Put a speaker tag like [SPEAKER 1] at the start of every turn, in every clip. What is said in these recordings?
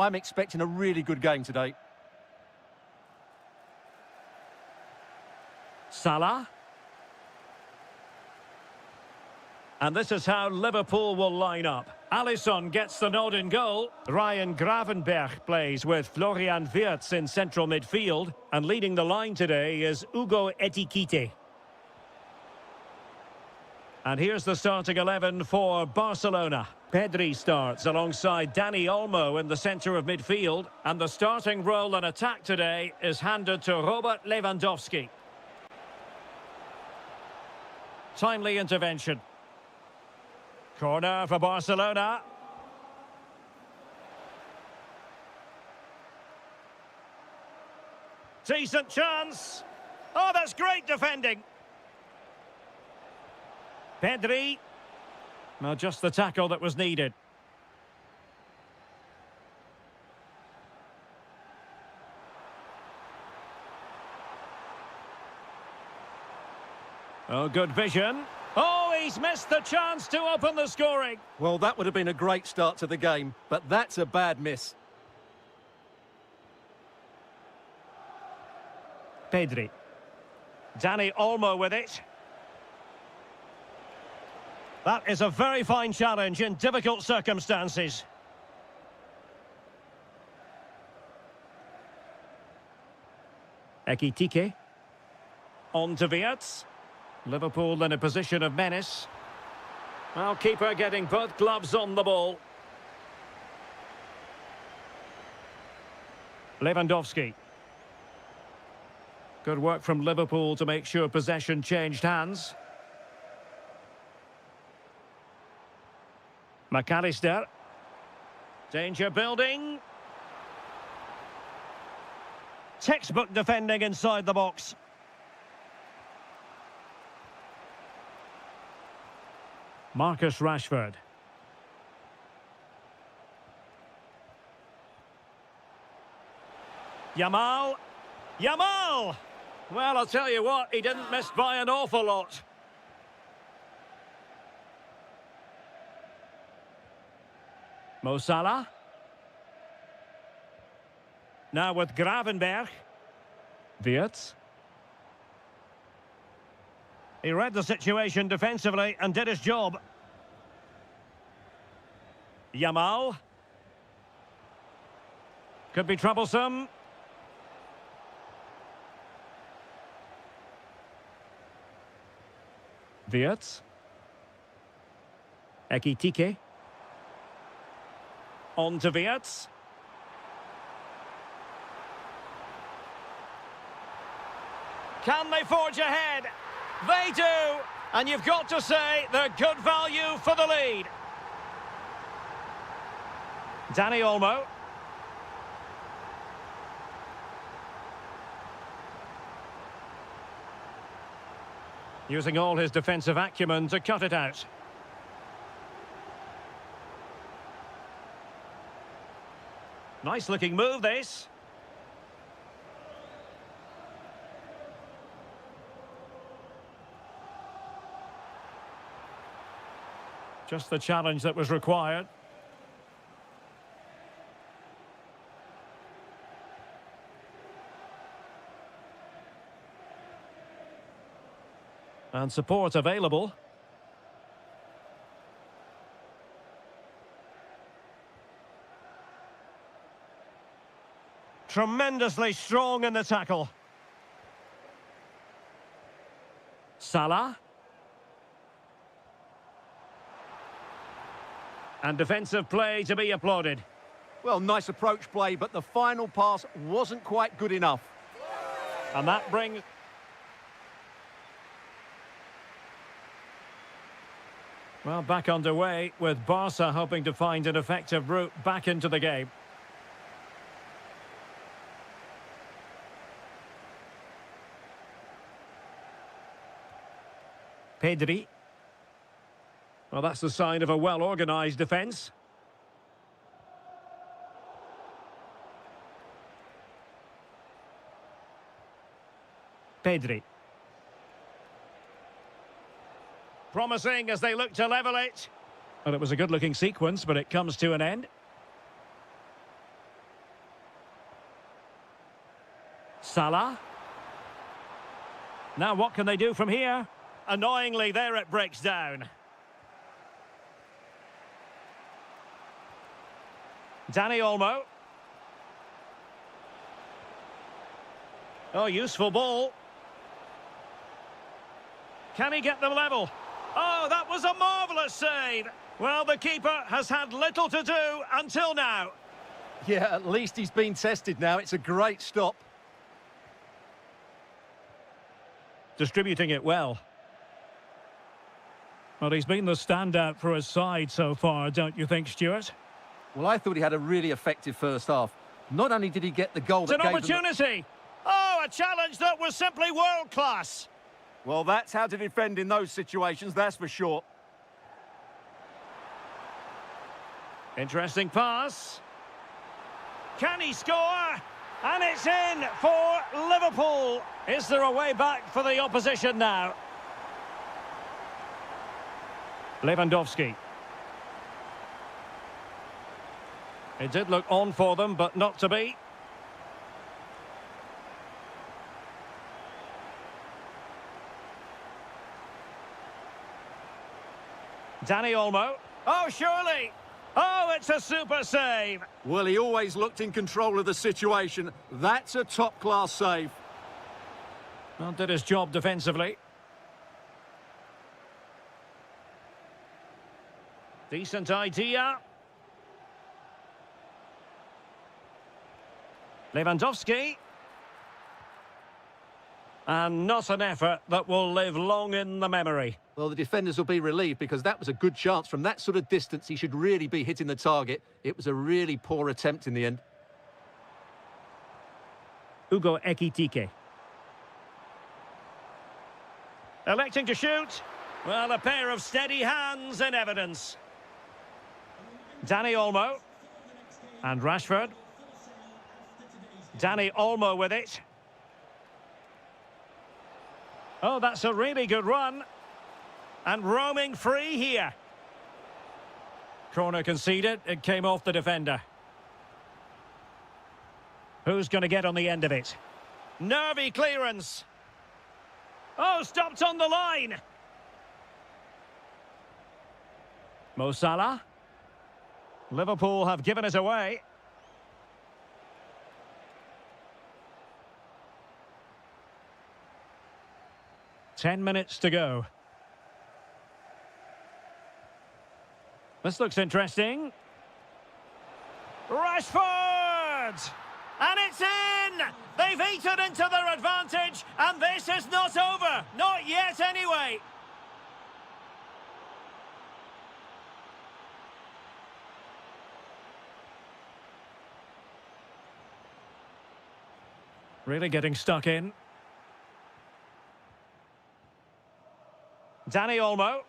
[SPEAKER 1] I'm expecting a really good game today.
[SPEAKER 2] Salah. And this is how Liverpool will line up. Alisson gets the nod in goal. Ryan Gravenberch plays with Florian Wirtz in central midfield. And leading the line today is Ugo Etikite. And here's the starting 11 for Barcelona. Pedri starts alongside Dani Olmo in the centre of midfield. And the starting role in attack today is handed to Robert Lewandowski. Timely intervention. Corner for Barcelona. Decent chance. Oh, that's great defending. Pedri. Well, just the tackle that was needed. Oh, good vision. Oh, he's missed the chance to open the scoring.
[SPEAKER 1] Well, that would have been a great start to the game, but that's a bad miss.
[SPEAKER 2] Pedri. Dani Olmo with it. That is a very fine challenge in difficult circumstances. Ekitike. On to Wirtz. Liverpool in a position of menace. Well, keeper getting both gloves on the ball. Lewandowski. Good work from Liverpool to make sure possession changed hands. McAllister. Danger building. Textbook defending inside the box. Marcus Rashford. Yamal. Yamal! Well, I'll tell you what, he didn't miss by an awful lot. Mo Salah. Now with Gravenberch. Wirtz. He read the situation defensively and did his job. Yamal. Could be troublesome. Wirtz. Ekitike. On to Wirtz. Can they forge ahead? They do! And you've got to say they're good value for the lead. Dani Olmo. Using all his defensive acumen to cut it out. Nice looking move, this. Just the challenge that was required. And support available. Tremendously strong in the tackle. Salah. And defensive play to be applauded.
[SPEAKER 1] Well, nice approach play, but the final pass wasn't quite good enough.
[SPEAKER 2] And that brings... Well, back underway with Barca hoping to find an effective route back into the game. Pedri. Well, that's the sign of a well-organised defence. Pedri. Promising as they look to level it. Well, it was a good-looking sequence, but it comes to an end. Salah. Now what can they do from here? Annoyingly, there it breaks down. Dani Olmo. Oh, useful ball. Can he get them level? Oh, that was a marvellous save. Well, the keeper has had little to do until now.
[SPEAKER 1] Yeah, at least he's been tested now. It's a great stop.
[SPEAKER 2] Distributing it well. Well, he's been the standout for his side so far, don't you think, Stuart?
[SPEAKER 1] Well, I thought he had a really effective first half. Not only did he get the goal
[SPEAKER 2] It's
[SPEAKER 1] that
[SPEAKER 2] an
[SPEAKER 1] gave them
[SPEAKER 2] opportunity. Oh, a challenge that was simply world-class.
[SPEAKER 1] Well, that's how to defend in those situations, that's for sure.
[SPEAKER 2] Interesting pass. Can he score? And it's in for Liverpool. Is there a way back for the opposition now? Lewandowski. It did look on for them, but not to be. Dani Olmo. Oh, surely. Oh, it's a super save.
[SPEAKER 1] Well, he always looked in control of the situation. That's a top-class save.
[SPEAKER 2] Well, did his job defensively. Decent idea. Lewandowski. And not an effort that will live long in the memory.
[SPEAKER 1] Well, the defenders will be relieved because that was a good chance. From that sort of distance, he should really be hitting the target. It was a really poor attempt in the end.
[SPEAKER 2] Ugo Ekitike. Electing to shoot. Well, a pair of steady hands in evidence. Dani Olmo. And Rashford. Dani Olmo with it. Oh, that's a really good run. And roaming free here. Corner conceded. It came off the defender. Who's going to get on the end of it? Nervy clearance. Oh, stopped on the line. Mo Salah. Liverpool have given it away. Ten minutes to go. This looks interesting. Rashford! And it's in! They've eaten into their advantage, and this is not over. Not yet, anyway. Really getting stuck in. Dani Olmo.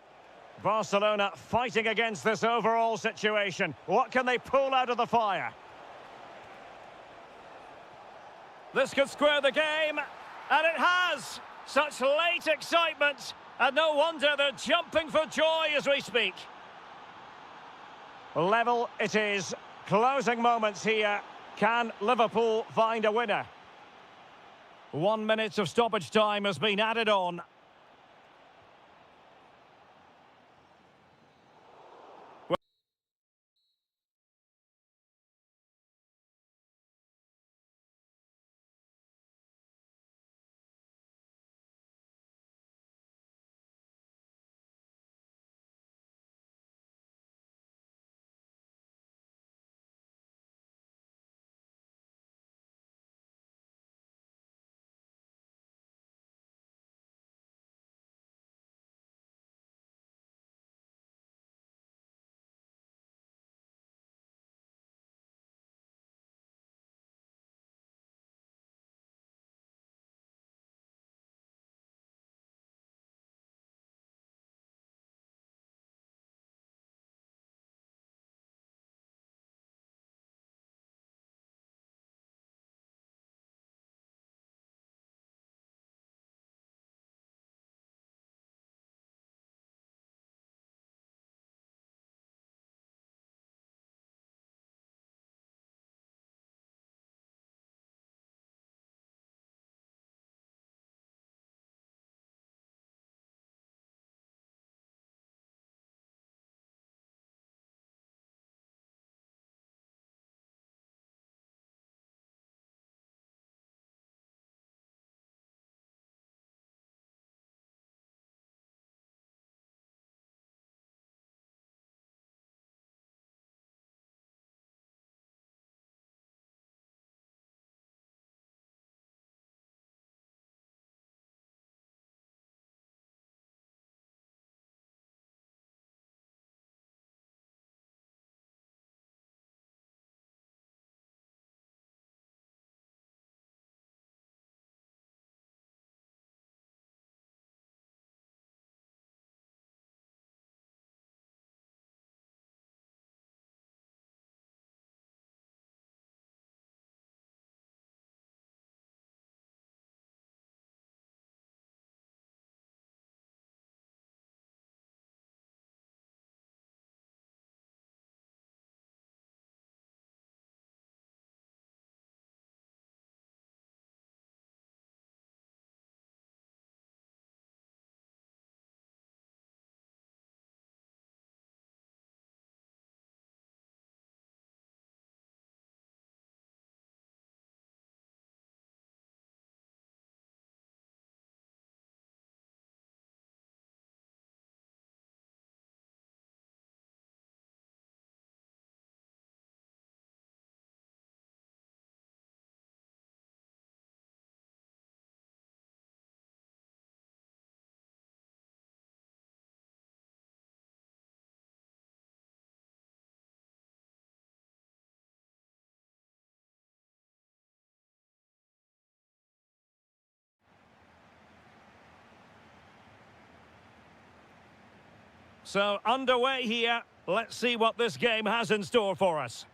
[SPEAKER 2] Barcelona fighting against this overall situation. What can they pull out of the fire? This could square the game, and it has! Such late excitement, and no wonder they're jumping for joy as we speak. Level it is. Closing moments here. Can Liverpool find a winner? 1 minute of stoppage time has been added on. So, underway here. Let's see what this game has in store for us.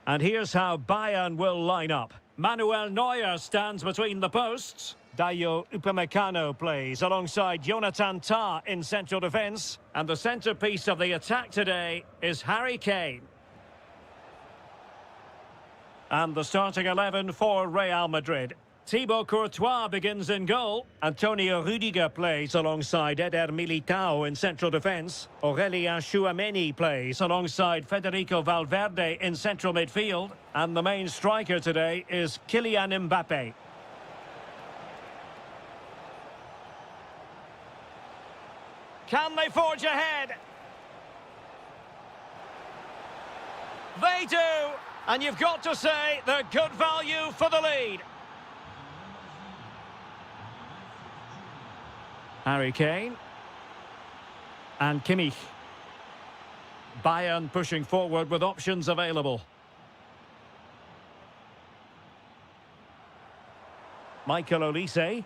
[SPEAKER 2] And here's how Bayern will line up. Manuel Neuer stands between the posts. Dayo Upamecano plays alongside Jonathan Tah in central defence. And the centrepiece of the attack today is Harry Kane. And the starting 11 for Real Madrid. Thibaut Courtois begins in goal. Antonio Rüdiger plays alongside Eder Militao in central defence. Aurélien Tchouaméni plays alongside Federico Valverde in central midfield. And the main striker today is Kylian Mbappé. Can they forge ahead? They do! And you've got to say they're good value for the lead. Harry Kane. And Kimmich. Bayern pushing forward with options available. Michael Olise.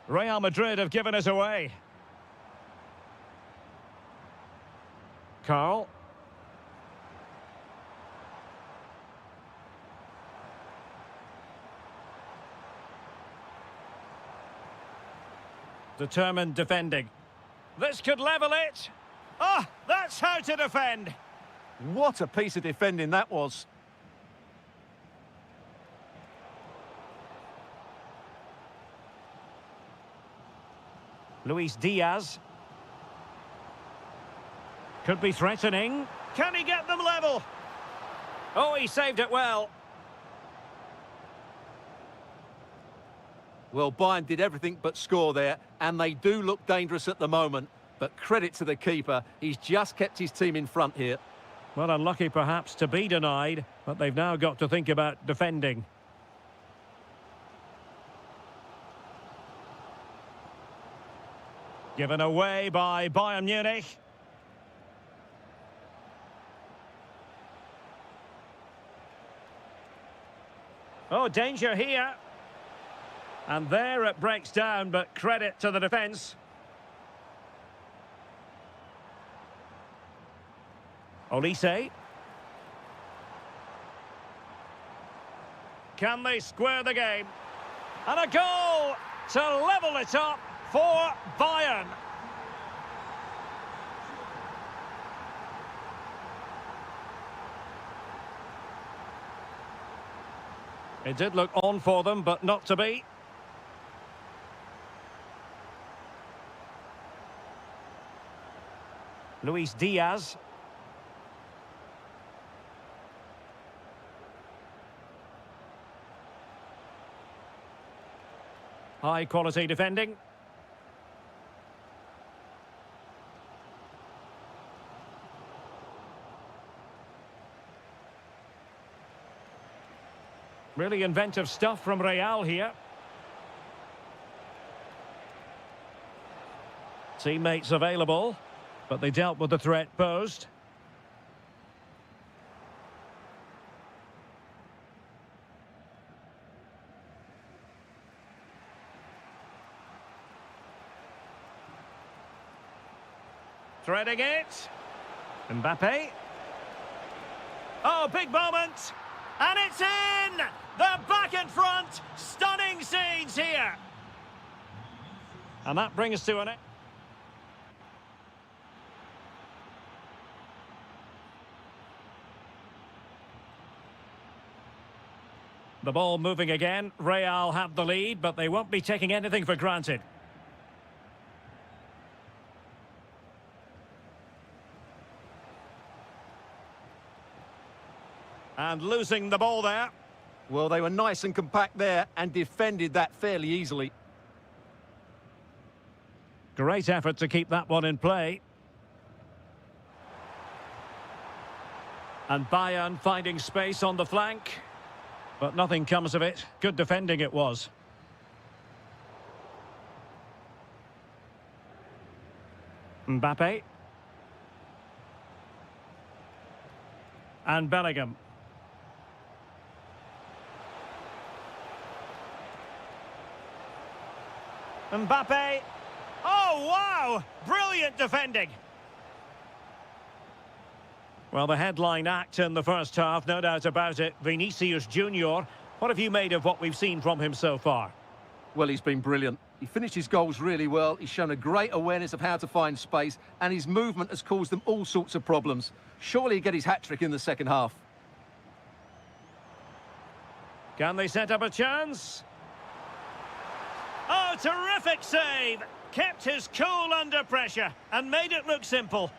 [SPEAKER 2] Real Madrid have given it away. Carl. Determined defending. This could level it. Ah, that's how to defend.
[SPEAKER 1] What a piece of defending that was.
[SPEAKER 2] Luis Diaz. Could be threatening. Can he get them level? Oh, he saved it well.
[SPEAKER 1] Well, Bayern did everything but score there, and they do look dangerous at the moment. But credit to the keeper, he's just kept his team in front here.
[SPEAKER 2] Well, unlucky perhaps to be denied, but they've now got to think about defending. Given away by Bayern Munich. Oh, danger here. And there it breaks down, but credit to the defence. Olise. Can they square the game? And a goal to level it up for Bayern. It did look on for them, but not to be. Luis Diaz. High quality defending. Really inventive stuff from Real here. Teammates available, but they dealt with the threat posed. Threading it. Mbappé. Oh, big moment. And it's in! They're back in front! Stunning scenes here! And that brings to an end. The ball moving again. Real have the lead, but they won't be taking anything for granted. And losing the ball there.
[SPEAKER 1] Well, they were nice and compact there and defended that fairly easily.
[SPEAKER 2] Great effort to keep that one in play. And Bayern finding space on the flank. But nothing comes of it. Good defending it was. Mbappé. And Bellingham. Mbappe. Oh, wow! Brilliant defending. Well, the headline act in the first half, no doubt about it. Vinicius Junior. What have you made of what we've seen from him so far?
[SPEAKER 1] Well, he's been brilliant. He finished his goals really well. He's shown a great awareness of how to find space, and his movement has caused them all sorts of problems. Surely he'll get his hat-trick in the second half.
[SPEAKER 2] Can they set up a chance? Oh, terrific save! Kept his cool under pressure and made it look simple.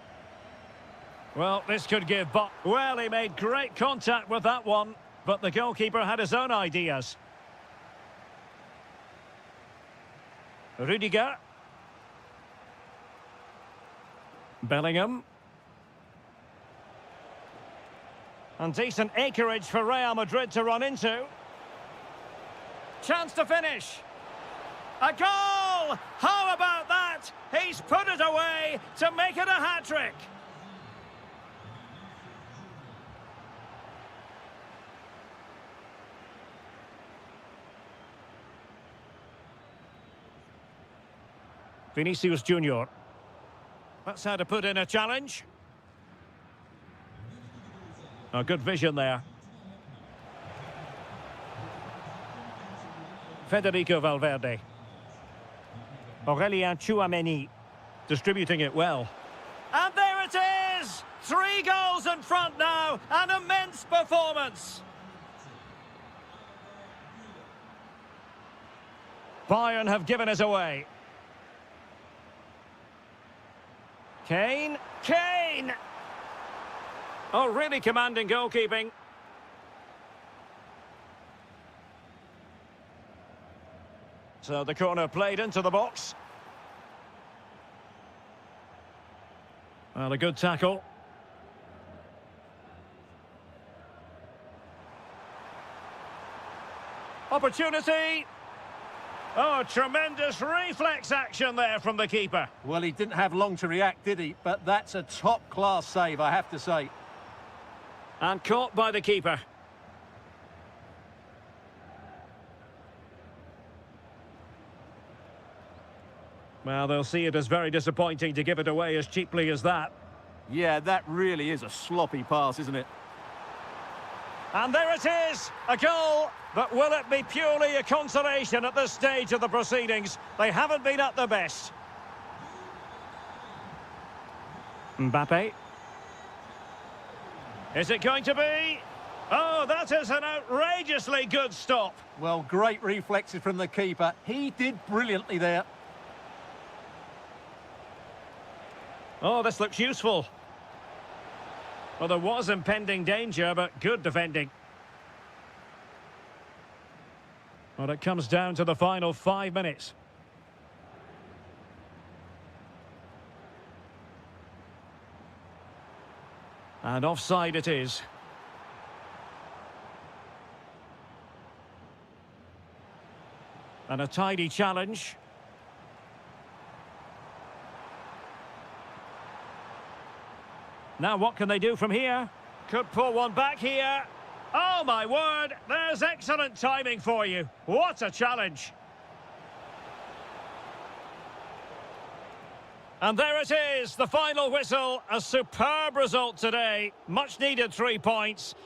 [SPEAKER 2] Well, this could give but well, he made great contact with that one, but the goalkeeper had his own ideas. Rudiger. Bellingham. And decent acreage for Real Madrid to run into. Chance to finish. A goal! How about that? He's put it away to make it a hat-trick. Vinicius Junior. That's how to put in a challenge. A good vision there. Federico Valverde. Aurelien Tchouameni. Distributing it well. And there it is! 3 goals in front now. An immense performance. Bayern have given us away. Kane. Kane! Oh, really commanding goalkeeping. So the corner played into the box. Well, a good tackle. Opportunity. Oh, tremendous reflex action there from the keeper.
[SPEAKER 1] Well, he didn't have long to react, did he? But that's a top-class save, I have to say.
[SPEAKER 2] And caught by the keeper. Well, they'll see it as very disappointing to give it away as cheaply as that.
[SPEAKER 1] Yeah, that really is a sloppy pass, isn't it?
[SPEAKER 2] And there it is, a goal. But will it be purely a consolation at this stage of the proceedings? They haven't been at their best. Mbappe. Is it going to be? Oh, that is an outrageously good stop.
[SPEAKER 1] Well, great reflexes from the keeper. He did brilliantly there.
[SPEAKER 2] Oh, this looks useful. Well, there was impending danger, but good defending. Well, it comes down to the final 5 minutes. And offside it is. And a tidy challenge. Now what can they do from here? Could pull one back here. Oh my word, there's excellent timing for you. What a challenge. And there it is, the final whistle. A superb result today. Much needed 3 points.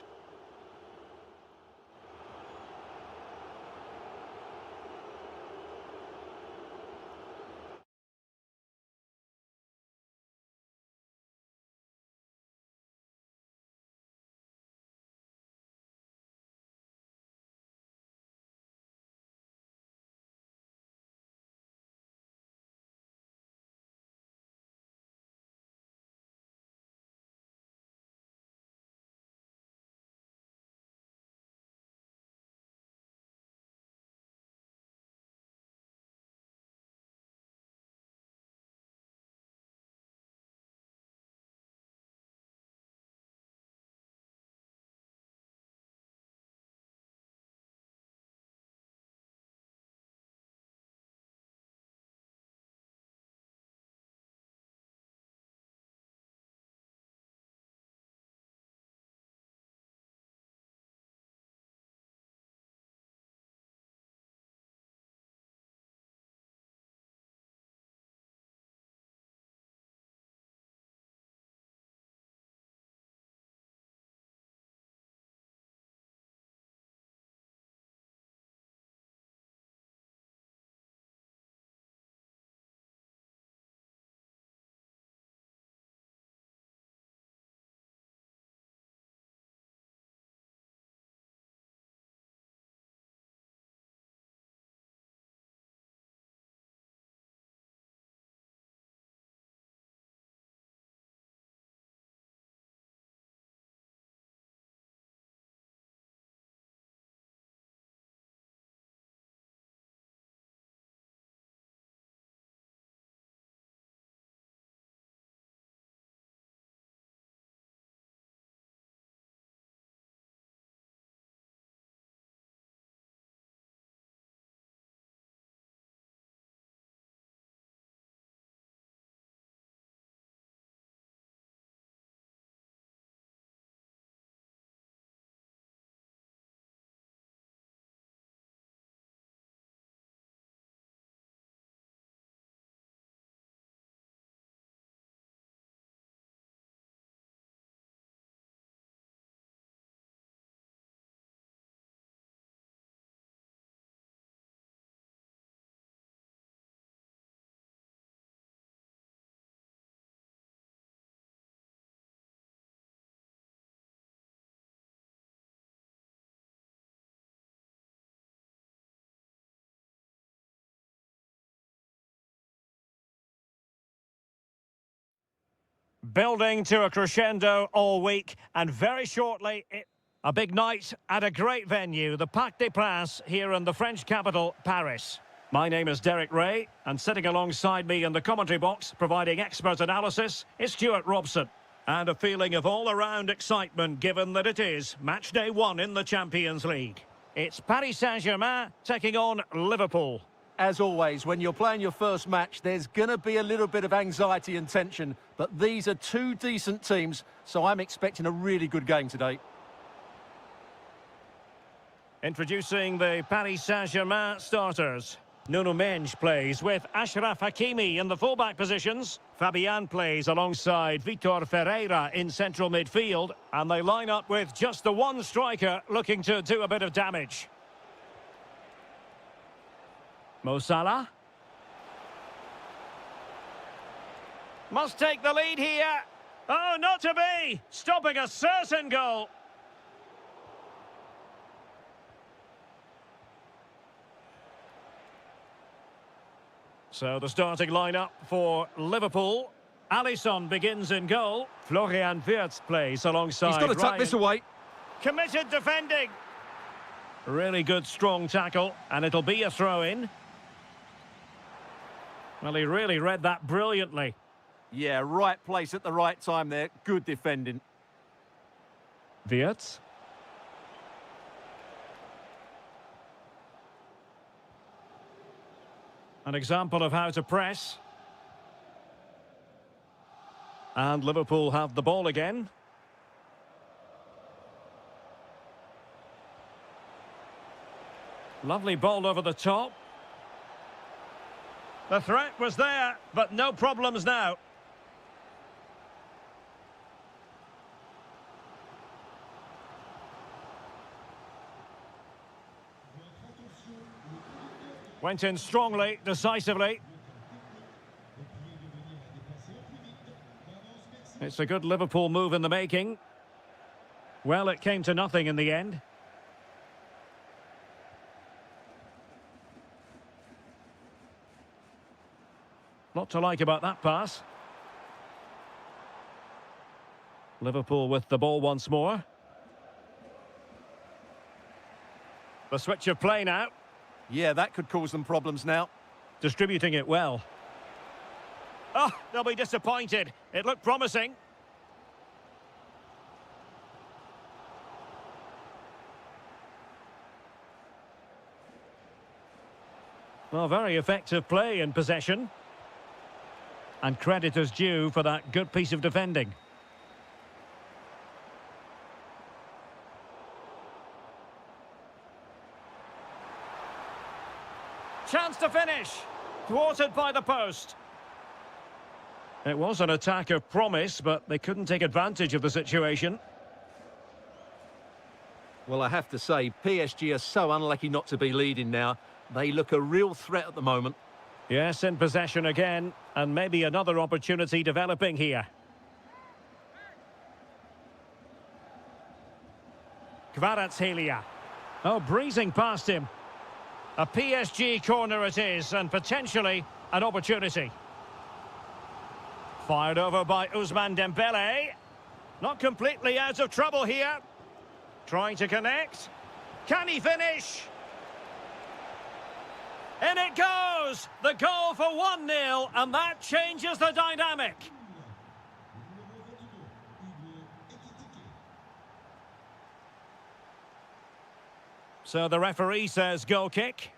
[SPEAKER 2] Building to a crescendo all week, and very shortly, a big night at a great venue, the Parc des Princes, here in the French capital, Paris. My name is Derek Ray, and sitting alongside me in the commentary box, providing expert analysis, is Stuart Robson. And a feeling of all-around excitement, given that it is match day 1 in the Champions League. It's Paris Saint-Germain taking on Liverpool.
[SPEAKER 1] As always, when you're playing your first match, there's going to be a little bit of anxiety and tension, but these are two decent teams, so I'm expecting a really good game today.
[SPEAKER 2] Introducing the Paris Saint-Germain starters. Nuno Mendes plays with Achraf Hakimi in the fullback positions. Fabian plays alongside Vitor Ferreira in central midfield, and they line up with just the one striker looking to do a bit of damage. Mo Salah. Must take the lead here. Oh, not to be! Stopping a certain goal. So the starting lineup for Liverpool. Alisson begins in goal. Florian Wirtz plays alongside
[SPEAKER 1] He's got to tuck
[SPEAKER 2] Ryan.
[SPEAKER 1] this away.
[SPEAKER 2] Committed defending. Really good, strong tackle, and it'll be a throw-in. Well, he really read that brilliantly.
[SPEAKER 1] Yeah, right place at the right time there. Good defending.
[SPEAKER 2] Wirtz. An example of how to press. And Liverpool have the ball again. Lovely ball over the top. The threat was there, but no problems now. Went in strongly, decisively. It's a good Liverpool move in the making. Well, it came to nothing in the end. Lot to like about that pass. Liverpool with the ball once more. The switch of play now.
[SPEAKER 1] Yeah, that could cause them problems now.
[SPEAKER 2] Distributing it well. Oh, they'll be disappointed. It looked promising. Well, very effective play in possession. And credit is due for that good piece of defending. Chance to finish. Thwarted by the post. It was an attack of promise, but they couldn't take advantage of the situation.
[SPEAKER 1] Well, I have to say, PSG are so unlucky not to be leading now. They look a real threat at the moment.
[SPEAKER 2] Yes, in possession again, and maybe another opportunity developing here. Kvaratskhelia. Oh, breezing past him. A PSG corner it is, and potentially an opportunity. Fired over by Ousmane Dembele. Not completely out of trouble here. Trying to connect. Can he finish? In it goes! The goal for 1-0, and that changes the dynamic. So the referee says goal kick.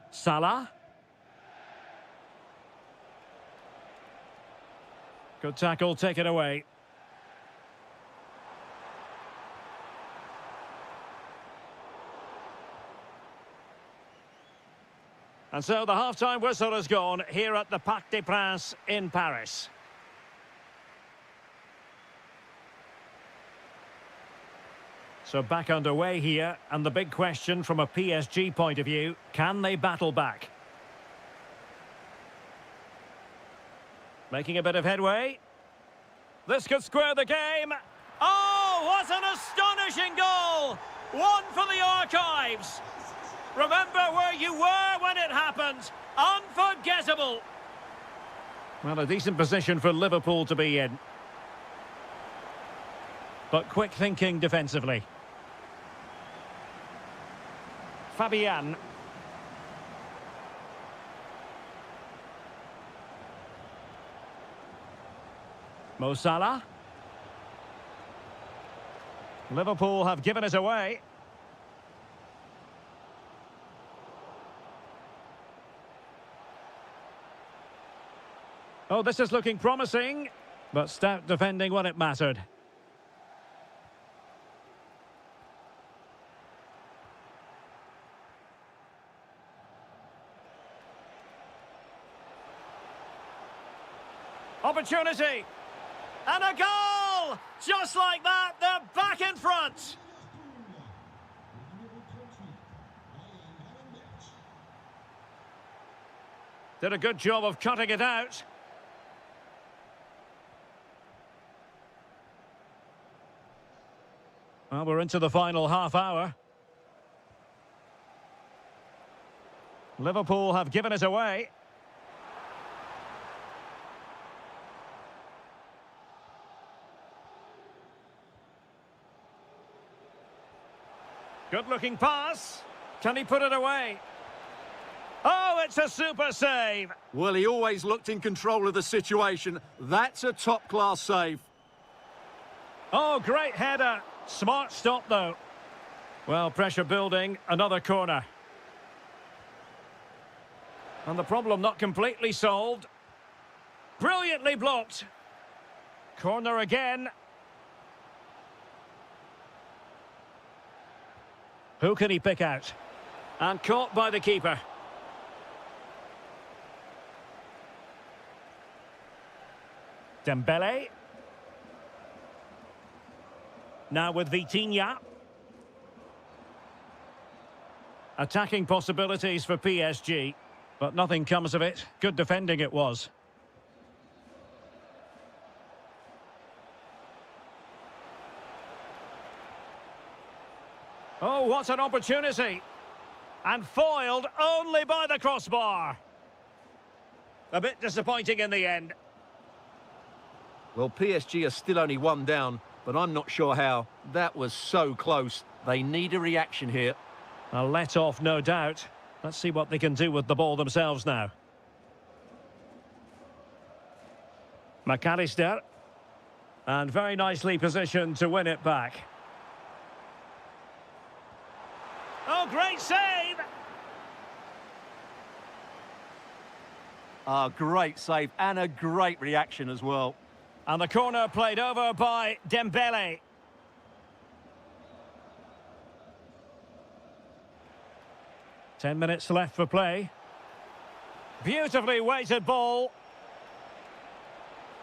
[SPEAKER 2] Salah. Good tackle, take it away. And so the half-time whistle has gone here at the Parc des Princes in Paris. So back underway here, and the big question from a PSG point of view, can they battle back? Making a bit of headway. This could square the game. Oh, what an astonishing goal! One for the archives. Remember where you were when it happened. Unforgettable. Well, a decent position for Liverpool to be in. But quick thinking defensively. Fabian. Mo Salah. Liverpool have given it away. Oh, this is looking promising, but stout defending when it mattered. Opportunity. And a goal! Just like that, they're back in front. Did a good job of cutting it out. Well, we're into the final half hour. Liverpool have given it away. Good-looking pass. Can he put it away? Oh, it's a super save.
[SPEAKER 1] Well, he always looked in control of the situation. That's a top-class save.
[SPEAKER 2] Oh, great header. Smart stop, though. Well, pressure building. Another corner. And the problem not completely solved. Brilliantly blocked. Corner again. Who can he pick out? And caught by the keeper. Dembele. Now with Vitinha. Attacking possibilities for PSG, but nothing comes of it. Good defending it was. Oh, what an opportunity. And foiled only by the crossbar. A bit disappointing in the end.
[SPEAKER 1] Well, PSG are still only one down, but I'm not sure how. That was so close. They need a reaction here.
[SPEAKER 2] A let-off, no doubt. Let's see what they can do with the ball themselves now. McAllister. And very nicely positioned to win it back. Oh, great save!
[SPEAKER 1] Great save and a great reaction as well.
[SPEAKER 2] And the corner played over by Dembele. Ten minutes left for play. Beautifully weighted ball.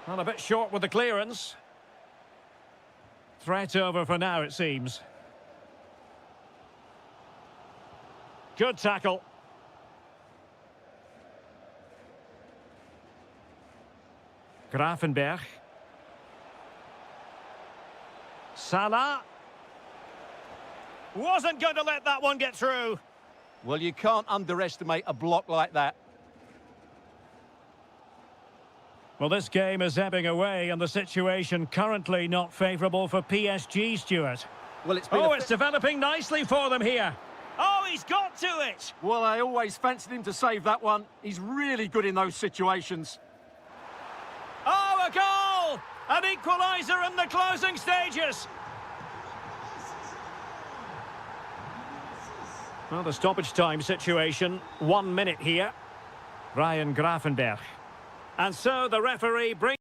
[SPEAKER 2] And a bit short with the clearance. Threat over for now, it seems. Good tackle. Gravenberch. Salah. Wasn't going to let that one get through.
[SPEAKER 1] Well, you can't underestimate a block like that.
[SPEAKER 2] Well, this game is ebbing away and the situation currently not favourable for PSG, Stuart.
[SPEAKER 1] Well,
[SPEAKER 2] it's developing nicely for them here. Oh, he's got to it!
[SPEAKER 1] Well, I always fancied him to save that one. He's really good in those situations.
[SPEAKER 2] Oh, a goal! An equaliser in the closing stages. Well, the stoppage time situation, 1 minute here. Ryan Gravenberch. And so the referee brings...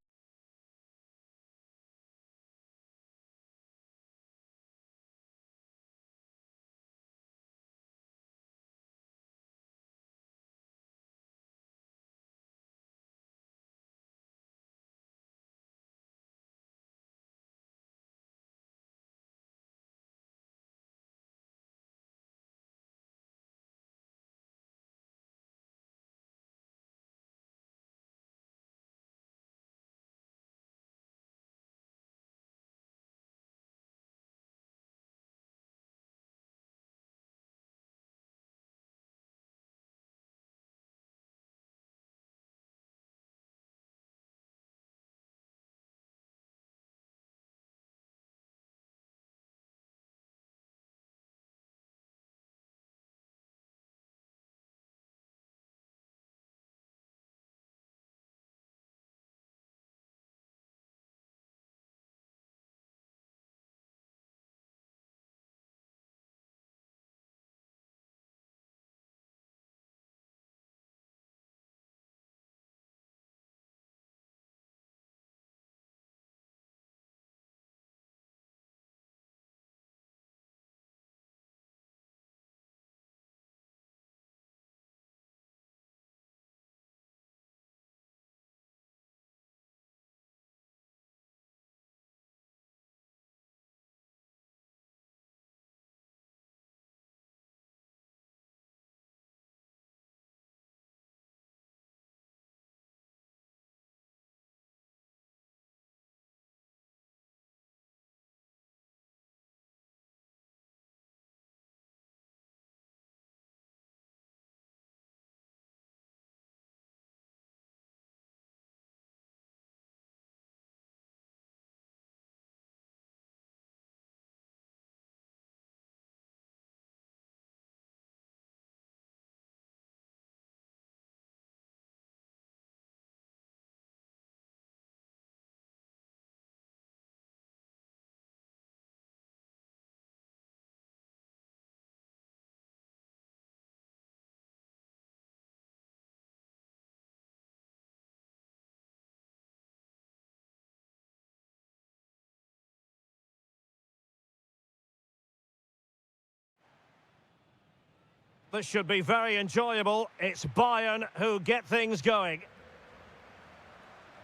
[SPEAKER 2] this should be very enjoyable. It's Bayern who get things going.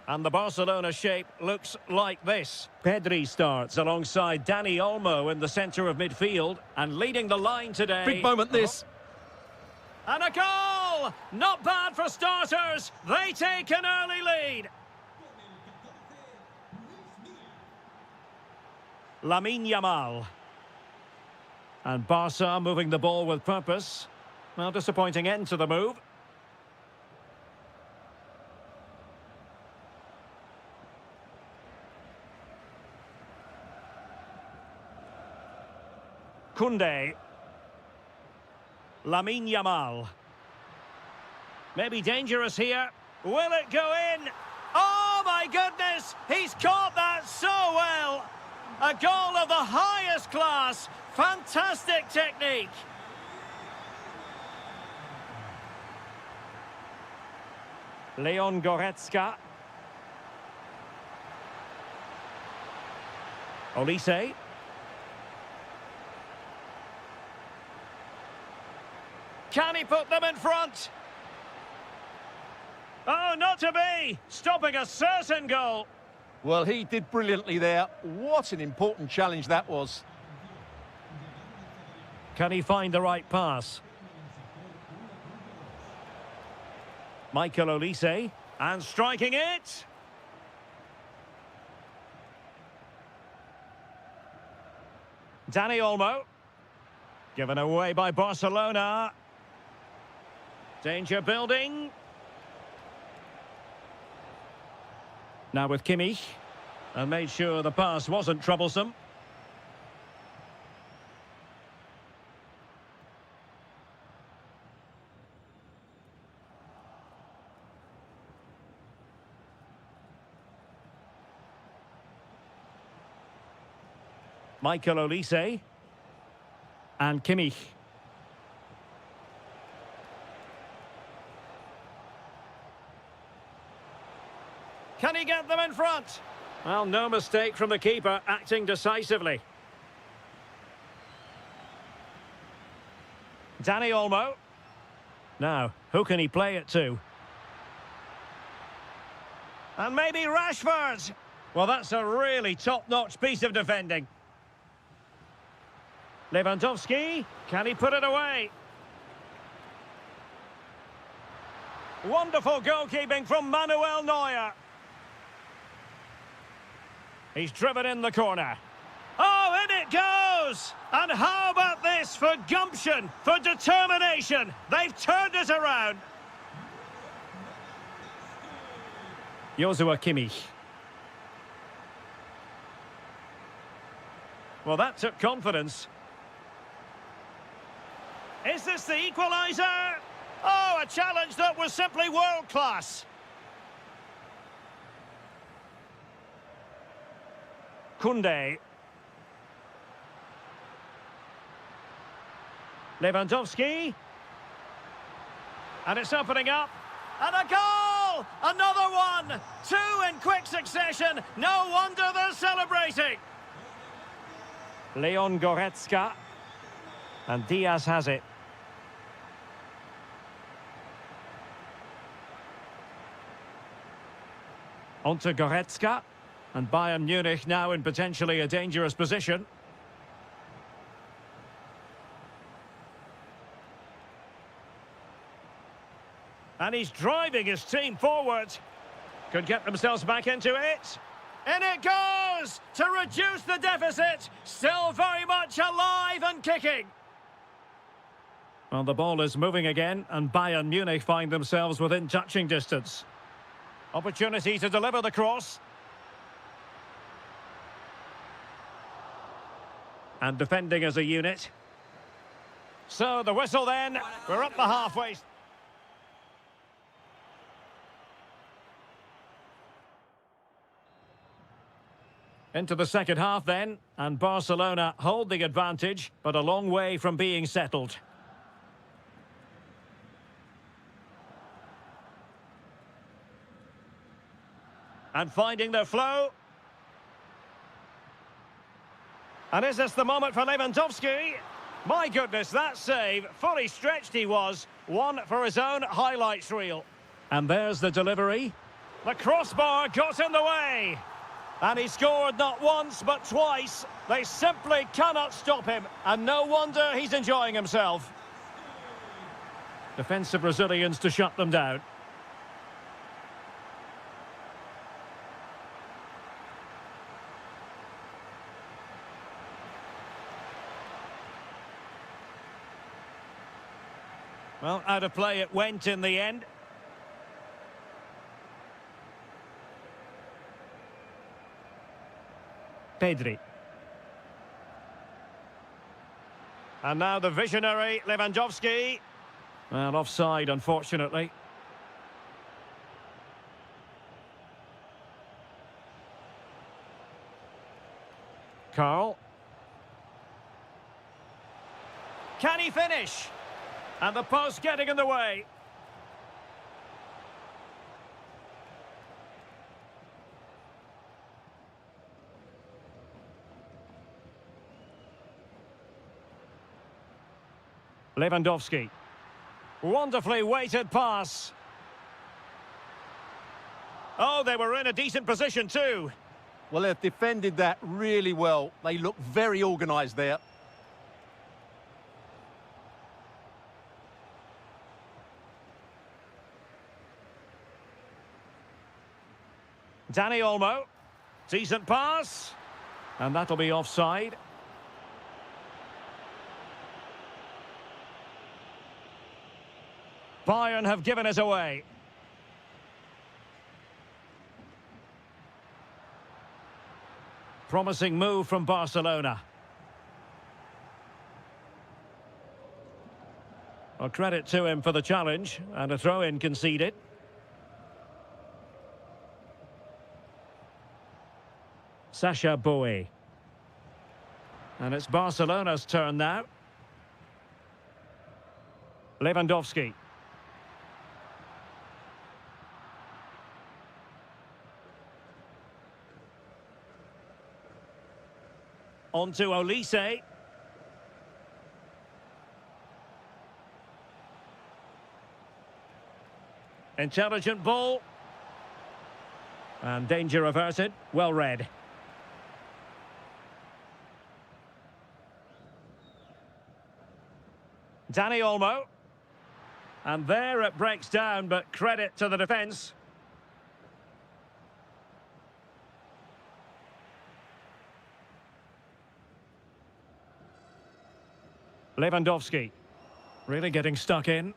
[SPEAKER 2] And the Barcelona shape looks like this. Pedri starts alongside Dani Olmo in the centre of midfield and leading the line today.
[SPEAKER 1] Big moment this.
[SPEAKER 2] And a goal! Not bad for starters. They take an early lead. Lamine Yamal. And Barca moving the ball with purpose. Well, disappointing end to the move. Koundé. Lamine Yamal. Maybe dangerous here. Will it go in? Oh my goodness! He's caught that so well! A goal of the highest class. Fantastic technique. Leon Goretzka. Olise. Can he put them in front? Oh, not to be! Stopping a certain goal.
[SPEAKER 1] Well, he did brilliantly there. What an important challenge that was.
[SPEAKER 2] Can he find the right pass? Michael Olise. And striking it. Dani Olmo. Given away by Barcelona. Danger building. Now with Kimmich. And made sure the pass wasn't troublesome. Michael Olise. And Kimmich. Can he get them in front? Well, no mistake from the keeper, acting decisively. Dani Olmo. Now, who can he play it to? And maybe Rashford. Well, that's a really top-notch piece of defending. Lewandowski. Can he put it away? Wonderful goalkeeping from Manuel Neuer. He's driven in the corner. Oh, in it goes! And how about this for gumption, for determination? They've turned it around. Joshua Kimmich. Well, that took confidence. Is this the equaliser? Oh, a challenge that was simply world-class. Koundé. Lewandowski. And it's opening up. And a goal! Another one! Two in quick succession. No wonder they're celebrating. Leon Goretzka. And Diaz has it. On to Goretzka. And Bayern Munich now in potentially a dangerous position. And he's driving his team forward. Could get themselves back into it. In it goes! To reduce the deficit. Still very much alive and kicking. Well, the ball is moving again, and Bayern Munich find themselves within touching distance. Opportunity to deliver the cross. And defending as a unit. So the whistle then. We're up the halfway. Into the second half then. And Barcelona hold the advantage, but a long way from being settled. And finding their flow. And is this the moment for Lewandowski? My goodness, that save, fully stretched he was. One for his own highlights reel. And there's the delivery. The crossbar got in the way. And he scored not once, but twice. They simply cannot stop him. And no wonder he's enjoying himself. Defensive Brazilians to shut them down. Well, out of play it went in the end. Pedri. And now the visionary Lewandowski. Well, offside, unfortunately. Carl. Can he finish? And the post getting in the way. Lewandowski. Wonderfully weighted pass. Oh, they were in a decent position too.
[SPEAKER 1] Well, they've defended that really well. They look very organised there.
[SPEAKER 2] Dani Olmo. Decent pass. And that'll be offside. Bayern have given us away. Promising move from Barcelona. Well, credit to him for the challenge, and a throw-in conceded. Sacha Boey. And it's Barcelona's turn now. Lewandowski. On to Olise. Intelligent ball. And danger averted. Well read. Dani Olmo. And there it breaks down, but credit to the defence. Lewandowski. Really getting stuck in.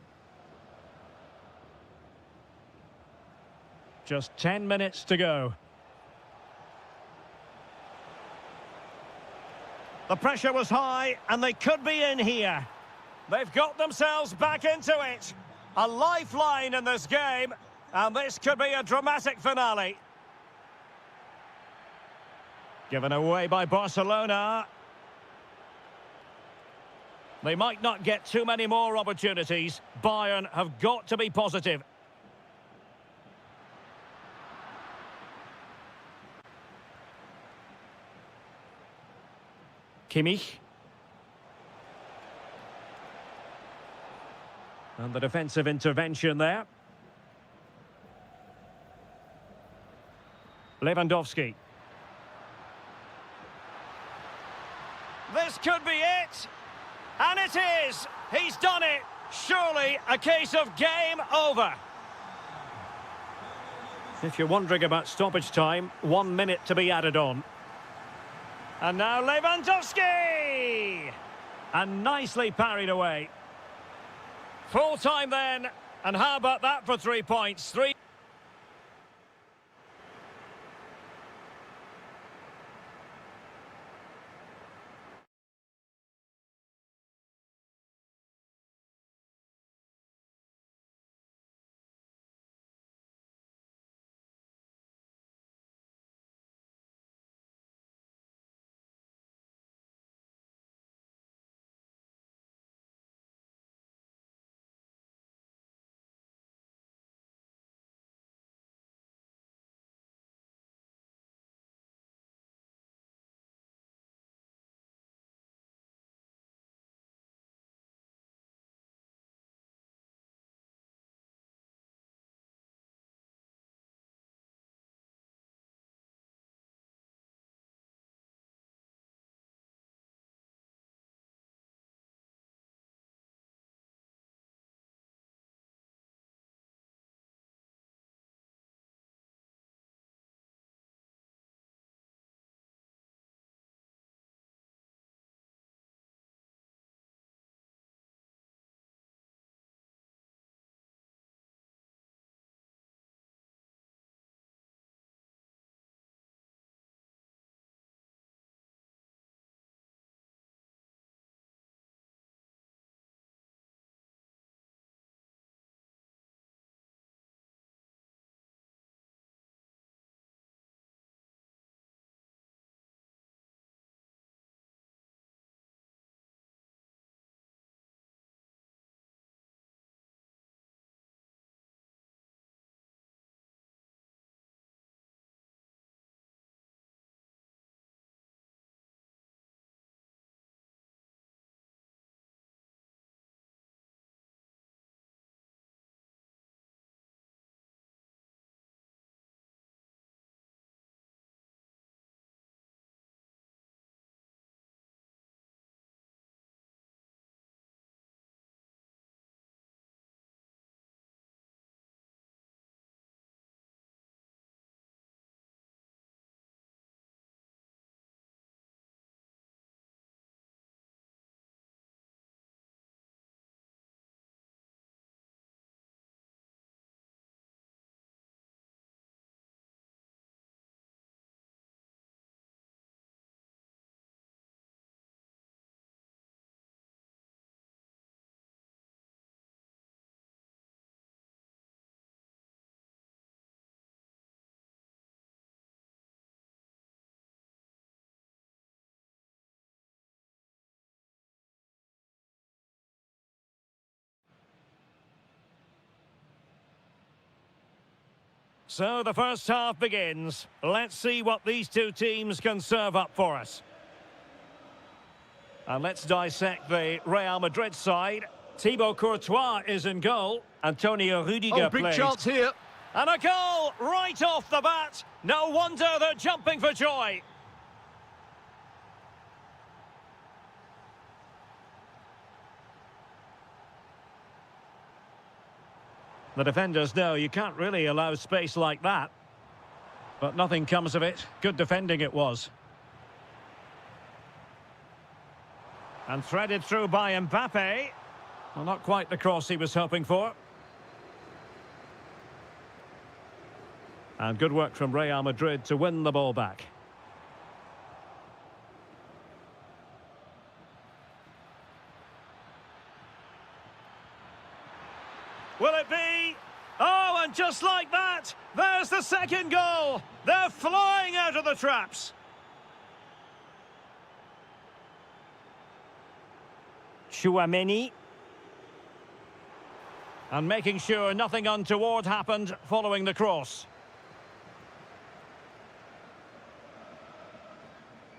[SPEAKER 2] Just 10 minutes to go. The pressure was high, and they could be in here. They've got themselves back into it. A lifeline in this game, and this could be a dramatic finale. Given away by Barcelona. They might not get too many more opportunities. Bayern have got to be positive. Kimmich. And the defensive intervention there. Lewandowski. This could be it. And it is! He's done it! Surely a case of game over. If you're wondering about stoppage time, 1 minute to be added on. And now Lewandowski! And nicely parried away. Full time then. And how about that for 3 points? So the first half begins. Let's see what these two teams can serve up for us. And let's dissect the Real Madrid side. Thibaut Courtois is in goal. Antonio Rudiger
[SPEAKER 1] big
[SPEAKER 2] plays.
[SPEAKER 1] chance here.
[SPEAKER 2] And a goal right off the bat. No wonder they're jumping for joy. The defenders know you can't really allow space like that. But nothing comes of it. Good defending it was. And threaded through by Mbappe. Well, not quite the cross he was hoping for. And good work from Real Madrid to win the ball back. Will it be? Oh, and just like that, there's the second goal. They're flying out of the traps. Chouameni. And making sure nothing untoward happened following the cross.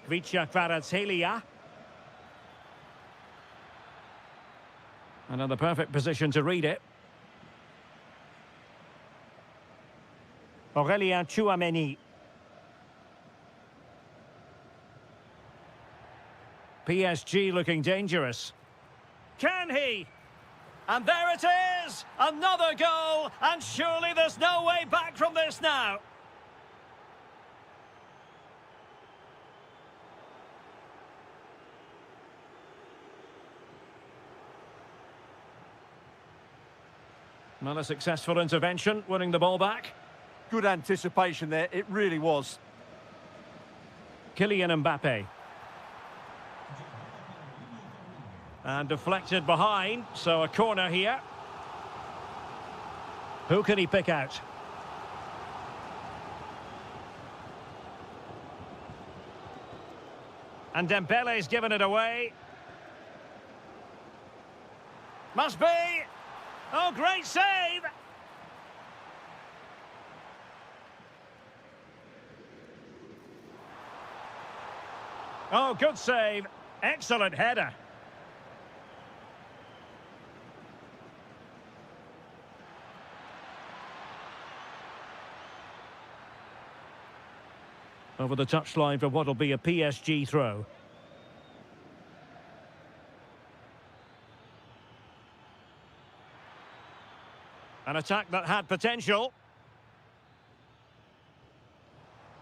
[SPEAKER 2] Kvaratskhelia. Another perfect position to read it. Aurélien Chouameni. PSG looking dangerous. Can he? And there it is! Another goal! And surely there's no way back from this now. Well, a successful intervention, winning the ball back.
[SPEAKER 1] Good anticipation there, it really was.
[SPEAKER 2] Kylian Mbappe. And deflected behind, so a corner here. Who can he pick out? And Dembele's given it away. Must be! Oh, great save! Oh, good save. Excellent header. Over the touchline for what'll be a PSG throw. An attack that had potential.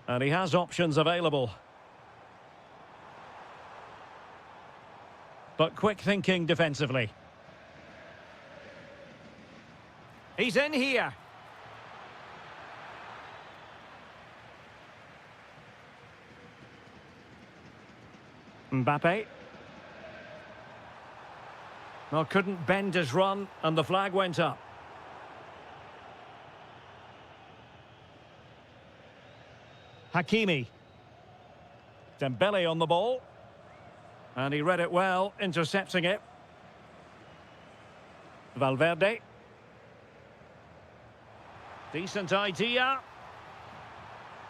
[SPEAKER 2] And he has options available. But quick thinking defensively. He's in here. Mbappe. Well, couldn't bend his run, and the flag went up. Hakimi. Dembele on the ball. And he read it well, intercepting it. Valverde. Decent idea.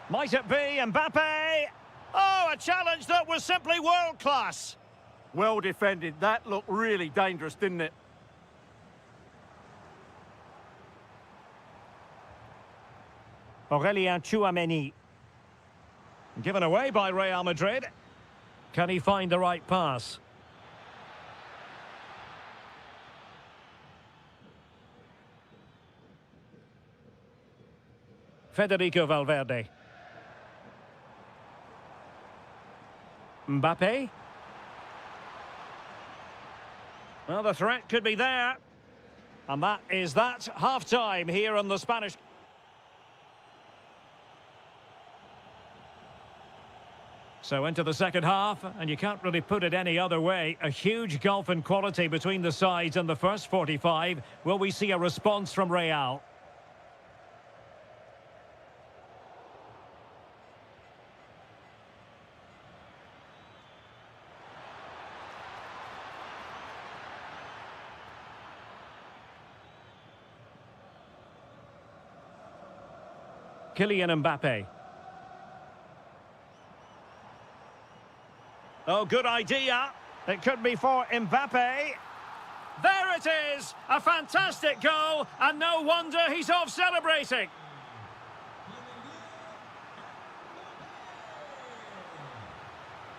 [SPEAKER 2] Might it be Mbappe? Oh, a challenge that was simply world-class.
[SPEAKER 1] Well defended. That looked really dangerous, didn't it?
[SPEAKER 2] Aurélien Chouameni. Given away by Real Madrid. Can he find the right pass? Federico Valverde. Mbappe. Well, the threat could be there. And that is that. Half-time here on the Spanish. So into the second half, and you can't really put it any other way. A huge gulf in quality between the sides in the first 45. Will we see a response from Real? Kylian Mbappe. Oh, good idea. It could be for Mbappe. There it is! A fantastic goal, and no wonder he's off celebrating.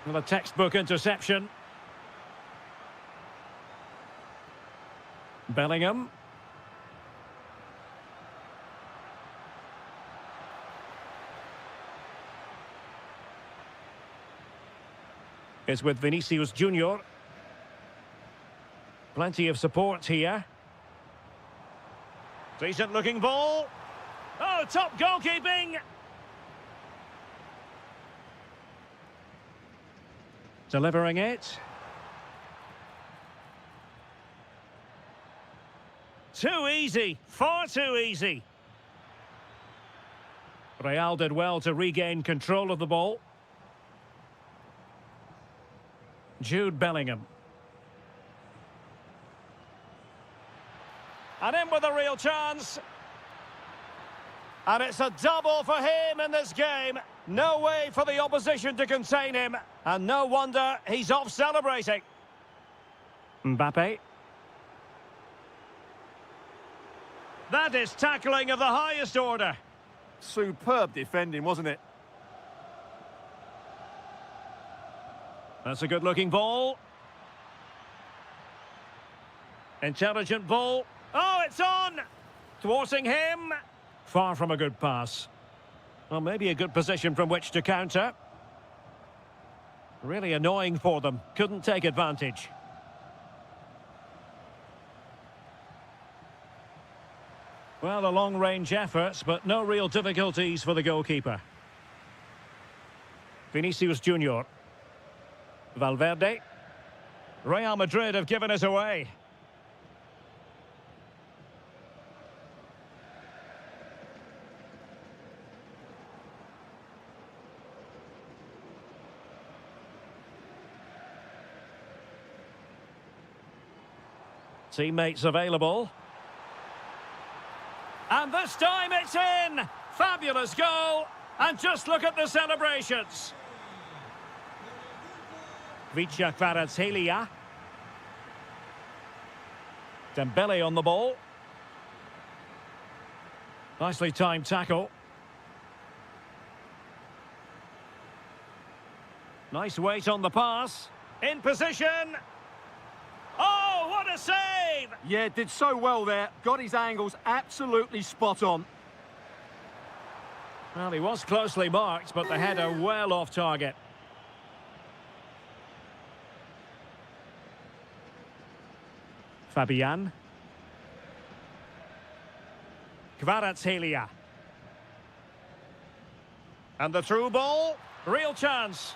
[SPEAKER 2] Well, a textbook interception. Bellingham. Is with Vinicius Junior. Plenty of support here. Decent looking ball. Oh, top goalkeeping. Delivering it. Too easy. Far too easy. Real did well to regain control of the ball. Jude Bellingham. And in with a real chance. And it's a double for him in this game. No way for the opposition to contain him. And no wonder he's off celebrating. Mbappe. That is tackling of the highest order.
[SPEAKER 1] Superb defending, wasn't it?
[SPEAKER 2] That's a good-looking ball. Intelligent ball. Oh, it's on! Thwarting him. Far from a good pass. Well, maybe a good position from which to counter. Really annoying for them. Couldn't take advantage. Well, the long-range efforts, but no real difficulties for the goalkeeper. Vinicius Junior. Valverde. Real Madrid have given us away. Teammates available. And this time it's in! Fabulous goal! And just look at the celebrations. Kvaratskhelia. Dembele on the ball. Nicely timed tackle. Nice weight on the pass. In position. Oh, what a save!
[SPEAKER 1] Yeah, did so well there. Got his angles absolutely spot on.
[SPEAKER 2] Well, he was closely marked, but the header well off target. Fabian. Kvaratskhelia. And the through ball. Real chance.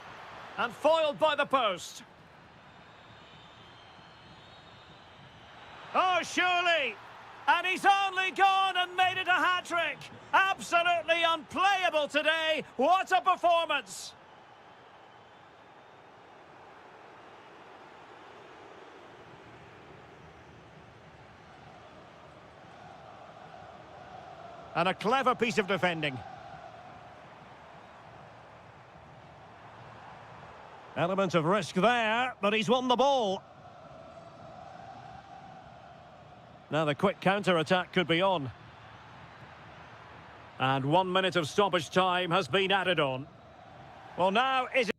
[SPEAKER 2] And foiled by the post. Oh, surely! And he's only gone and made it a hat-trick! Absolutely unplayable today! What a performance! And a clever piece of defending. Element of risk there, but he's won the ball. Now the quick counter-attack could be on. And 1 minute of stoppage time has been added on. Well, now is it...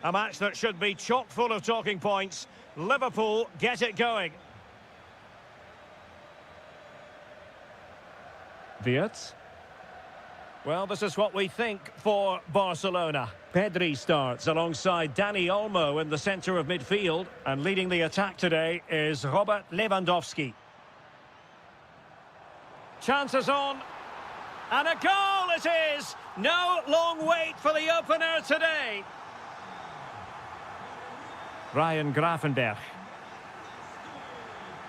[SPEAKER 2] A match that should be chock full of talking points. Liverpool get it going. Wirtz. Well, this is what we think for Barcelona. Pedri starts alongside Dani Olmo in the centre of midfield. And leading the attack today is Robert Lewandowski. Chances on. And a goal it is! No long wait for the opener today. Ryan Gravenberch.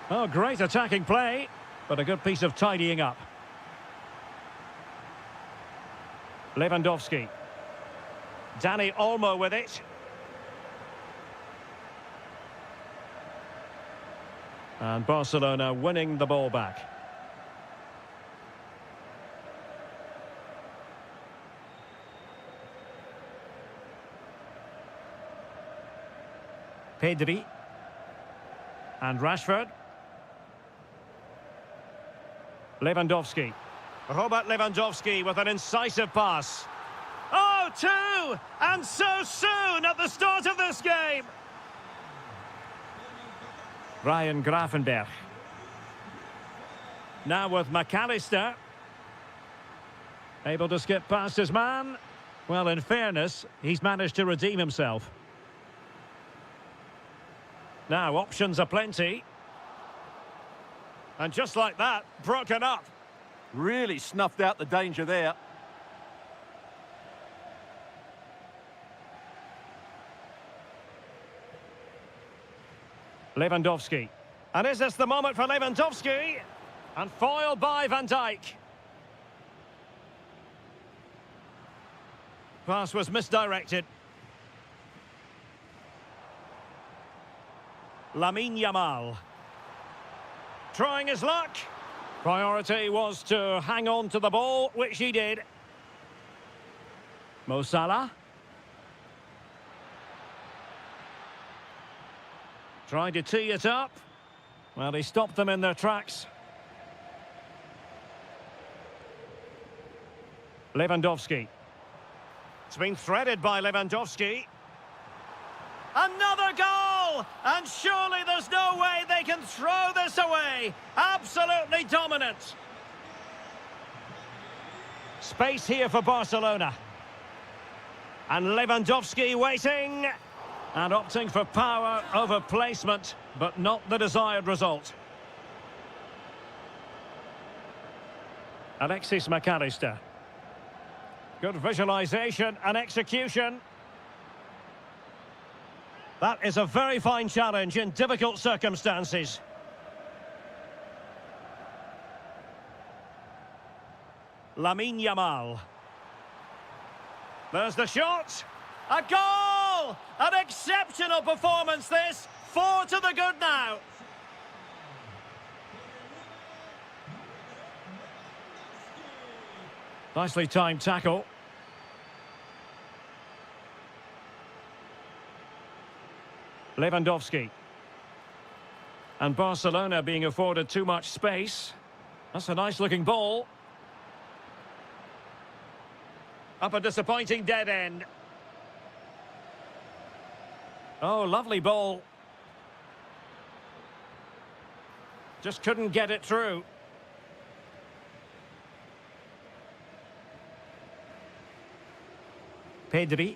[SPEAKER 2] Oh, great attacking play, but a good piece of tidying up. Lewandowski. Dani Olmo with it. And Barcelona winning the ball back. Pedri. And Rashford. Lewandowski. Robert Lewandowski with an incisive pass. Oh, two! And so soon at the start of this game! Ryan Gravenberch. Now with McAllister. Able to skip past his man. Well, in fairness, he's managed to redeem himself. Now, options are plenty. And just like that, broken up.
[SPEAKER 1] Really snuffed out the danger there.
[SPEAKER 2] Lewandowski. And is this the moment for Lewandowski? And foiled by Van Dijk. Pass was misdirected. Lamine Yamal. Trying his luck. Priority was to hang on to the ball, which he did. Mo Salah. Tried to tee it up. Well, he stopped them in their tracks. Lewandowski. It's been threaded by Lewandowski. Another goal! And surely there's no way they can throw this away. Absolutely dominant. Space here for Barcelona. And Lewandowski waiting. And opting for power over placement, but not the desired result. Alexis McAllister. Good visualisation and execution. That is a very fine challenge in difficult circumstances. Lamine Yamal. There's the shot. A goal! An exceptional performance this. 4 to the good now. Nicely timed tackle. Lewandowski. And Barcelona being afforded too much space. That's a nice-looking ball. Up a disappointing dead end. Oh, lovely ball. Just couldn't get it through. Pedri.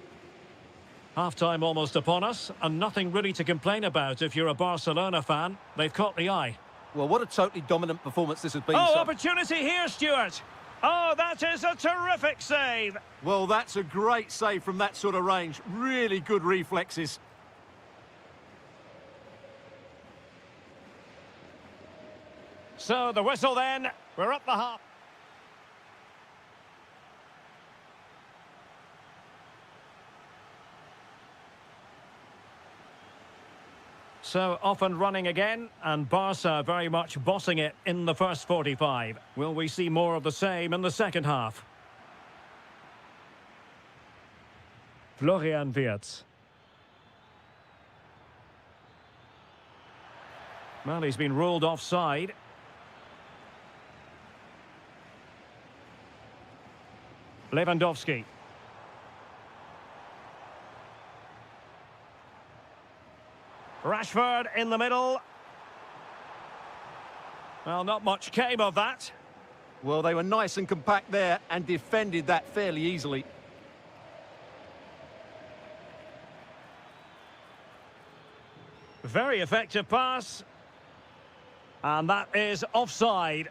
[SPEAKER 2] Half-time almost upon us, and nothing really to complain about if you're a Barcelona fan. They've caught the eye.
[SPEAKER 1] Well, what a totally dominant performance this has been.
[SPEAKER 2] Oh, opportunity here, Stuart. Oh, that is a terrific save.
[SPEAKER 1] Well, that's a great save from that sort of range. Really good reflexes.
[SPEAKER 2] So, the whistle then. We're up the half. So, off and running again, and Barca very much bossing it in the first 45. Will we see more of the same in the second half? Florian Wirtz. Well, he's been ruled offside. Lewandowski. Rashford in the middle. Well, not much came of that.
[SPEAKER 1] Well, they were nice and compact there and defended that fairly easily.
[SPEAKER 2] Very effective pass. And that is offside.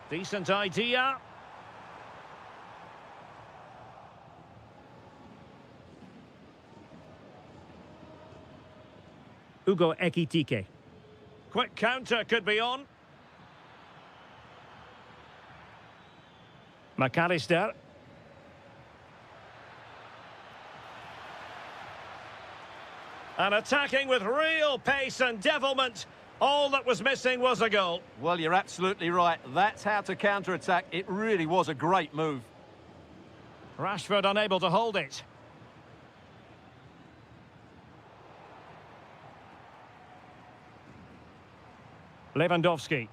[SPEAKER 2] Decent idea. Ugo Ekitike. Quick counter could be on. McAllister. And attacking with real pace and devilment. All that was missing was a goal.
[SPEAKER 1] Well, you're absolutely right. That's how to counter-attack. It really was a great move.
[SPEAKER 2] Rashford unable to hold it. Lewandowski.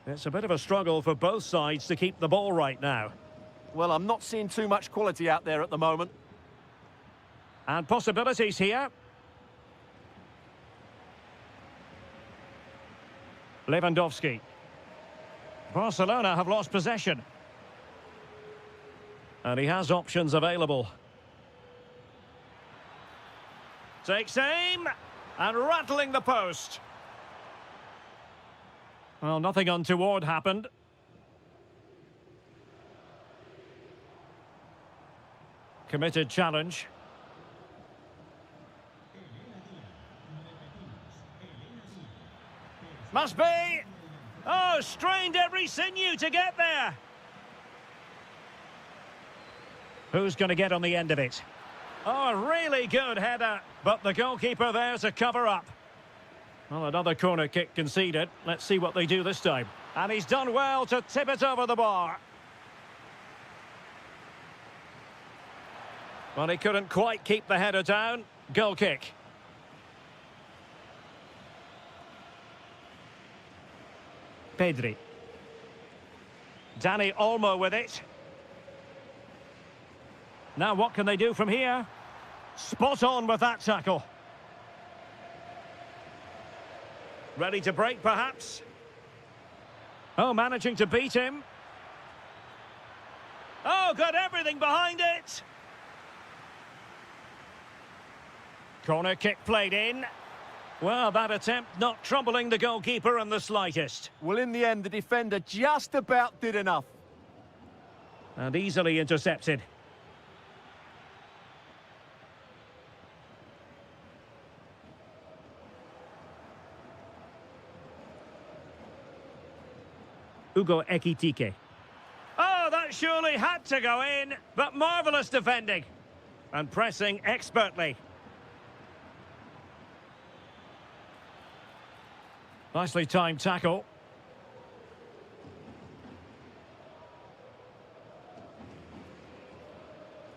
[SPEAKER 2] It's a bit of a struggle for both sides to keep the ball right now.
[SPEAKER 1] Well, I'm not seeing too much quality out there at the moment.
[SPEAKER 2] And possibilities here. Lewandowski. Barcelona have lost possession. And he has options available. Takes aim. And rattling the post. Well, nothing untoward happened. Committed challenge. Must be. Oh, strained every sinew to get there. Who's going to get on the end of it? Oh, a really good header. But the goalkeeper there to cover up. Well, another corner kick conceded. Let's see what they do this time. And he's done well to tip it over the bar. Well, he couldn't quite keep the header down. Goal kick. Pedri. Dani Olmo with it. Now what can they do from here? Spot on with that tackle. Ready to break, perhaps? Oh, managing to beat him. Oh, got everything behind it. Corner kick played in. Well, that attempt not troubling the goalkeeper in the slightest.
[SPEAKER 1] Well, in the end, the defender just about did enough.
[SPEAKER 2] And easily intercepted. Ugo Ekitike. Oh, that surely had to go in, but marvellous defending. And pressing expertly. Nicely timed tackle.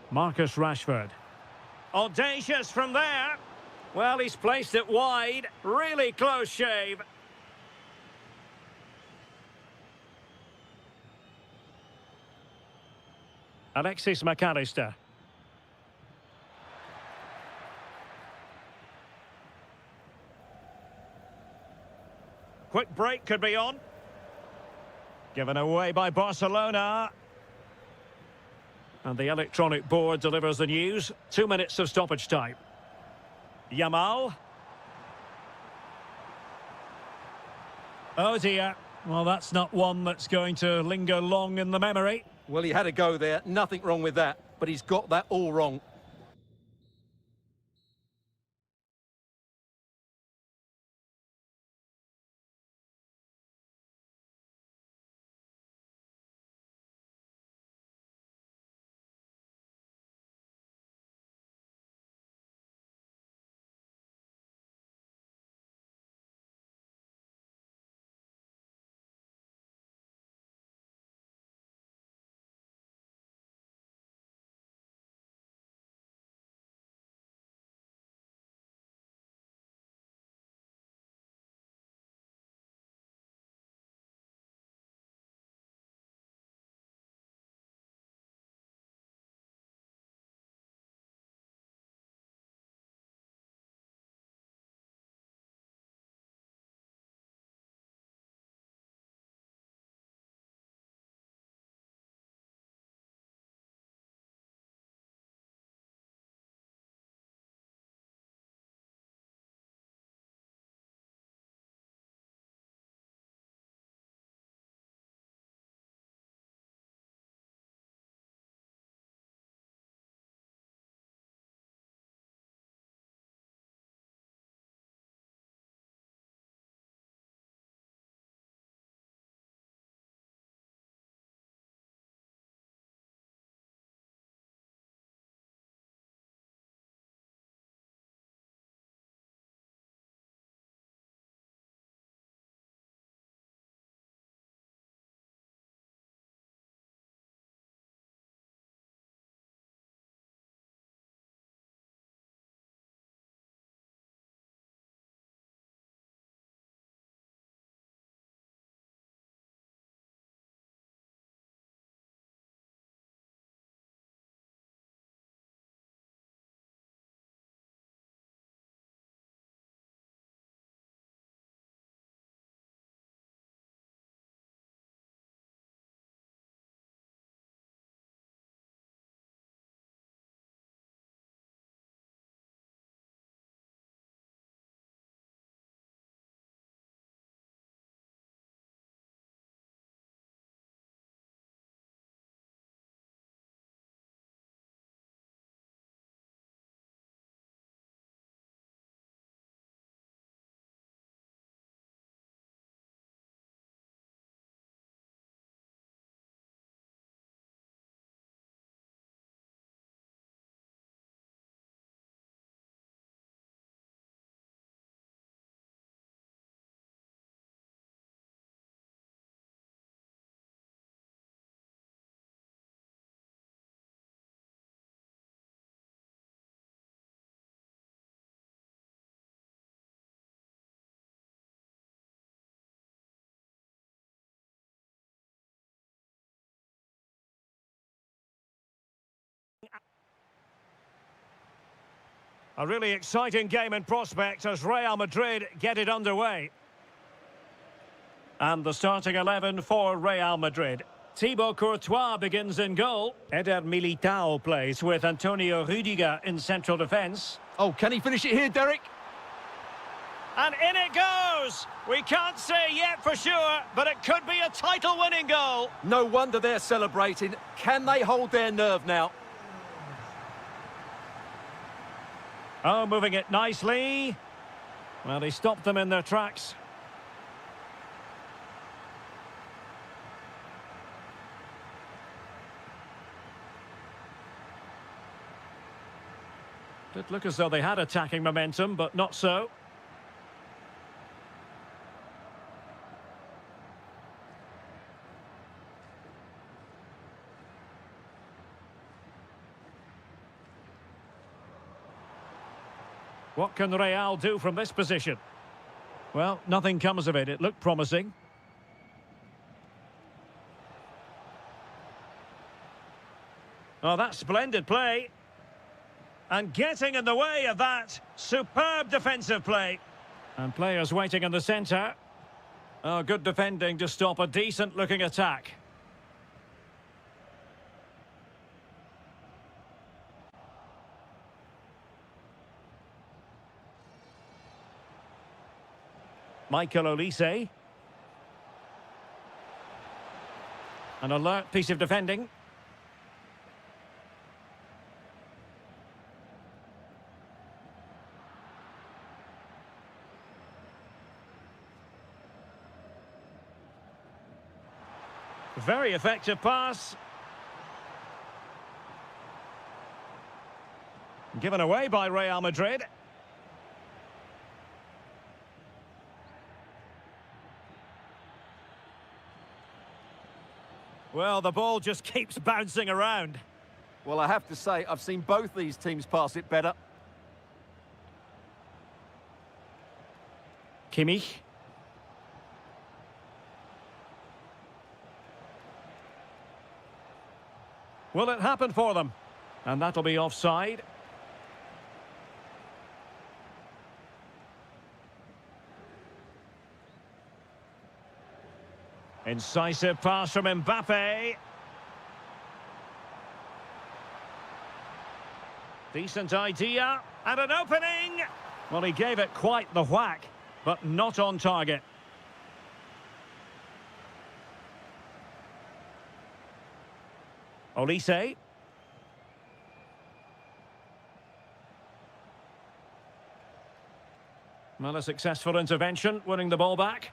[SPEAKER 2] Marcus Rashford. Audacious from there. Well, he's placed it wide. Really close shave. Alexis McAllister. Quick break could be on. Given away by Barcelona. And the electronic board delivers the news. 2 minutes of stoppage time. Yamal. Oh dear. Well, that's not one that's going to linger long in the memory.
[SPEAKER 1] Well, he had a go there. Nothing wrong with that. But he's got that all wrong.
[SPEAKER 2] A really exciting game in prospect as Real Madrid get it underway. And the starting 11 for Real Madrid. Thibaut Courtois begins in goal. Eder Militao plays with Antonio Rudiger in central defence.
[SPEAKER 1] Oh, can he finish it here, Derek?
[SPEAKER 2] And in it goes! We can't say yet for sure, but it could be a title-winning goal.
[SPEAKER 1] No wonder they're celebrating. Can they hold their nerve now?
[SPEAKER 2] Oh, moving it nicely. Well, he stopped them in their tracks. Did look as though they had attacking momentum, but not so. What can Real do from this position? Well, nothing comes of it. It looked promising. Oh, that's splendid play. And getting in the way of that, superb defensive play. And players waiting in the centre. Oh, good defending to stop a decent-looking attack. Michael Olise. An alert piece of defending. Very effective pass. Given away by Real Madrid. Well, the ball just keeps bouncing around.
[SPEAKER 1] Well, I have to say, I've seen both these teams pass it better.
[SPEAKER 2] Kimmich. Will it happen for them? And that'll be offside. Incisive pass from Mbappe. Decent idea. And an opening. Well, he gave it quite the whack, but not on target. Olise. Well, a successful intervention, winning the ball back.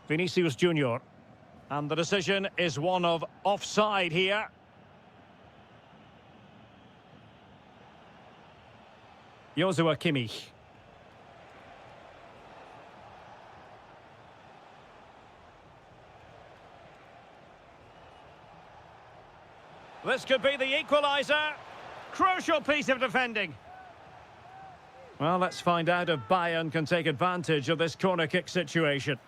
[SPEAKER 2] Vinicius Junior. And the decision is one of offside here. Joshua Kimmich. This could be the equaliser. Crucial piece of defending. Well, let's find out if Bayern can take advantage of this corner kick situation.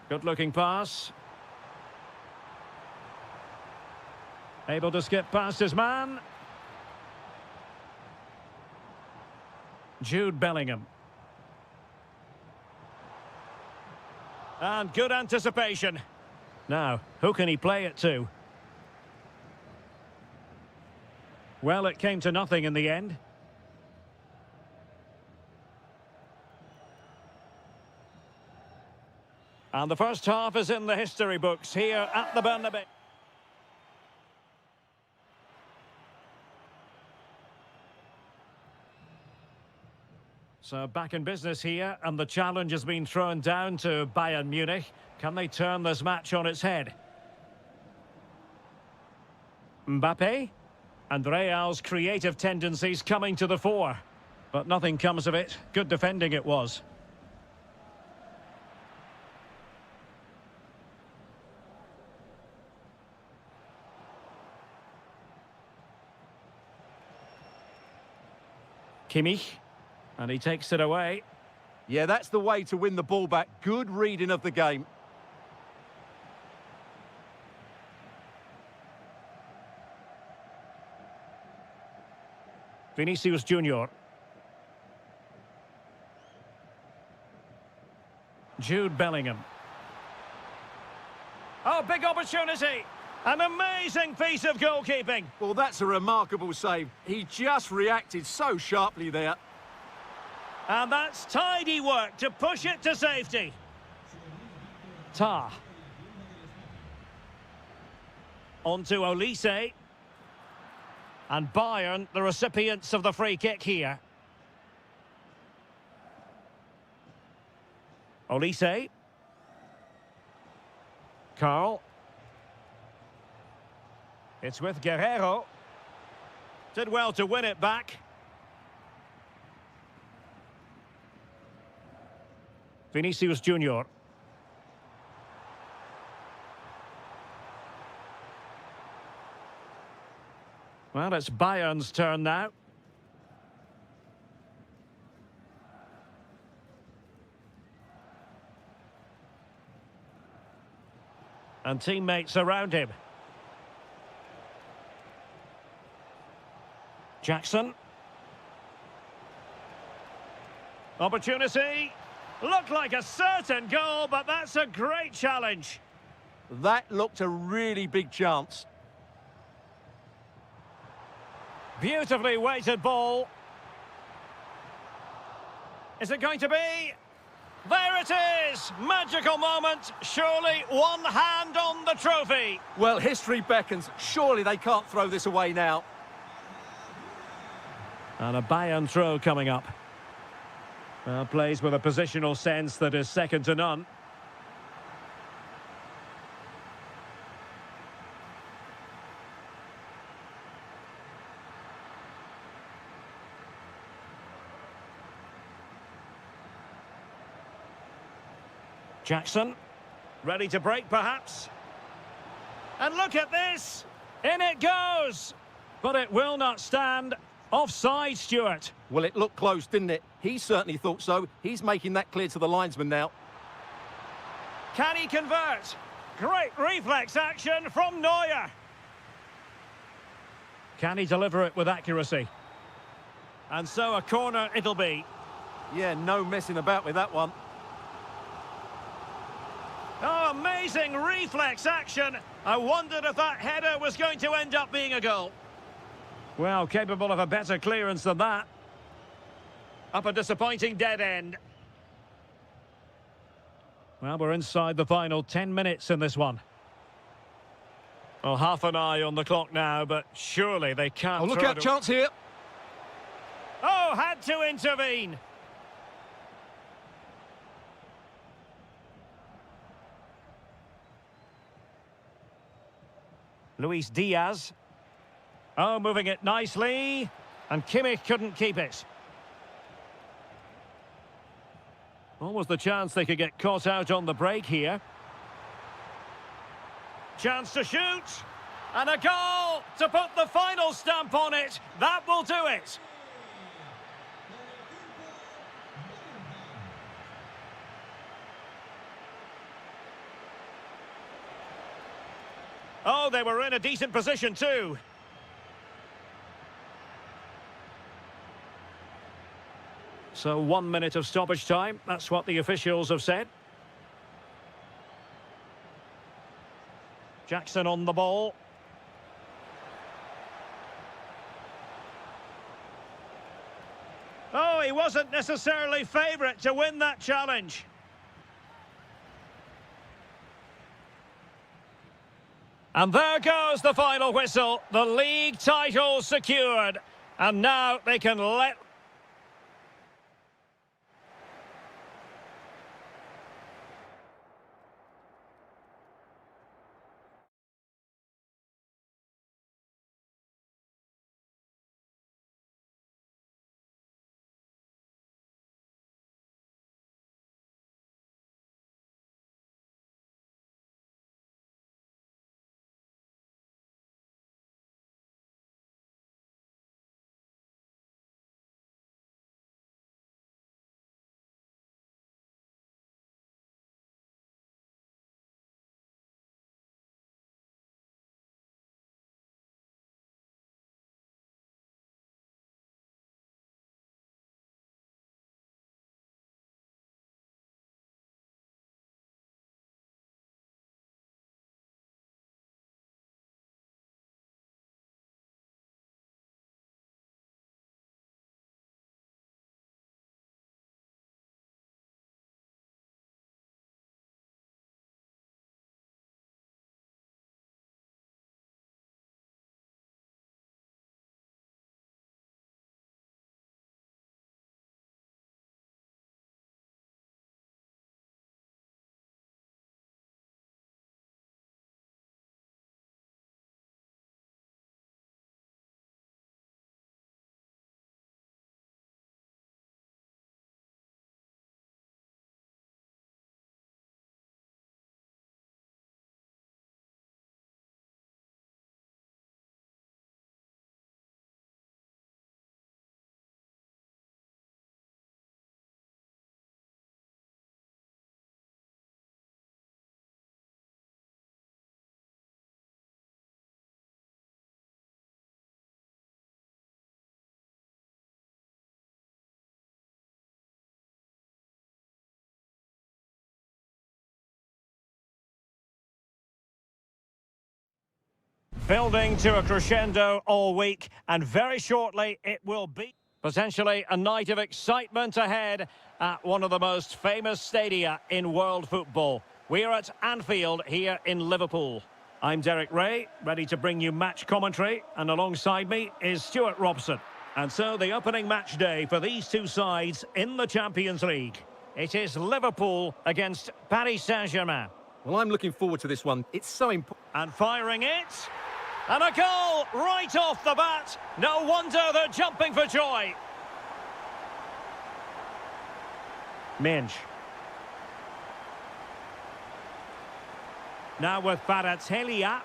[SPEAKER 2] Good-looking pass. Able to skip past his man. Jude Bellingham. And good anticipation. Now, who can he play it to? Well, it came to nothing in the end. And the first half is in the history books here at the Bernabeu. So back in business here, and the challenge has been thrown down to Bayern Munich. Can they turn this match on its head? Mbappe, and Real's creative tendencies coming to the fore. But nothing comes of it. Good defending it was. Kimmich, and he takes it away.
[SPEAKER 1] Yeah, that's the way to win the ball back. Good reading of the game.
[SPEAKER 2] Vinicius Junior. Jude Bellingham. Oh, big opportunity. An amazing piece of goalkeeping.
[SPEAKER 1] Well, that's a remarkable save. He just reacted so sharply there.
[SPEAKER 2] And that's tidy work to push it to safety. Tah. On to Olise. And Bayern, the recipients of the free kick here. Olise. Carl. It's with Guerrero. Did well to win it back. Vinicius Junior. Well, it's Bayern's turn now. And teammates around him. Jackson. Opportunity. Looked like a certain goal, but that's a great challenge.
[SPEAKER 1] That looked a really big chance.
[SPEAKER 2] Beautifully weighted ball. Is it going to be? There it is! Magical moment. Surely one hand on the trophy.
[SPEAKER 1] Well, history beckons. Surely they can't throw this away now.
[SPEAKER 2] And a Bayern throw coming up. Well, plays with a positional sense that is second to none. Jackson, ready to break perhaps. And look at this! In it goes! But it will not stand. Offside, Stuart.
[SPEAKER 1] Well, it looked close, didn't it? He certainly thought so. He's making that clear to the linesman now.
[SPEAKER 2] Can he convert? Great reflex action from Neuer. Can he deliver it with accuracy? And so a corner it'll be.
[SPEAKER 1] Yeah, no messing about with that one.
[SPEAKER 2] Oh, amazing reflex action. I wondered if that header was going to end up being a goal. Well, capable of a better clearance than that. Up a disappointing dead end. Well, we're inside the final 10 minutes in this one. Well, half an eye on the clock now, but surely they can't.
[SPEAKER 1] Oh, look out, chance here.
[SPEAKER 2] Oh, had to intervene. Luis Diaz. Oh, moving it nicely. And Kimmich couldn't keep it. Almost the chance they could get caught out on the break here. Chance to shoot. And a goal to put the final stamp on it. That will do it. Oh, they were in a decent position too. So 1 minute of stoppage time. That's what the officials have said. Jackson on the ball. Oh, he wasn't necessarily favourite to win that challenge. And there goes the final whistle. The league title secured. And now they can let Building to a crescendo all week, and very shortly it will be potentially a night of excitement ahead at one of the most famous stadia in world football. We're at Anfield here in Liverpool. I'm Derek Ray, ready to bring you match commentary, and alongside me is Stuart Robson. And so the opening match day for these two sides in the Champions League. It is Liverpool against Paris Saint-Germain.
[SPEAKER 1] Well, I'm looking forward to this one. It's so important.
[SPEAKER 2] And firing it. And a goal right off the bat. No wonder they're jumping for joy. Minge. Now with Kvaratskhelia.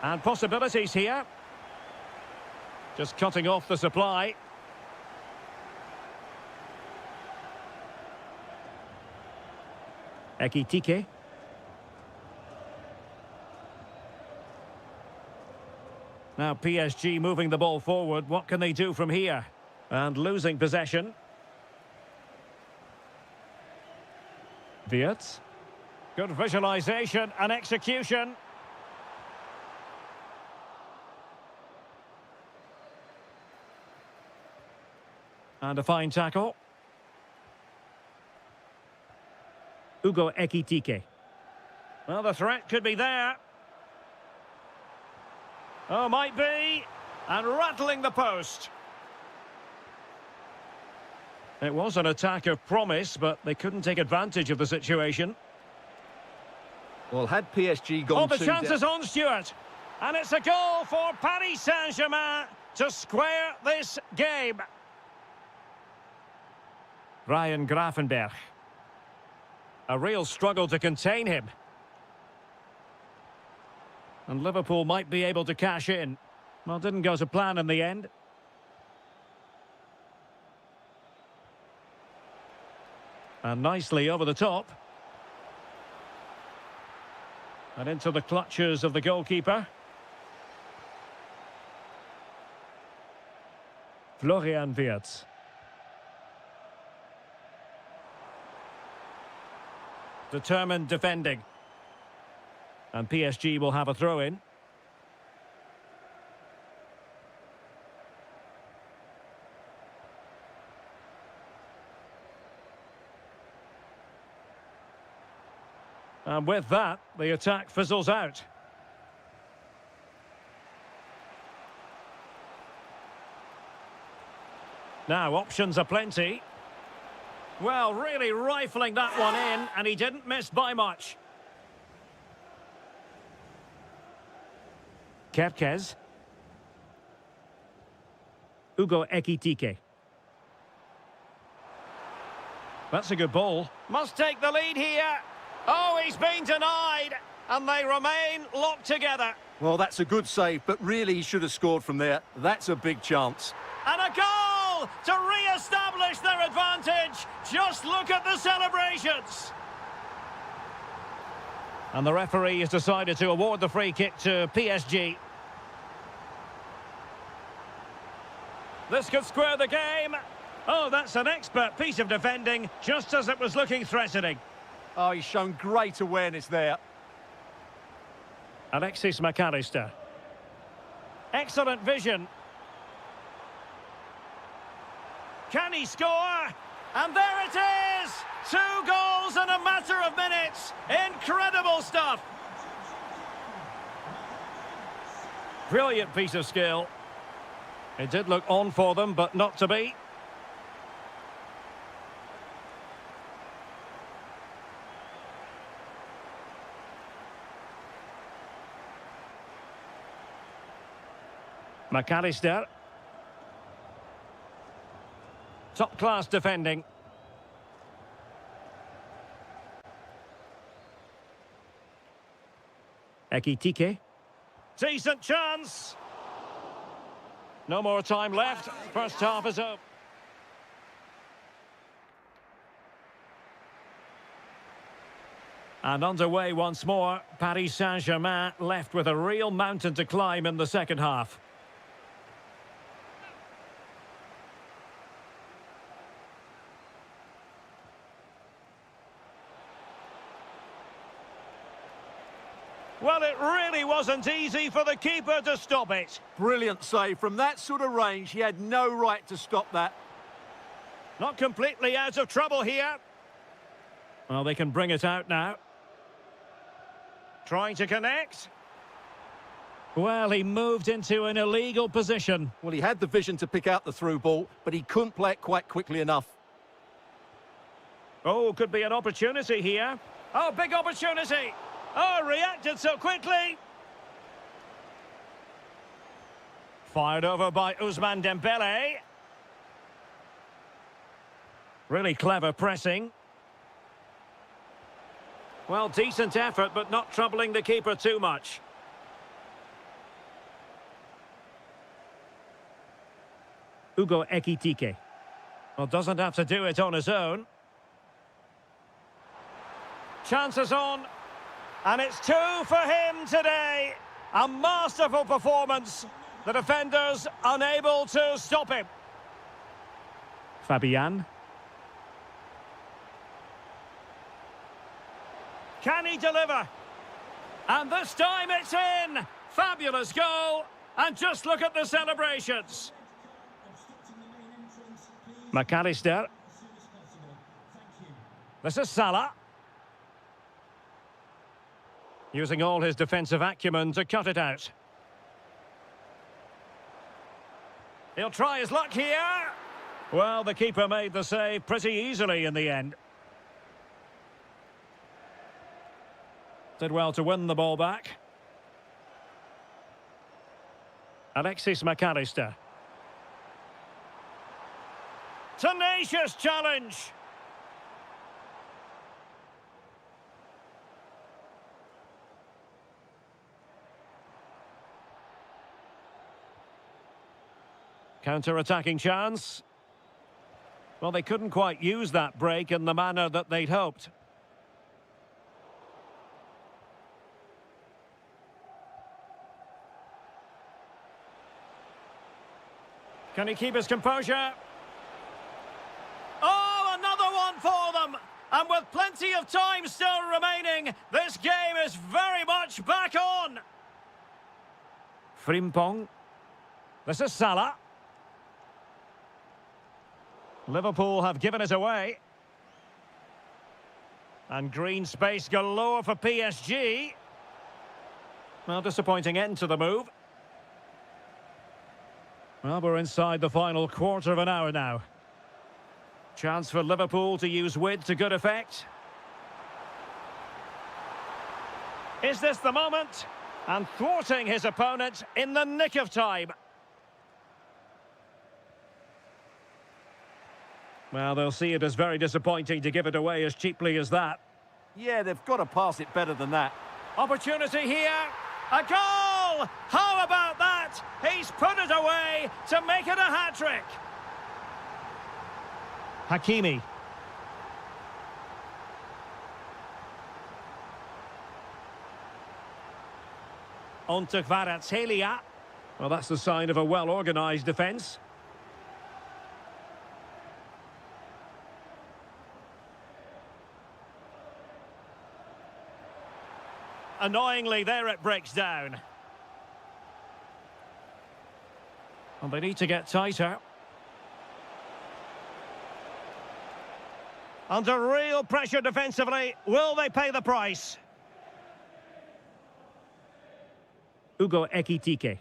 [SPEAKER 2] And possibilities here. Just cutting off the supply. Ekitike. Now PSG moving the ball forward. What can they do from here? And losing possession. Wirtz. Good visualization and execution. And a fine tackle. Ugo Ekitike. Well, the threat could be there. Oh, might be. And rattling the post. It was an attack of promise, but they couldn't take advantage of the situation.
[SPEAKER 1] Well, had PSG gone
[SPEAKER 2] the chance is on, Stuart. And it's a goal for Paris Saint-Germain to square this game. Ryan Gravenberch. A real struggle to contain him. And Liverpool might be able to cash in. Well, didn't go to plan in the end. And nicely over the top. And into the clutches of the goalkeeper. Florian Wirtz. Determined defending. And PSG will have a throw-in. And with that, the attack fizzles out. Now, options are plenty. Well, really rifling that one in, and he didn't miss by much. Kerkez. Ugo Ekitike. That's a good ball. Must take the lead here. Oh, he's been denied, and they remain locked together.
[SPEAKER 1] Well, that's a good save, but really he should have scored from there. That's a big chance.
[SPEAKER 2] And a goal to re-establish their advantage. Just look at the celebrations. And the referee has decided to award the free kick to PSG. This could square the game. Oh, that's an expert piece of defending, just as it was looking threatening.
[SPEAKER 1] Oh, he's shown great awareness there.
[SPEAKER 2] Alexis McAllister. Excellent vision. Can he score? And there it is! 2 goals in a matter of minutes. Incredible stuff. Brilliant piece of skill. It did look on for them, but not to be. McAllister. Top-class defending. Ekitike. Decent chance. No more time left. First half is over. And underway once more. Paris Saint-Germain left with a real mountain to climb in the second half. Well, it really wasn't easy for the keeper to stop it.
[SPEAKER 1] Brilliant save. From that sort of range, he had no right to stop that.
[SPEAKER 2] Not completely out of trouble here. Well, they can bring it out now. Trying to connect. Well, he moved into an illegal position.
[SPEAKER 1] Well, he had the vision to pick out the through ball, but he couldn't play it quite quickly enough.
[SPEAKER 2] Oh, could be an opportunity here. Oh, big opportunity. Oh, reacted so quickly. Fired over by Ousmane Dembele. Really clever pressing. Well, decent effort, but not troubling the keeper too much. Ugo Ekitike. Well, doesn't have to do it on his own. Chances on. And it's 2 for him today. A masterful performance. The defenders unable to stop him. Fabian. Can he deliver? And this time it's in. Fabulous goal. And just look at the celebrations. McAllister. This is Salah. Using all his defensive acumen to cut it out. He'll try his luck here. Well, the keeper made the save pretty easily in the end. Did well to win the ball back. Alexis McAllister. Tenacious challenge. Counter-attacking chance. Well, they couldn't quite use that break in the manner that they'd hoped. Can he keep his composure? Oh, another one for them! And with plenty of time still remaining, this game is very much back on! Frimpong. This is Salah. Liverpool have given it away. And green space galore for PSG. Well, disappointing end to the move. Well, we're inside the final quarter of an hour now. Chance for Liverpool to use width to good effect. Is this the moment? And thwarting his opponent in the nick of time. Well, they'll see it as very disappointing to give it away as cheaply as that.
[SPEAKER 1] Yeah, they've got to pass it better than that.
[SPEAKER 2] Opportunity here. A goal! How about that? He's put it away to make it a hat-trick. Hakimi. On to Kvaratskhelia. Well, that's the sign of a well-organised defence. Annoyingly, there it breaks down. And they need to get tighter. Under real pressure defensively, will they pay the price? Ugo Ekitike.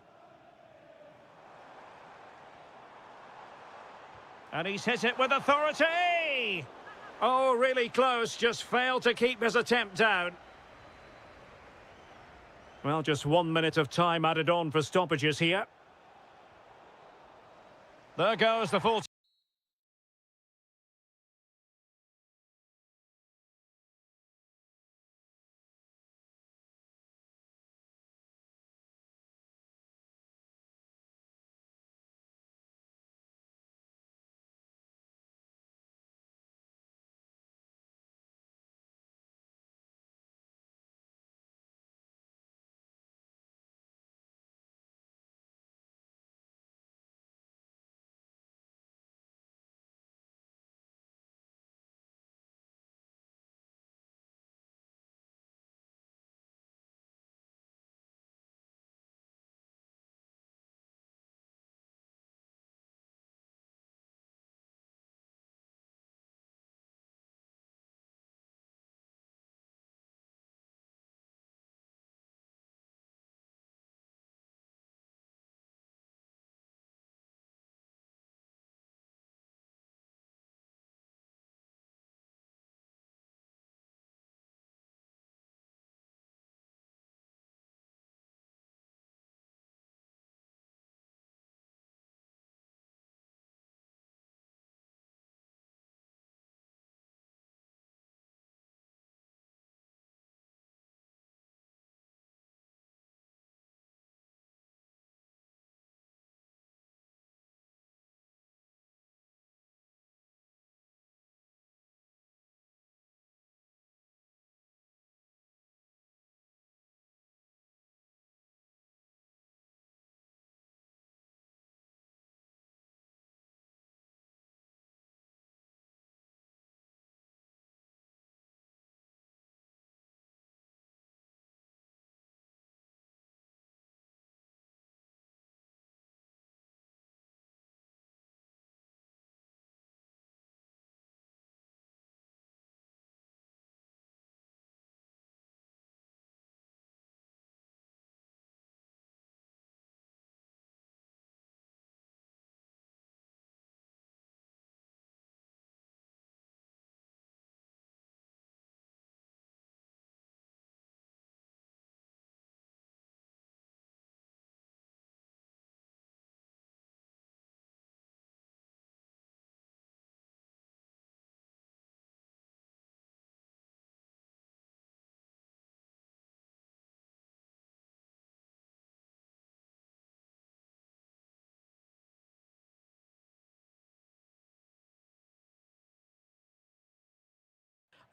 [SPEAKER 2] And he's hit it with authority! Oh, really close, just failed to keep his attempt down. Well, just 1 minute of time added on for stoppages here. There goes the full...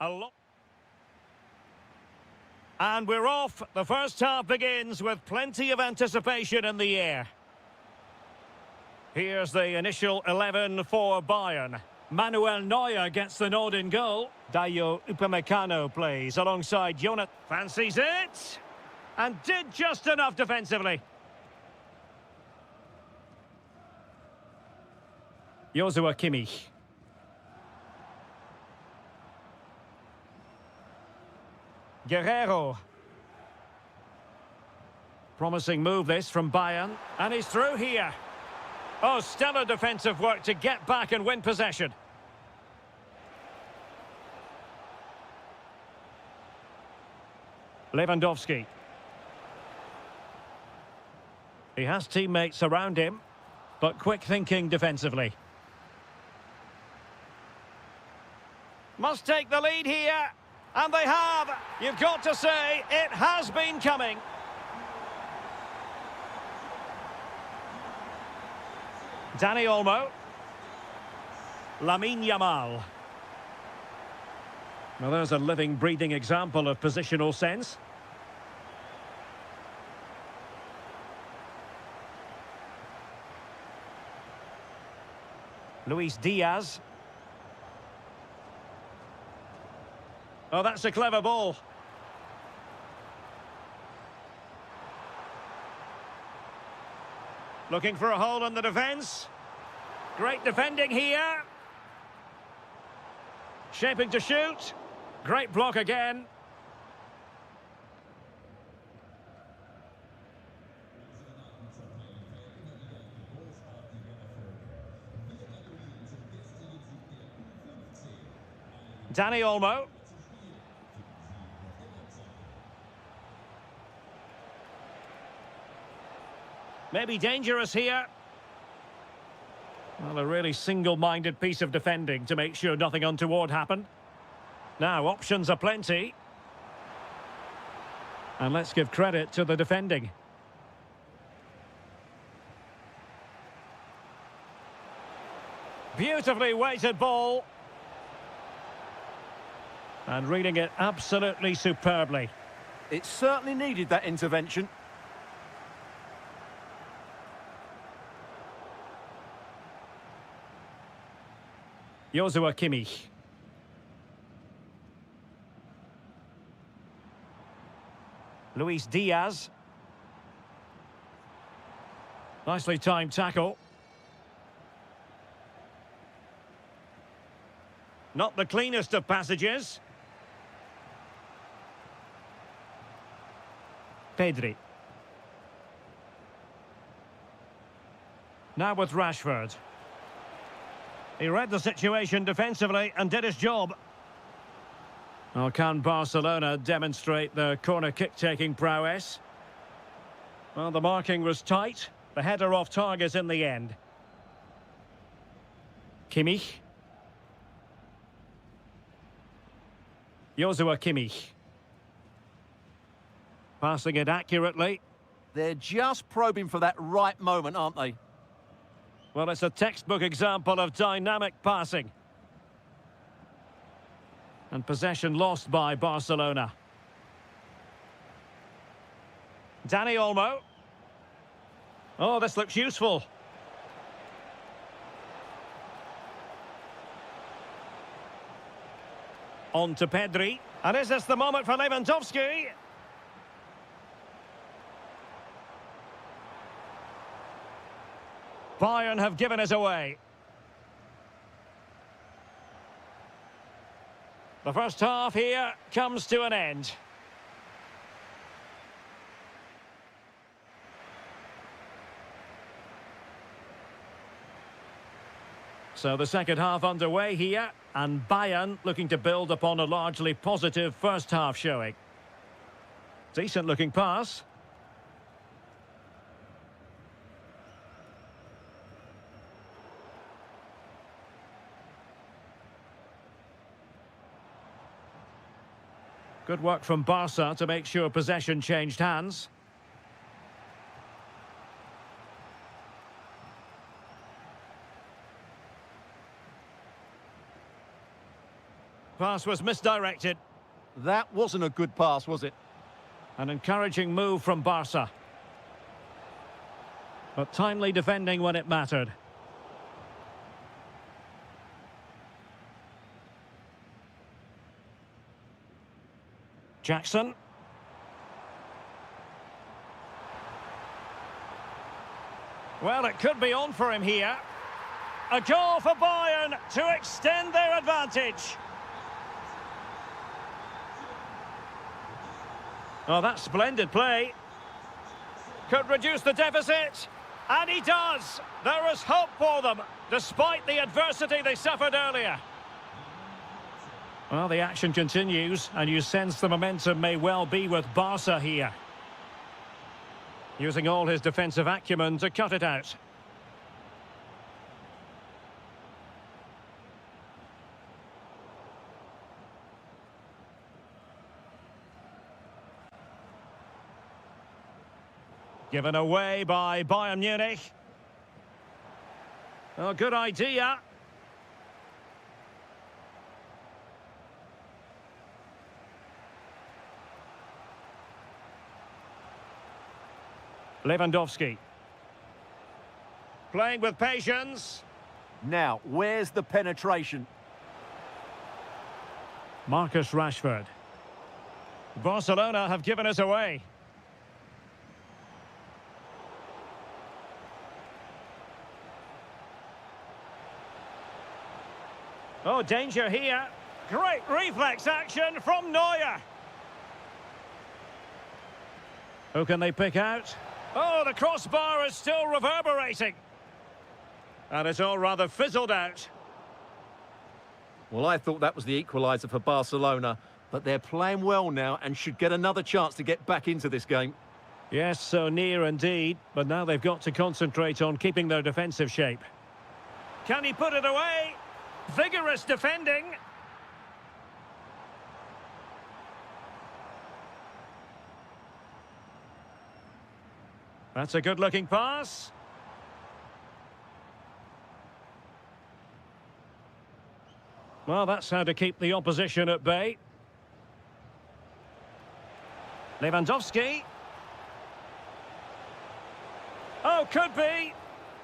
[SPEAKER 2] And we're off. The first half begins with plenty of anticipation in the air. Here's the initial 11 for Bayern. Manuel Neuer gets the nod in goal. Dayo Upamecano plays alongside Jonat. Fancies it! And did just enough defensively. Joshua Kimmich. Guerrero. Promising move this from Bayern. And he's through here. Oh, stellar defensive work to get back and win possession. Lewandowski. He has teammates around him, but quick thinking defensively. Must take the lead here, and they have. You've got to say, it has been coming. Dani Olmo. Lamine Yamal. Well, there's a living, breathing example of positional sense. Luis Diaz. Oh, that's a clever ball. Looking for a hole in the defence. Great defending here. Shaping to shoot. Great block again. Dani Olmo. Maybe dangerous here. Well, a really single-minded piece of defending to make sure nothing untoward happened. Now, options are plenty. And let's give credit to the defending. Beautifully weighted ball. And reading it absolutely superbly.
[SPEAKER 1] It certainly needed that intervention.
[SPEAKER 2] Joshua Kimmich. Luis Diaz. Nicely timed tackle. Not the cleanest of passages. Pedri. Now with Rashford. He read the situation defensively and did his job. Well, can Barcelona demonstrate their corner kick-taking prowess? Well, the marking was tight. The header off target in the end. Kimmich. Joshua Kimmich. Passing it accurately.
[SPEAKER 1] They're just probing for that right moment, aren't they?
[SPEAKER 2] Well, it's a textbook example of dynamic passing. And possession lost by Barcelona. Dani Olmo. Oh, this looks useful. On to Pedri. And is this the moment for Lewandowski? Bayern have given us away. The first half here comes to an end. So the second half underway here, and Bayern looking to build upon a largely positive first half showing. Decent looking pass. Good work from Barca to make sure possession changed hands. Pass was misdirected.
[SPEAKER 1] That wasn't a good pass, was it?
[SPEAKER 2] An encouraging move from Barca. But timely defending when it mattered. Jackson. Well, it could be on for him here. A goal for Bayern to extend their advantage. Oh, that's splendid play. Could reduce the deficit. And he does. There is hope for them, despite the adversity they suffered earlier. Well, the action continues, and you sense the momentum may well be with Barca here. Using all his defensive acumen to cut it out. Given away by Bayern Munich. Oh, good idea. Lewandowski. Playing with patience.
[SPEAKER 1] Now, where's the penetration?
[SPEAKER 2] Marcus Rashford. Barcelona have given us away. Oh, danger here. Great reflex action from Neuer. Who can they pick out? Oh, the crossbar is still reverberating. And it's all rather fizzled out.
[SPEAKER 1] Well, I thought that was the equaliser for Barcelona, but they're playing well now and should get another chance to get back into this game.
[SPEAKER 2] Yes, so near indeed, but now they've got to concentrate on keeping their defensive shape. Can he put it away? Vigorous defending. That's a good-looking pass. Well, that's how to keep the opposition at bay. Lewandowski. Oh, could be.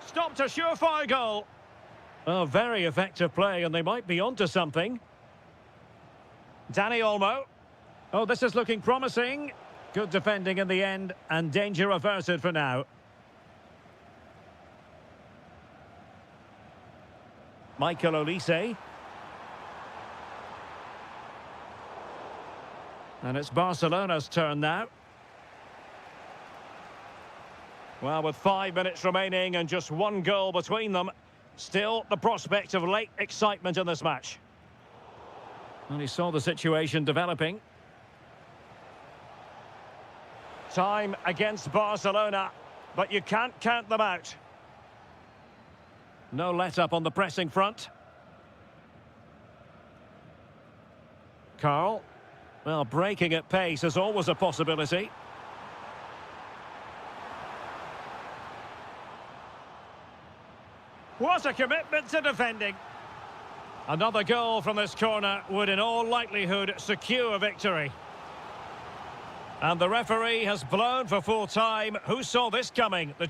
[SPEAKER 2] Stopped a surefire goal. Oh, very effective play, and they might be onto something. Dani Olmo. Oh, this is looking promising. Good defending in the end, and danger averted for now. Michael Olise. And it's Barcelona's turn now. Well, with 5 minutes remaining and just one goal between them, still the prospect of late excitement in this match. And he saw the situation developing. Time against Barcelona, but you can't count them out. No let-up on the pressing front. Carl. Well, breaking at pace is always a possibility. What a commitment to defending. Another goal from this corner would in all likelihood secure victory. And the referee has blown for full time. Who saw this coming? The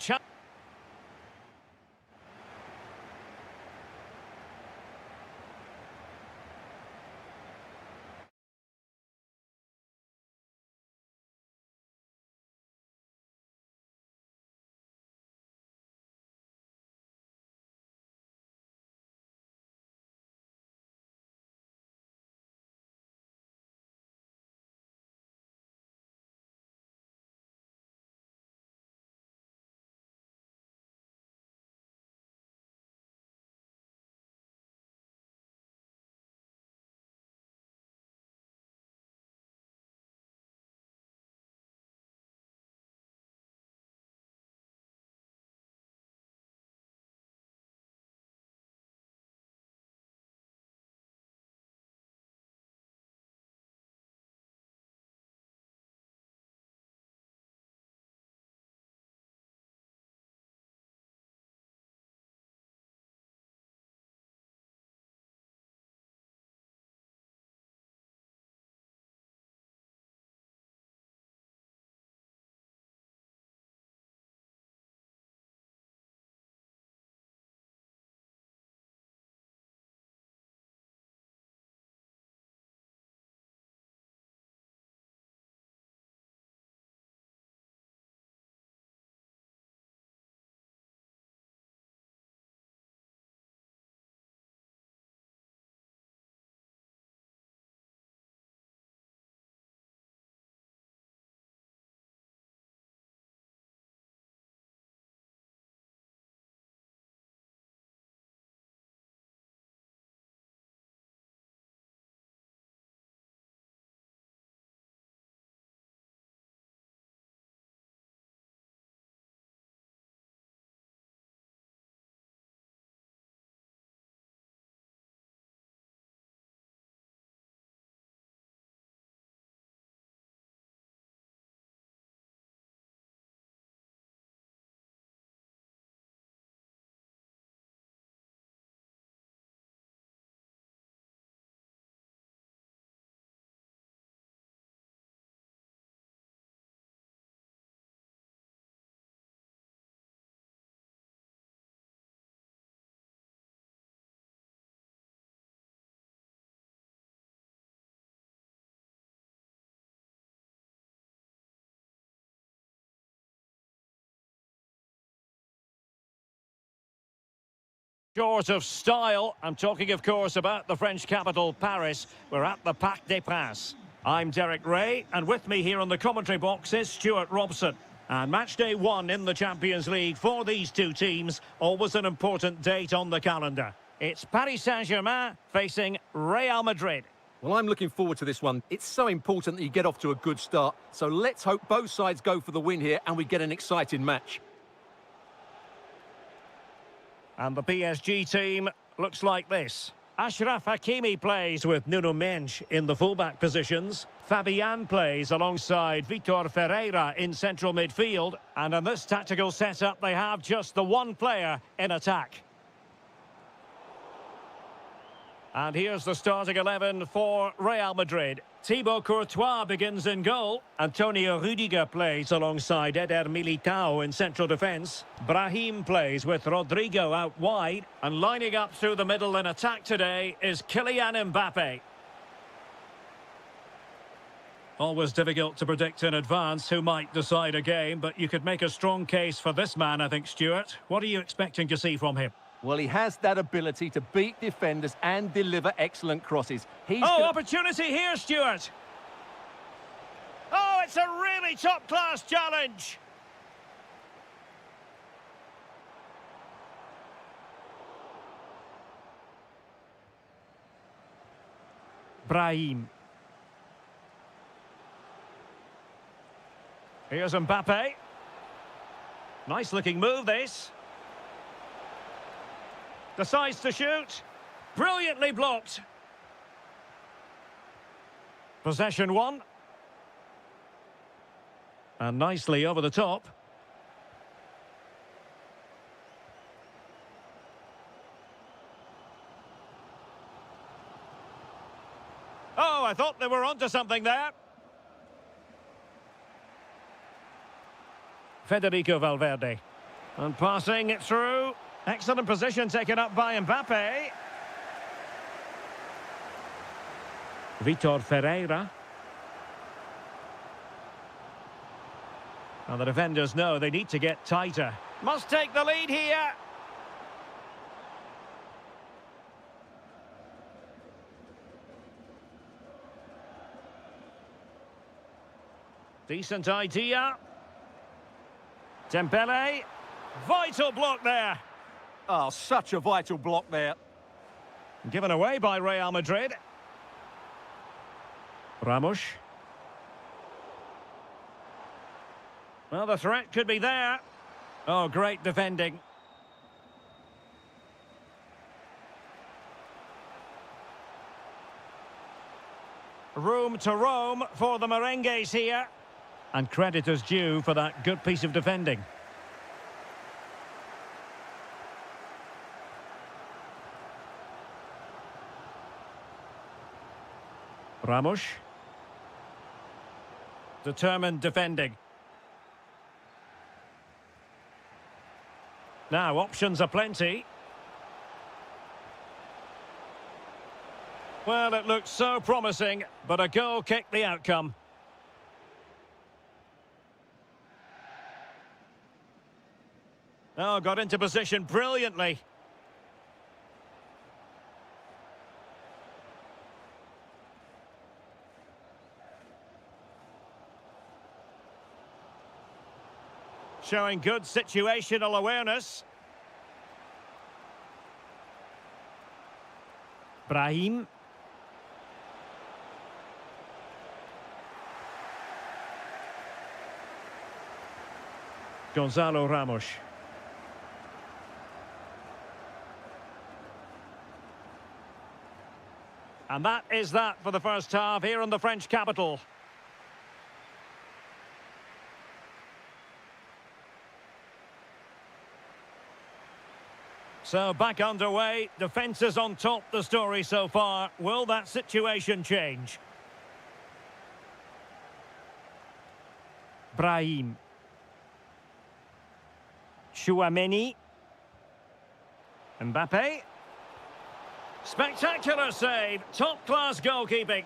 [SPEAKER 2] Short of style. I'm talking, of course, about the French capital, Paris. We're at the Parc des Princes. I'm Derek Ray, and with me here on the commentary box is Stuart Robson. And match day 1 in the Champions League for these two teams. Always an important date on the calendar. It's Paris Saint-Germain facing Real Madrid.
[SPEAKER 1] Well, I'm looking forward to this one. It's so important that you get off to a good start. So let's hope both sides go for the win here and we get an exciting match.
[SPEAKER 2] And the PSG team looks like this. Achraf Hakimi plays with Nuno Mendes in the fullback positions. Fabian plays alongside Vitor Ferreira in central midfield. And in this tactical setup, they have just the one player in attack. And here's the starting 11 for Real Madrid. Thibaut Courtois begins in goal. Antonio Rüdiger plays alongside Eder Militao in central defence. Brahim plays with Rodrigo out wide. And lining up through the middle in attack today is Kylian Mbappe. Always difficult to predict in advance who might decide a game, but you could make a strong case for this man, I think, Stuart. What are you expecting to see from him?
[SPEAKER 1] Well, he has that ability to beat defenders and deliver excellent crosses.
[SPEAKER 2] Opportunity here, Stuart. Oh, it's a really top-class challenge. Brahim. Here's Mbappe. Nice-looking move, this. Decides to shoot. Brilliantly blocked. Possession 1. And nicely over the top. Oh, I thought they were onto something there. Federico Valverde. And passing it through. Excellent position taken up by Mbappe. Vitor Ferreira. And the defenders know they need to get tighter. Must take the lead here. Decent idea. Dembele. Vital block there.
[SPEAKER 1] Oh, such a vital block there.
[SPEAKER 2] Given away by Real Madrid. Ramos. Well, the threat could be there. Oh, great defending. Room to roam for the merengues here. And credit is due for that good piece of defending. Ramos. Determined defending. Now, options are plenty. Well, it looks so promising, but a goal kicked the outcome. Oh, got into position brilliantly. Showing good situational awareness. Brahim. Gonzalo Ramos. And that is that for the first half here in the French capital. So back underway, defence is on top, the story so far. Will that situation change? Brahim. Chouameni. Mbappe. Spectacular save, top-class goalkeeping.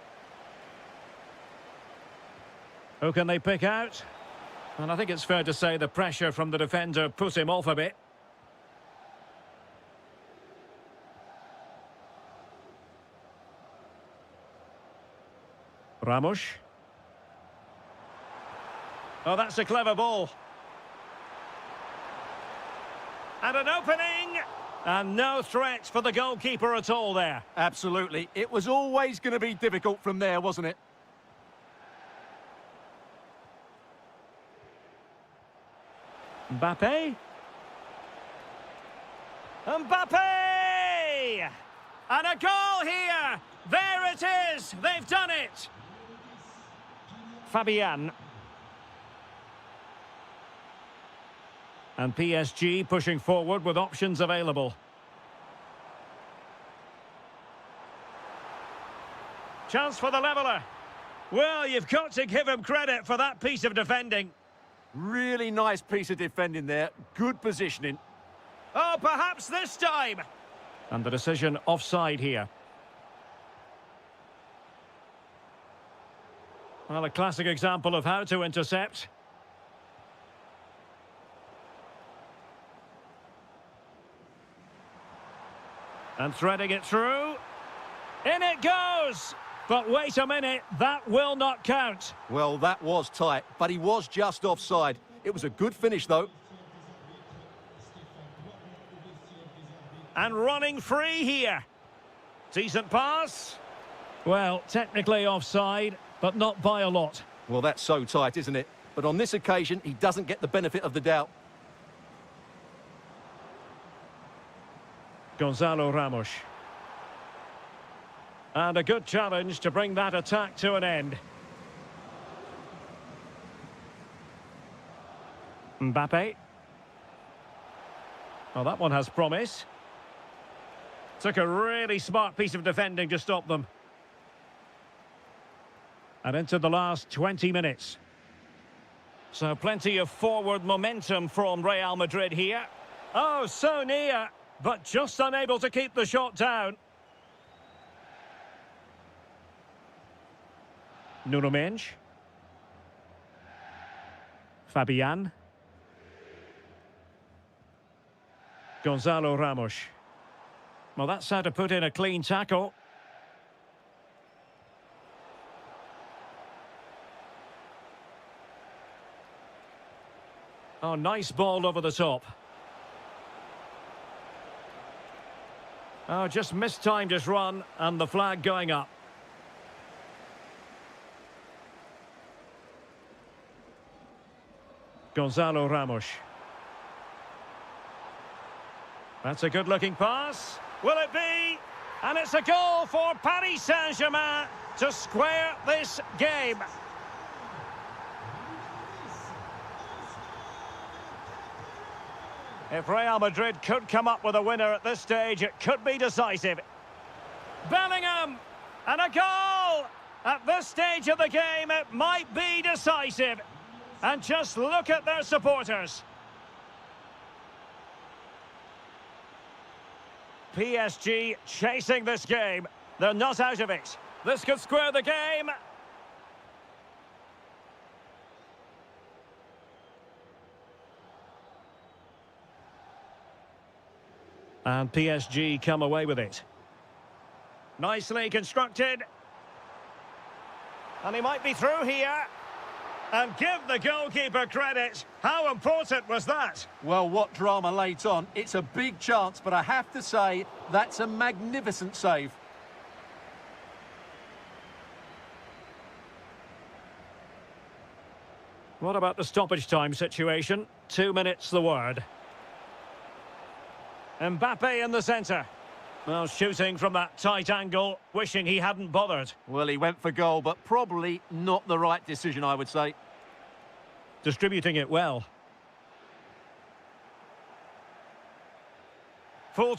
[SPEAKER 2] Who can they pick out? And I think it's fair to say the pressure from the defender put him off a bit. Ramos. Oh, that's a clever ball. And an opening! And no threat for the goalkeeper at all there.
[SPEAKER 1] Absolutely. It was always going to be difficult from there, wasn't it?
[SPEAKER 2] Mbappe. Mbappe! And a goal here! There it is! They've done it! Fabian. And PSG pushing forward with options available. Chance for the leveller. Well, you've got to give him credit for that piece of defending.
[SPEAKER 1] Really nice piece of defending there. Good positioning.
[SPEAKER 2] Oh, perhaps this time. And the decision offside here. Well, a classic example of how to intercept. And threading it through. In it goes! But wait a minute, that will not count.
[SPEAKER 1] Well, that was tight, but he was just offside. It was a good finish, though.
[SPEAKER 2] And running free here. Decent pass. Well, technically offside, but not by a lot.
[SPEAKER 1] Well, that's so tight, isn't it? But on this occasion, he doesn't get the benefit of the doubt.
[SPEAKER 2] Gonzalo Ramos. And a good challenge to bring that attack to an end. Mbappe. Well, that one has promise. Took a really smart piece of defending to stop them. And into the last 20 minutes. So plenty of forward momentum from Real Madrid here. Oh, so near, but just unable to keep the shot down. Nuno Mendes. Fabian. Gonzalo Ramos. Well, that's how to put in a clean tackle. Oh, nice ball over the top. Oh, just mistimed his run, and the flag going up. Gonzalo Ramos. That's a good-looking pass. Will it be? And it's a goal for Paris Saint-Germain to square this game. If Real Madrid could come up with a winner at this stage, it could be decisive. Bellingham! And a goal! At this stage of the game, it might be decisive. And just look at their supporters. PSG chasing this game. They're not out of it. This could square the game. And PSG come away with it. Nicely constructed. And he might be through here. And give the goalkeeper credit. How important was that?
[SPEAKER 1] Well, what drama late on. It's a big chance, but I have to say, that's a magnificent save.
[SPEAKER 2] What about the stoppage time situation? 2 minutes the word. Mbappe in the centre. Well, shooting from that tight angle, wishing he hadn't bothered.
[SPEAKER 1] Well, he went for goal, but probably not the right decision, I would say.
[SPEAKER 2] Distributing it well. Full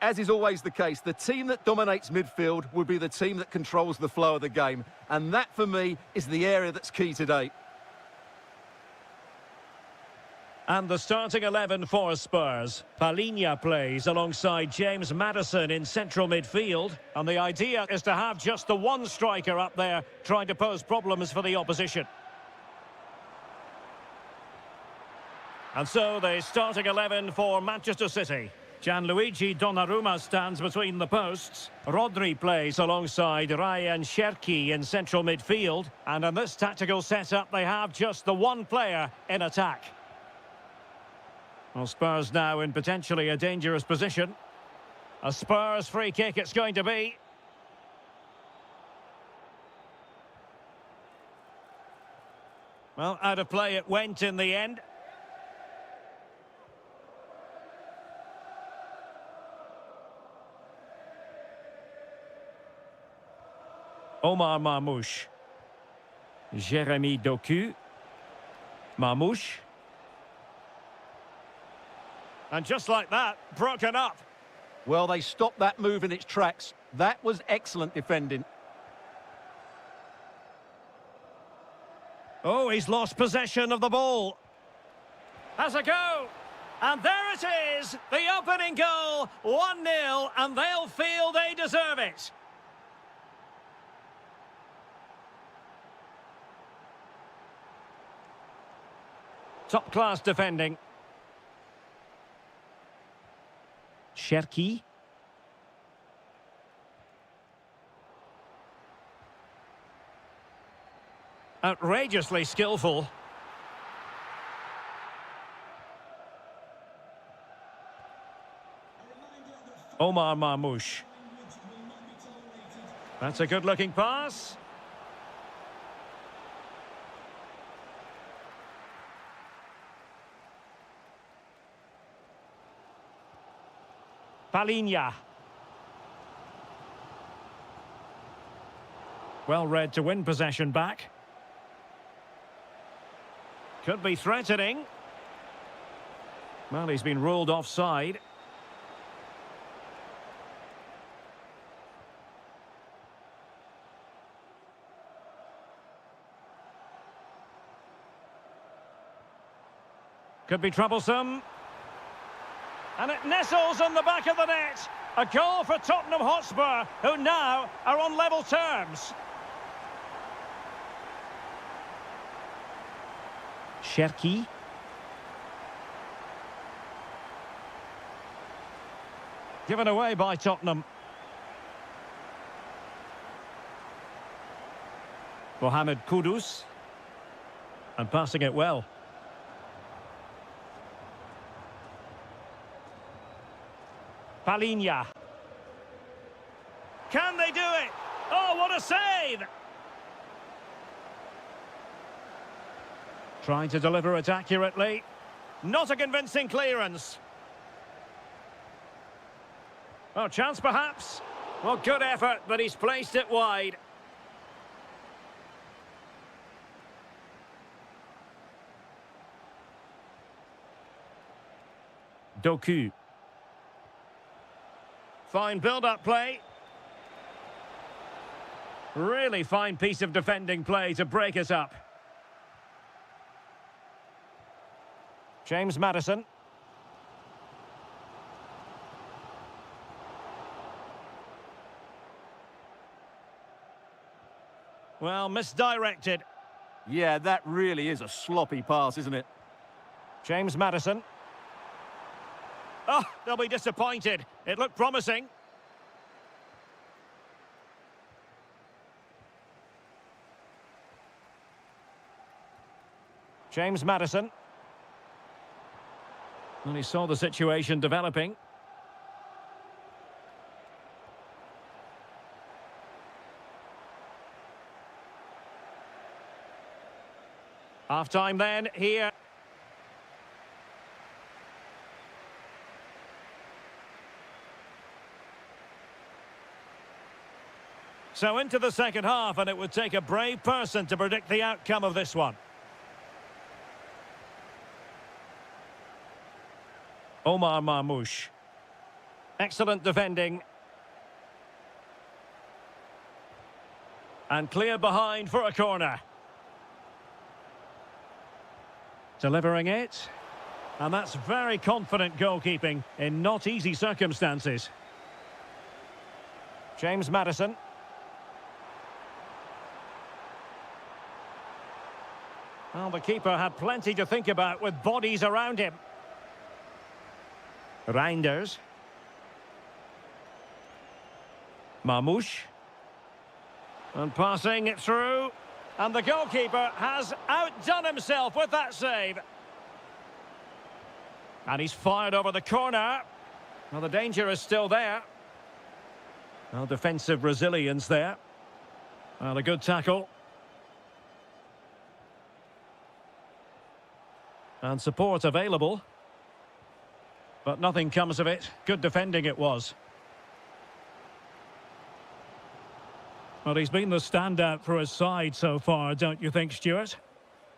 [SPEAKER 1] as is always the case, the team that dominates midfield would be the team that controls the flow of the game. And that, for me, is the area that's key today.
[SPEAKER 2] And the starting 11 for Spurs. Palhinha plays alongside James Maddison in central midfield. And the idea is to have just the one striker up there trying to pose problems for the opposition. And so the starting 11 for Manchester City. Gianluigi Donnarumma stands between the posts. Rodri plays alongside Ryan Cherki in central midfield. And in this tactical setup, they have just the one player in attack. Well, Spurs now in potentially a dangerous position. A Spurs free kick it's going to be. Well, out of play it went in the end. Omar Marmoush. Jérémy Doku. Marmoush. And just like that, broken up.
[SPEAKER 1] Well, they stopped that move in its tracks. That was excellent defending.
[SPEAKER 2] Oh, he's lost possession of the ball. Has a go. And there it is, the opening goal, 1-0, and they'll feel they deserve it. Top-class defending. Cherki. Outrageously skillful. Omar Marmoush. That's a good-looking pass. Palhinha. Well read to win possession back. Could be threatening. Well, he's been ruled offside. Could be troublesome. And it nestles in the back of the net. A goal for Tottenham Hotspur, who now are on level terms. Cherki. Given away by Tottenham. Mohamed Kudus. And passing it well. Palhinha. Can they do it? Oh, what a save! Trying to deliver it accurately. Not a convincing clearance. Oh, chance perhaps. Well, good effort, but he's placed it wide. Doku. Fine build-up play. Really fine piece of defending play to break it up. James Maddison. Well, misdirected.
[SPEAKER 1] Yeah, that really is a sloppy pass, isn't it?
[SPEAKER 2] James Maddison. Oh, they'll be disappointed. It looked promising. James Maddison. And he saw the situation developing. Half-time then, here. So into the second half, and it would take a brave person to predict the outcome of this one. Omar Marmoush. Excellent defending. And clear behind for a corner. Delivering it. And that's very confident goalkeeping in not easy circumstances. James Maddison. Well, the keeper had plenty to think about with bodies around him. Reinders. Mamouche. And passing it through. And the goalkeeper has outdone himself with that save. And he's fired over the corner. Well, the danger is still there. Well, defensive resilience there. Well, a good tackle. And support available. But nothing comes of it. Good defending it was. Well, he's been the standout for his side so far, don't you think, Stuart?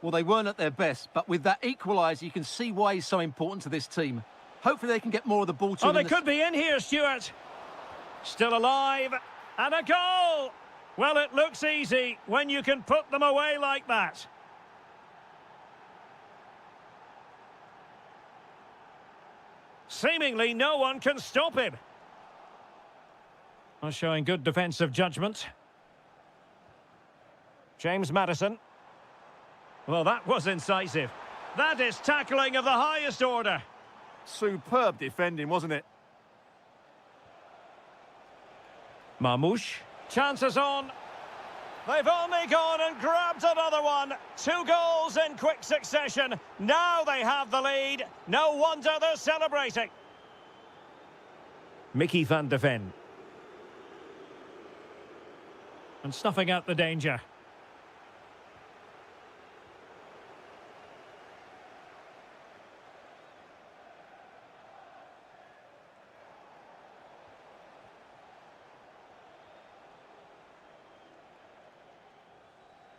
[SPEAKER 1] Well, they weren't at their best, but with that equaliser, you can see why he's so important to this team. Hopefully they can get more of the ball to him.
[SPEAKER 2] Oh, they could be in here, Stuart. Still alive. And a goal! Well, it looks easy when you can put them away like that. Seemingly no one can stop him. Well, showing good defensive judgment. James Maddison. Well, that was incisive. That is tackling of the highest order.
[SPEAKER 1] Superb defending, wasn't it?
[SPEAKER 2] Mamouche. Chances on. They've only gone and grabbed another one. 2 goals in quick succession. Now they have the lead. No wonder they're celebrating. Mickey van de Ven. And snuffing out the danger.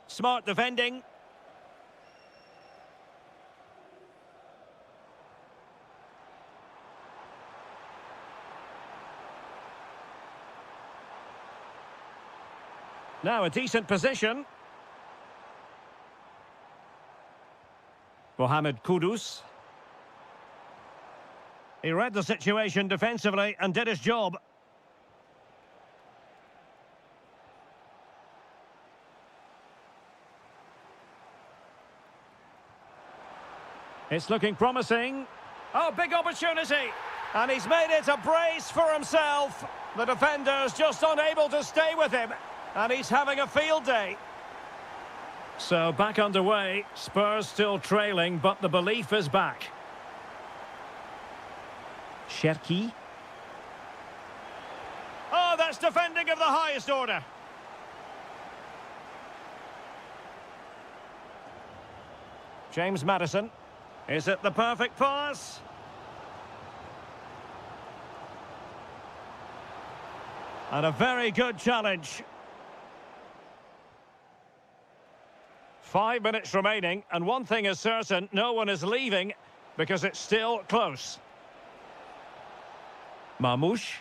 [SPEAKER 2] Smart defending. Now a decent position. Mohamed Kudus. He read the situation defensively and did his job. It's looking promising. Oh, big opportunity. And he's made it a brace for himself. The defender's just unable to stay with him. And he's having a field day. So back underway. Spurs still trailing, but the belief is back. Cherki. Oh, that's defending of the highest order. James Maddison. Is it the perfect pass? And a very good challenge. 5 minutes remaining, and one thing is certain, no one is leaving because it's still close. Mamouche.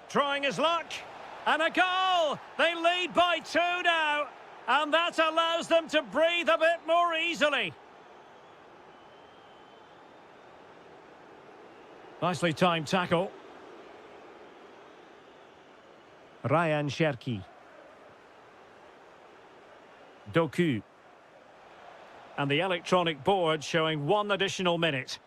[SPEAKER 2] Trying his luck. And a goal! They lead by 2 now. And that allows them to breathe a bit more easily. Nicely timed tackle. Ryan Cherki. Doku. And the electronic board showing 1 additional minute.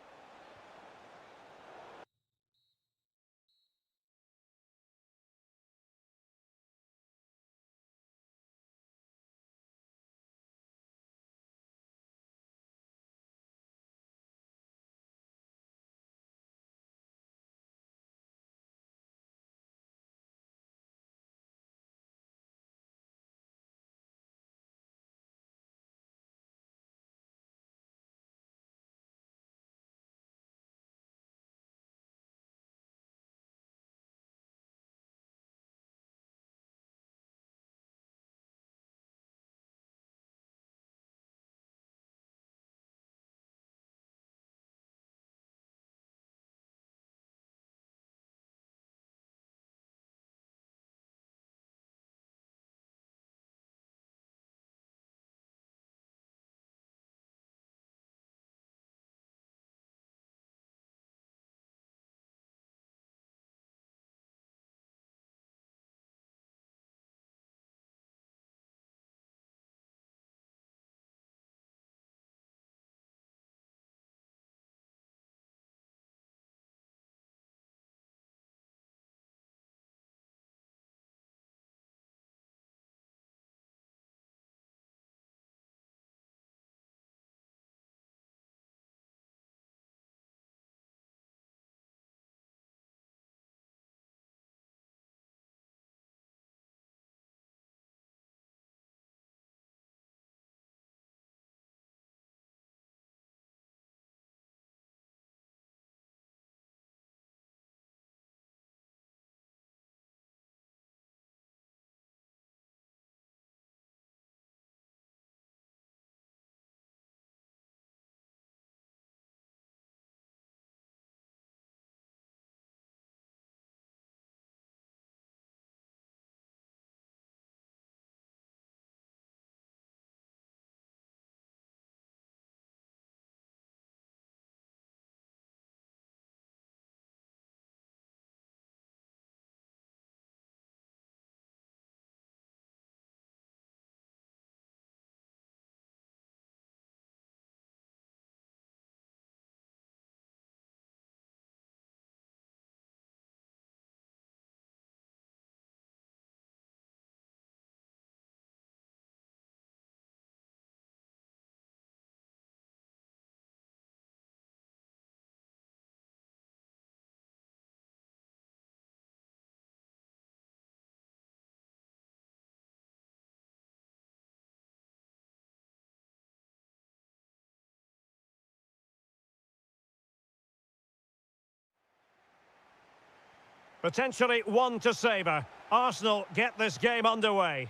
[SPEAKER 2] Potentially one to savour. Arsenal get this game underway.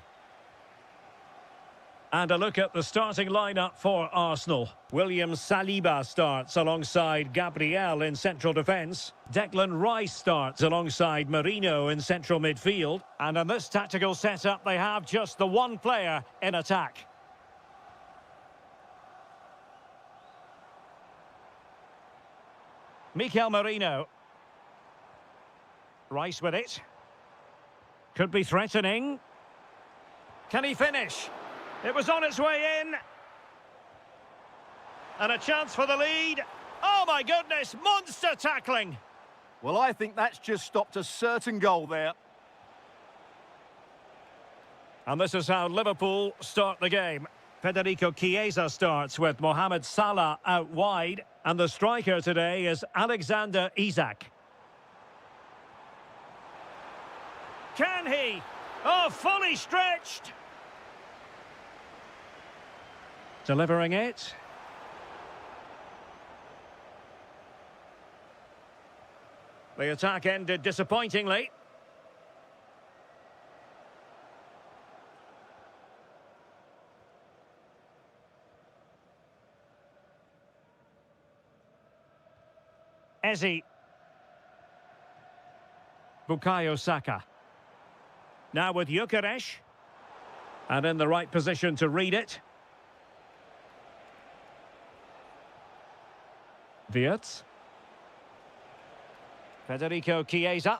[SPEAKER 2] And a look at the starting lineup for Arsenal. William Saliba starts alongside Gabriel in central defence. Declan Rice starts alongside Marino in central midfield. And in this tactical setup, they have just the one player in attack. Mikel Marino. Rice with it. Could be threatening. Can he finish? It was on its way in. And a chance for the lead. Oh my goodness, monster tackling.
[SPEAKER 1] Well, I think that's just stopped a certain goal there.
[SPEAKER 2] And this is how Liverpool start the game. Federico Chiesa starts with Mohamed Salah out wide. And the striker today is Alexander Isak. Can he? Oh, fully stretched. Delivering it. The attack ended disappointingly. Eze. Bukayo Saka. Now with Gyökeres. And in the right position to read it. Wirtz. Federico Chiesa.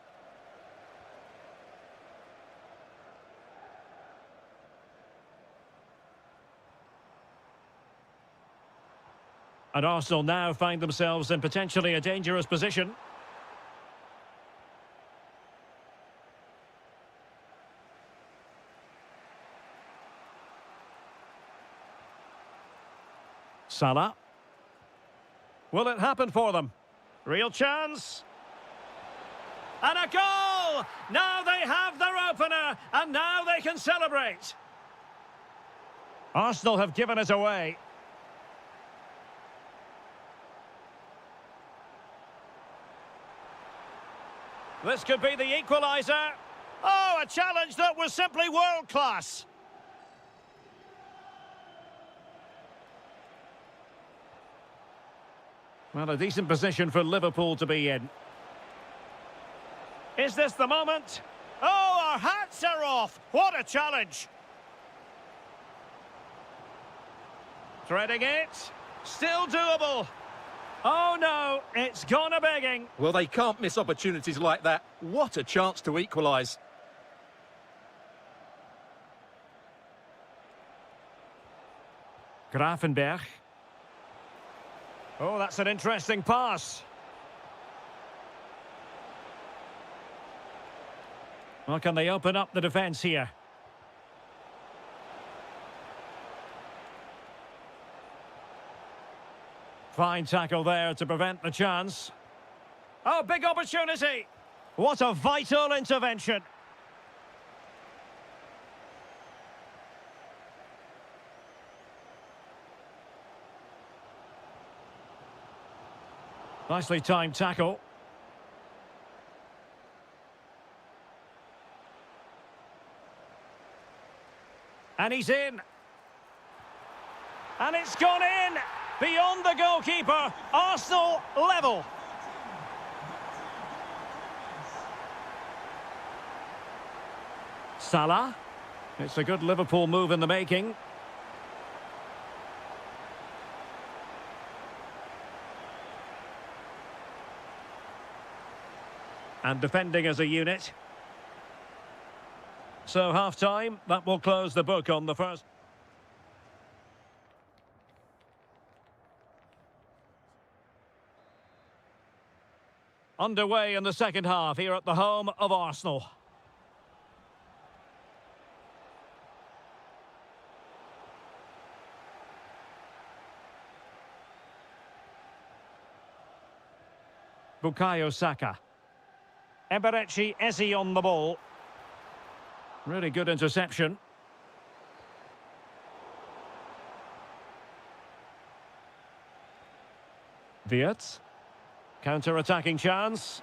[SPEAKER 2] And Arsenal now find themselves in potentially a dangerous position. Salah. Will it happen for them? Real chance. And a goal! Now they have their opener, and now they can celebrate. Arsenal have given it away. This could be the equaliser. Oh, a challenge that was simply world-class. Well, a decent position for Liverpool to be in. Is this the moment? Oh, our hats are off. What a challenge. Threading it. Still doable. Oh, no, it's gone a-begging.
[SPEAKER 1] Well, they can't miss opportunities like that. What a chance to equalise.
[SPEAKER 2] Gravenberch. Oh, that's an interesting pass. Well, can they open up the defence here? Fine tackle there to prevent the chance. Oh, big opportunity. What a vital intervention. Nicely timed tackle. And he's in. And it's gone in. Beyond the goalkeeper. Arsenal level. Salah. It's a good Liverpool move in the making. And defending as a unit. So half-time, that will close the book on the first. Underway in the second half here at the home of Arsenal. Bukayo Saka. Eberechi Eze on the ball. Really good interception. Wirtz. Counter-attacking chance.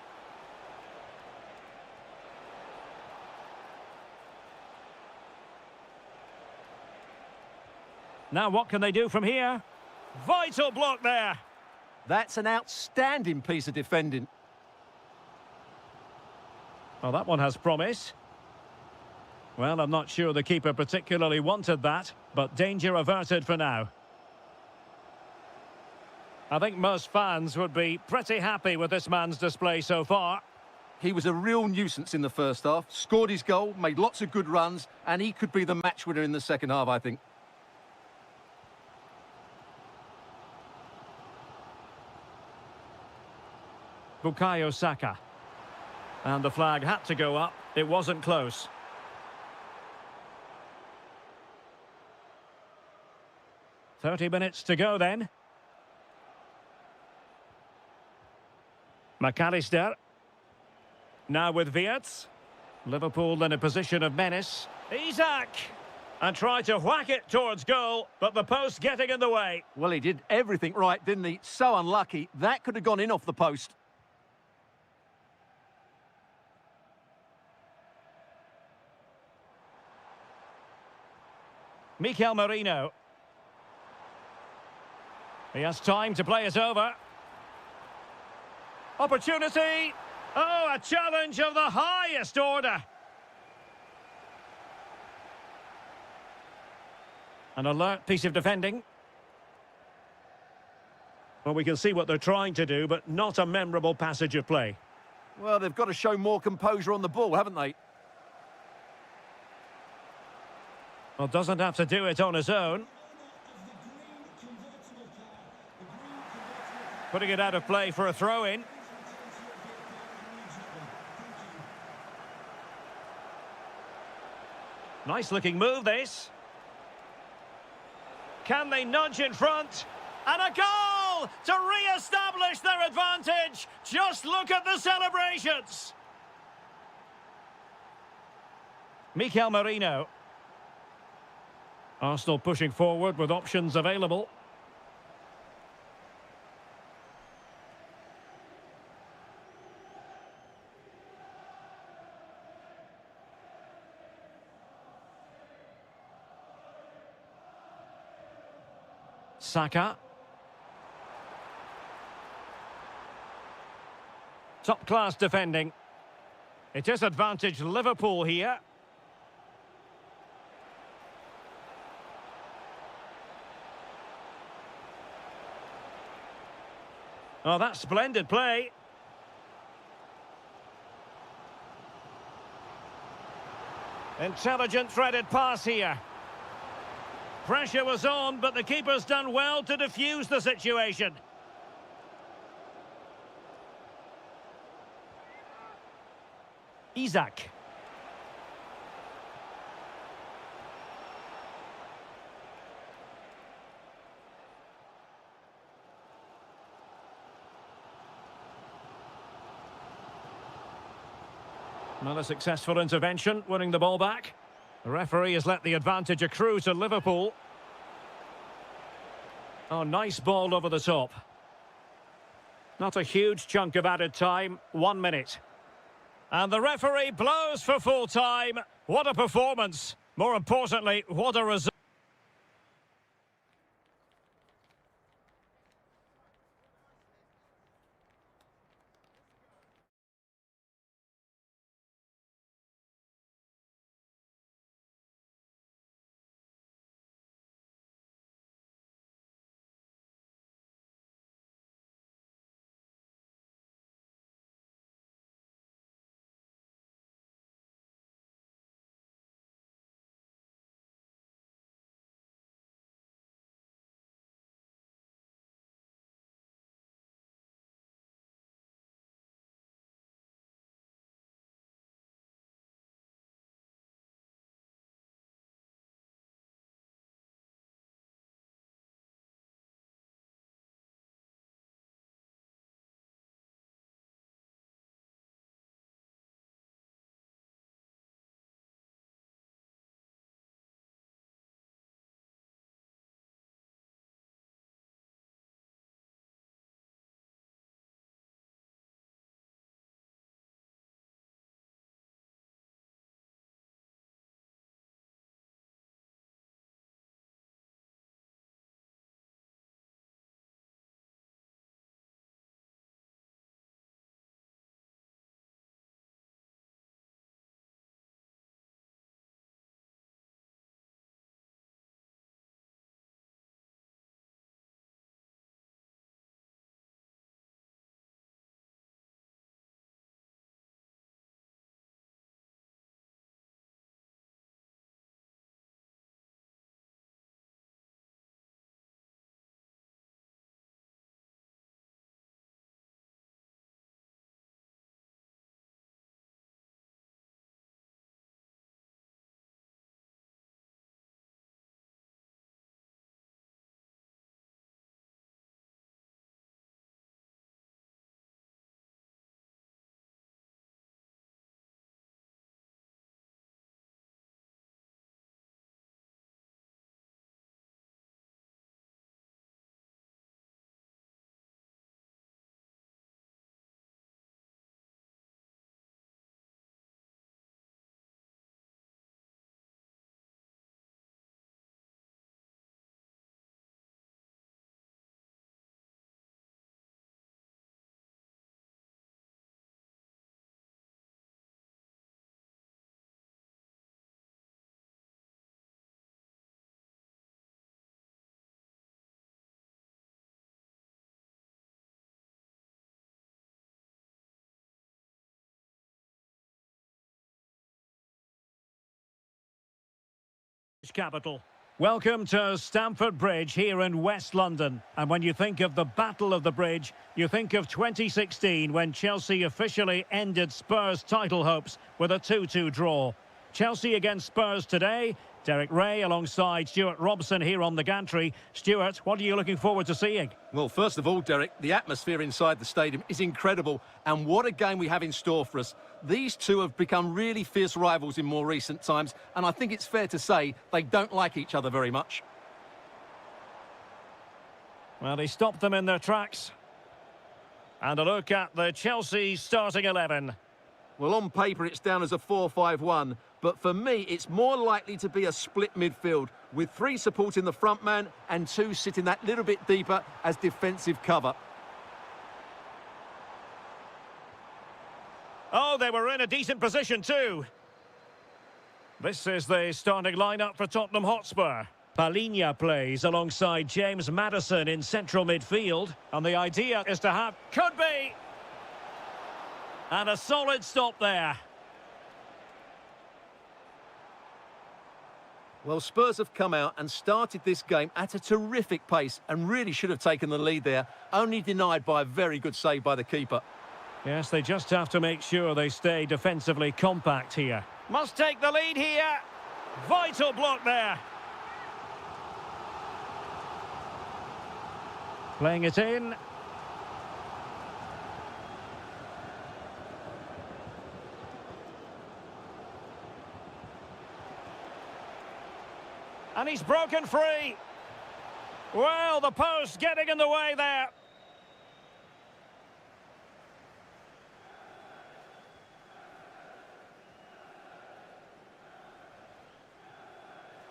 [SPEAKER 2] Now what can they do from here? Vital block there.
[SPEAKER 1] That's an outstanding piece of defending.
[SPEAKER 2] Well, that one has promise. Well, I'm not sure the keeper particularly wanted that, but danger averted for now. I think most fans would be pretty happy with this man's display so far.
[SPEAKER 1] He was a real nuisance in the first half, scored his goal, made lots of good runs, and he could be the match winner in the second half, I think.
[SPEAKER 2] Bukayo Saka. And the flag had to go up. It wasn't close. "30 minutes to go then. McAllister. Now with Wirtz. Liverpool in a position of menace. Isak! And tried to whack it towards goal, but the post getting in the way.
[SPEAKER 1] Well, he did everything right, didn't he? So unlucky. That could have gone in off the post.
[SPEAKER 2] Mikel Merino. He has time to play it over. Opportunity! Oh, a challenge of the highest order. An alert piece of defending. Well, we can see what they're trying to do, but not a memorable passage of play.
[SPEAKER 1] Well, they've got to show more composure on the ball, haven't they?
[SPEAKER 2] Well, doesn't have to do it on his own. Putting it out of play for a throw-in. Nice-looking move, this. Can they nudge in front? And a goal to re-establish their advantage. Just look at the celebrations. Mikel Merino. Arsenal pushing forward with options available. Saka. Top-class defending. It is advantage Liverpool here. Oh, that's splendid play. Intelligent threaded pass here. Pressure was on, but the keeper's done well to defuse the situation. Isak. Another successful intervention, winning the ball back. The referee has let the advantage accrue to Liverpool. Oh, nice ball over the top. Not a huge chunk of added time, 1 minute. And the referee blows for full time. What a performance. More importantly, what a result. capital. Welcome to Stamford Bridge here in West London. And when you think of the Battle of the Bridge, you think of 2016 when Chelsea officially ended Spurs' title hopes with a 2-2 draw. Chelsea against Spurs today. Derek Ray alongside Stuart Robson here on the gantry. Stuart, what are you looking forward to seeing?
[SPEAKER 1] Well, first of all, Derek, the atmosphere inside the stadium is incredible, and what a game we have in store for us. These two have become really fierce rivals in more recent times, and I think it's fair to say they don't like each other very much.
[SPEAKER 2] Well, he stopped them in their tracks. And a look at the Chelsea starting 11.
[SPEAKER 1] Well, on paper, it's down as a 4-5-1, but for me, it's more likely to be a split midfield, with 3 supporting the front man and 2 sitting that little bit deeper as defensive cover.
[SPEAKER 2] Oh, they were in a decent position too. This is the starting lineup for Tottenham Hotspur. Palhinha plays alongside James Maddison in central midfield. And the idea is to have... Could be! And a solid stop there.
[SPEAKER 1] Well, Spurs have come out and started this game at a terrific pace and really should have taken the lead there, only denied by a very good save by the keeper.
[SPEAKER 2] Yes, they just have to make sure they stay defensively compact here. Must take the lead here. Vital block there. Playing it in. And he's broken free. Well, the post getting in the way there.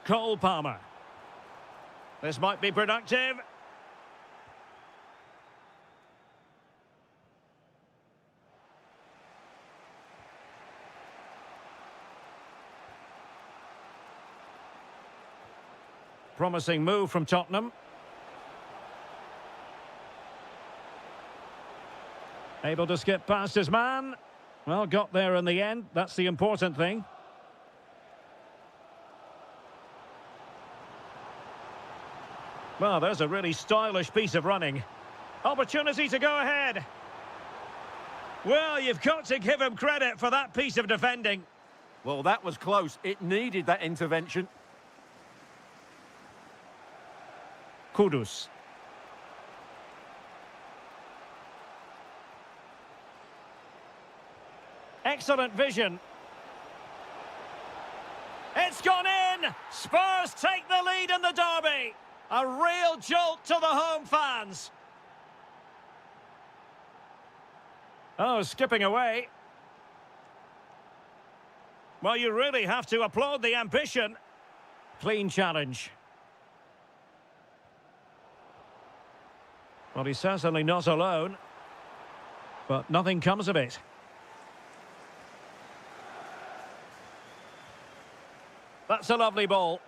[SPEAKER 2] Cole Palmer. This might be productive. Promising move from Tottenham. Able to skip past his man. Well, got there in the end. That's the important thing. Well, there's a really stylish piece of running. Opportunity to go ahead. Well, you've got to give him credit for that piece of defending.
[SPEAKER 1] Well, that was close. It needed that intervention.
[SPEAKER 2] Kudus. Excellent vision. It's gone in! Spurs take the lead in the derby. A real jolt to the home fans. Oh, skipping away. Well, you really have to applaud the ambition. Clean challenge. Well, he's certainly not alone. But nothing comes of it. That's a lovely ball.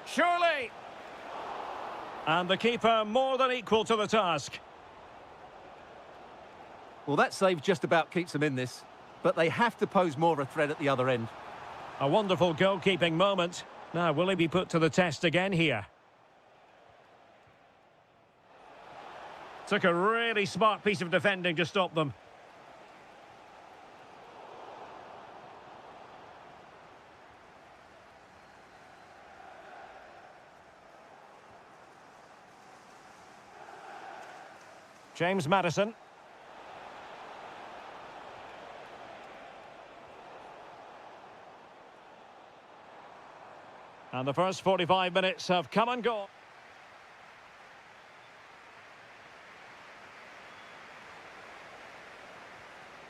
[SPEAKER 2] Surely! And the keeper more than equal to the task.
[SPEAKER 1] Well, that save just about keeps them in this, but they have to pose more of a threat at the other end.
[SPEAKER 2] A wonderful goalkeeping moment. Now, will he be put to the test again here? Took a really smart piece of defending to stop them. James Maddison. And the first 45 minutes have come and gone.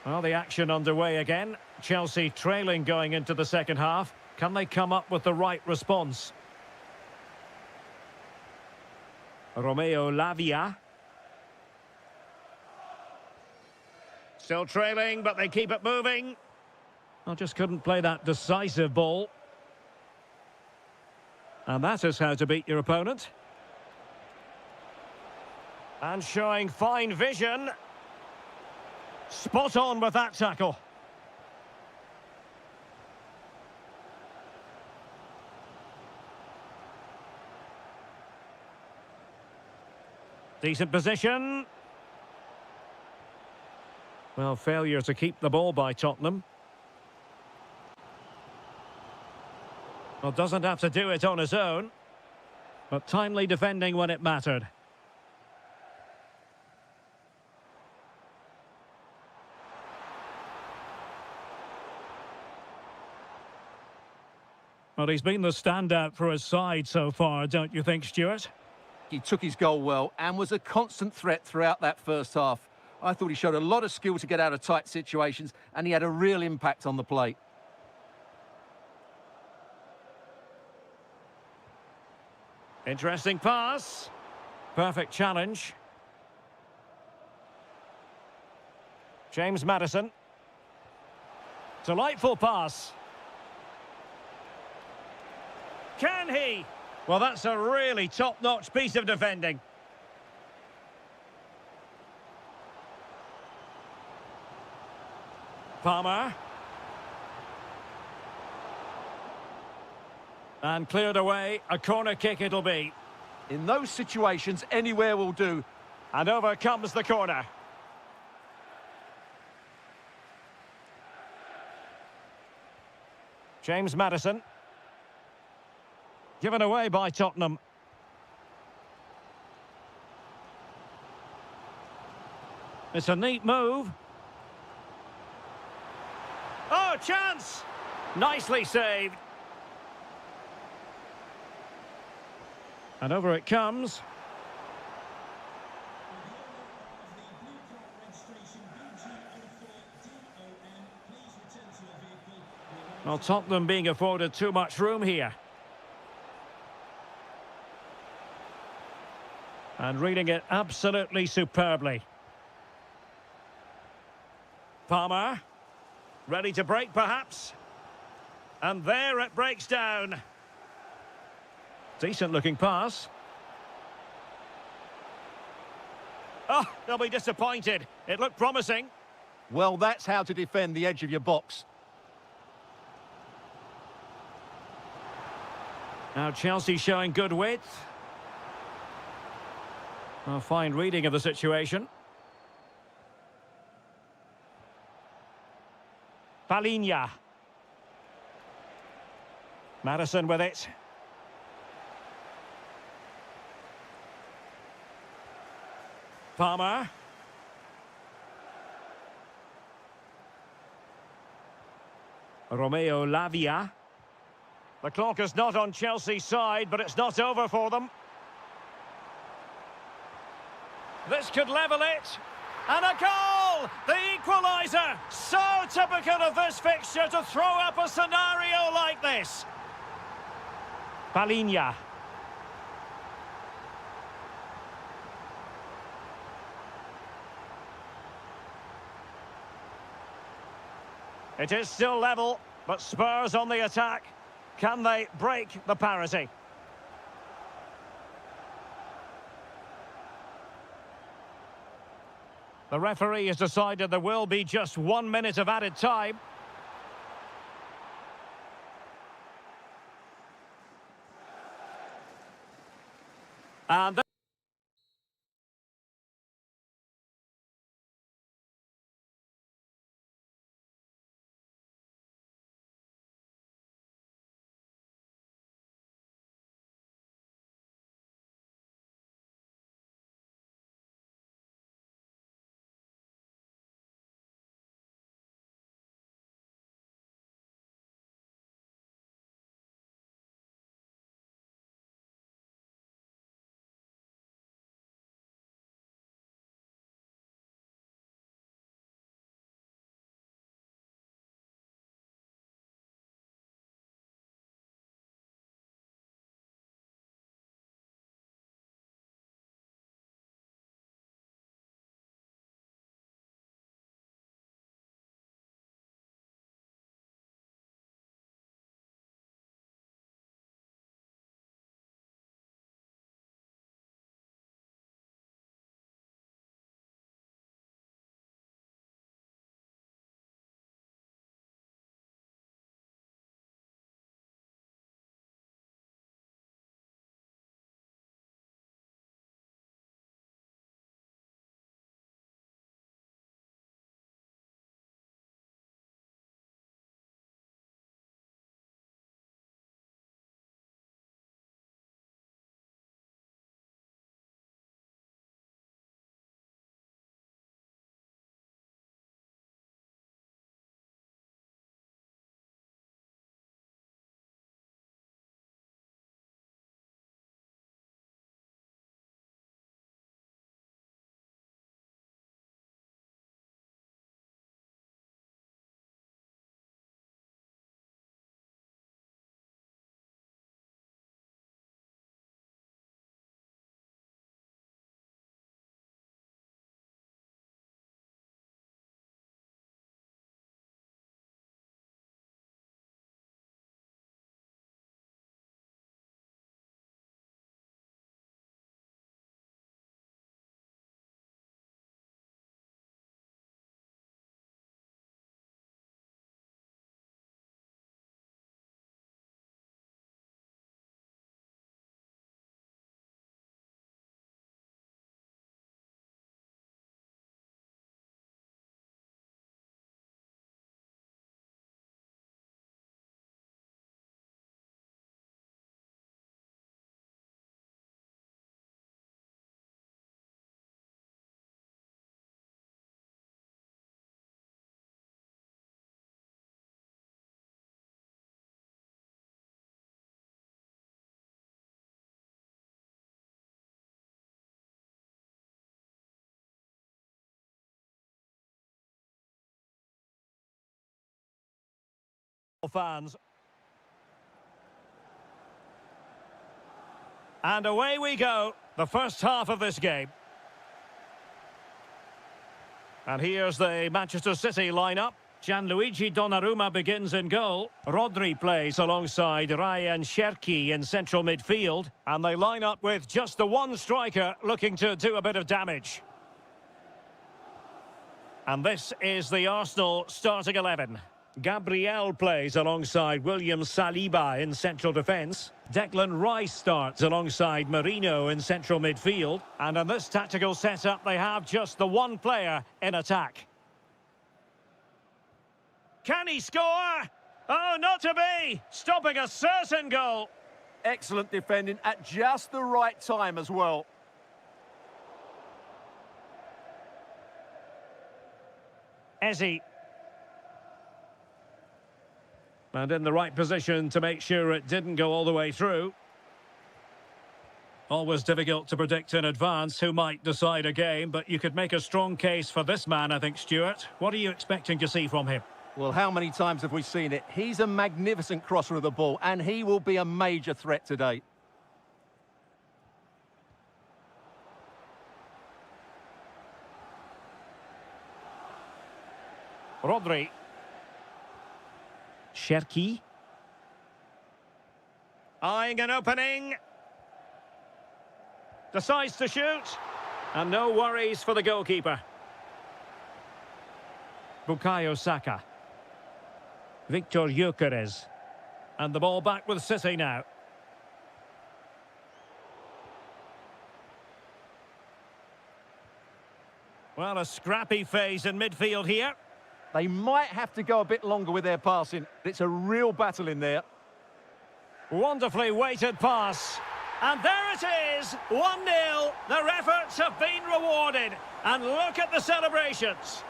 [SPEAKER 2] Well, the action underway again. Chelsea trailing going into the second half. Can they come up with the right response? Romeo Lavia. Still trailing, but they keep it moving. Well, just couldn't play that decisive ball. And that is how to beat your opponent. And showing fine vision. Spot on with that tackle. Decent position. Well, failure to keep the ball by Tottenham. Well, doesn't have to do it on his own, but timely defending when it mattered. Well, he's been the standout for his side so far, don't you think, Stuart?
[SPEAKER 1] He took his goal well and was a constant threat throughout that first half. I thought he showed a lot of skill to get out of tight situations, and he had a real impact on the plate.
[SPEAKER 2] Interesting pass. Perfect challenge. James Maddison. Delightful pass. Can he? Well, that's a really top-notch piece of defending. Palmer. And cleared away. A corner kick it'll be.
[SPEAKER 1] In those situations, anywhere will do.
[SPEAKER 2] And over comes the corner. James Maddison. Given away by Tottenham. It's a neat move. Oh, chance! Nicely saved. And over it comes. Well, Tottenham being afforded too much room here. And reading it absolutely superbly. Palmer. Ready to break, perhaps. And there it breaks down. Decent-looking pass. Oh, they'll be disappointed. It looked promising.
[SPEAKER 1] Well, that's how to defend the edge of your box.
[SPEAKER 2] Now Chelsea showing good width. A fine reading of the situation. Palinha. Maddison with it. Palmer. Romeo Lavia. The clock is not on Chelsea's side, but it's not over for them. This could level it. And a goal! The equaliser! So typical of this fixture to throw up a scenario like this. Palinha. It is still level, but Spurs on the attack. Can they break the parity? The referee has decided there will be just 1 minute of added time. And fans. And away we go, the first half of this game. And here's the Manchester City lineup. Gianluigi Donnarumma begins in goal. Rodri plays alongside Ryan Cherki in central midfield. And they line up with just the one striker looking to do a bit of damage. And this is the Arsenal starting 11. Gabriel plays alongside William Saliba in central defence. Declan Rice starts alongside Marino in central midfield. And in this tactical setup, they have just the one player in attack. Can he score? Oh, not to be! Stopping a certain goal.
[SPEAKER 1] Excellent defending at just the right time as well.
[SPEAKER 2] Eze. And in the right position to make sure it didn't go all the way through. Always difficult to predict in advance who might decide a game, but you could make a strong case for this man, I think, Stuart. What are you expecting to see from him?
[SPEAKER 1] Well, how many times have we seen it? He's a magnificent crosser of the ball, and he will be a major threat today.
[SPEAKER 2] Rodri. Cherki. Eyeing an opening. Decides to shoot. And no worries for the goalkeeper. Bukayo Saka. Victor Gyökeres. And the ball back with City now. Well, a scrappy phase in midfield here.
[SPEAKER 1] They might have to go a bit longer with their passing. It's a real battle in there.
[SPEAKER 2] Wonderfully weighted pass. And there it is, 1-0. Their efforts have been rewarded. And look at the celebrations.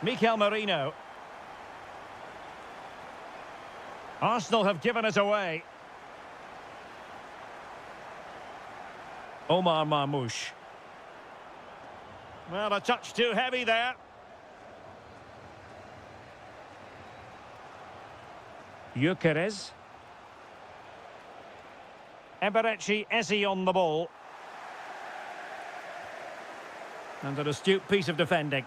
[SPEAKER 2] Mikel Merino. Arsenal have given it away. Omar Marmoush. Well, a touch too heavy there. Gyökeres. Eberechi Eze on the ball. And an astute piece of defending.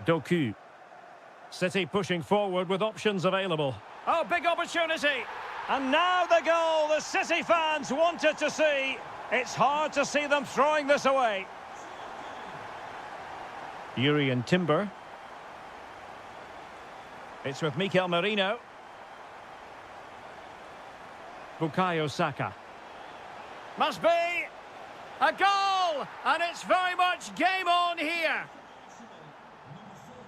[SPEAKER 2] Doku. City pushing forward with options available. Oh, big opportunity. And now the goal the City fans wanted to see. It's hard to see them throwing this away. Urian Timber. It's with Mikel Merino. Bukayo Saka. Must be a goal! And it's very much game on here.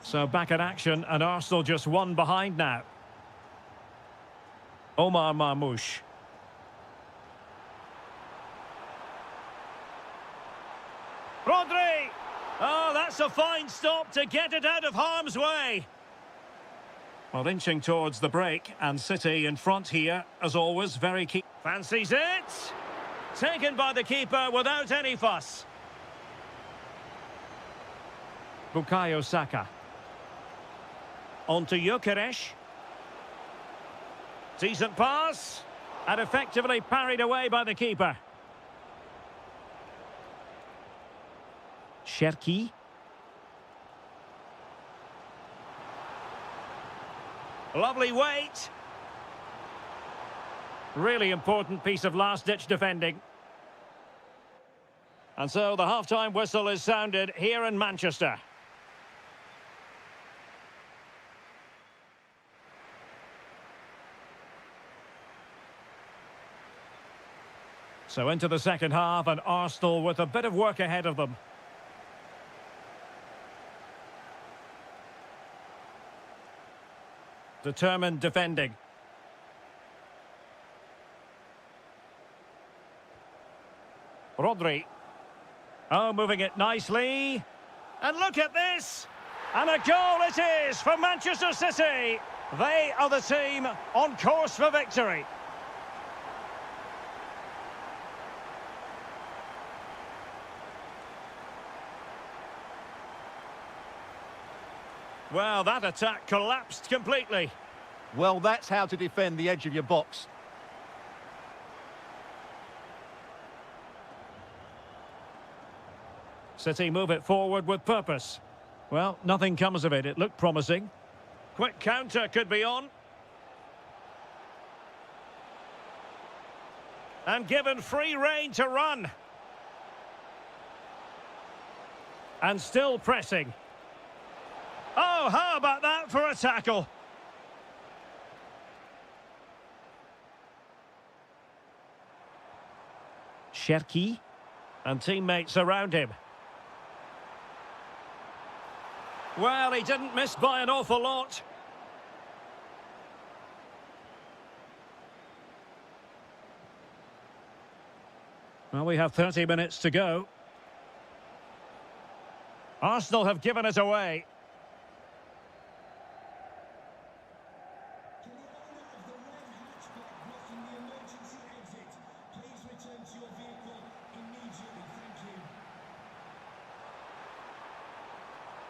[SPEAKER 2] So back in action, and Arsenal just one behind now. Omar Marmoush. Rodri! Oh, that's a fine stop to get it out of harm's way. Well, inching towards the break, and City in front here, as always, very key. Fancies it! Taken by the keeper without any fuss. Bukayo Saka. On to Gyökeres. Decent pass. And effectively parried away by the keeper. Cherki. Lovely weight. Really important piece of last-ditch defending. And so the half-time whistle is sounded here in Manchester. So into the second half, and Arsenal with a bit of work ahead of them. Determined defending. Rodri. Oh, moving it nicely. And look at this. And a goal it is for Manchester City. They are the team on course for victory. Well, that attack collapsed completely.
[SPEAKER 1] Well, that's how to defend the edge of your box.
[SPEAKER 2] City move it forward with purpose. Well, nothing comes of it. It looked promising. Quick counter could be on. And given free rein to run. And still pressing. Oh, how about that for a tackle? Cherki. And teammates around him. Well, he didn't miss by an awful lot. Well, we have 30 minutes to go. Arsenal have given it away.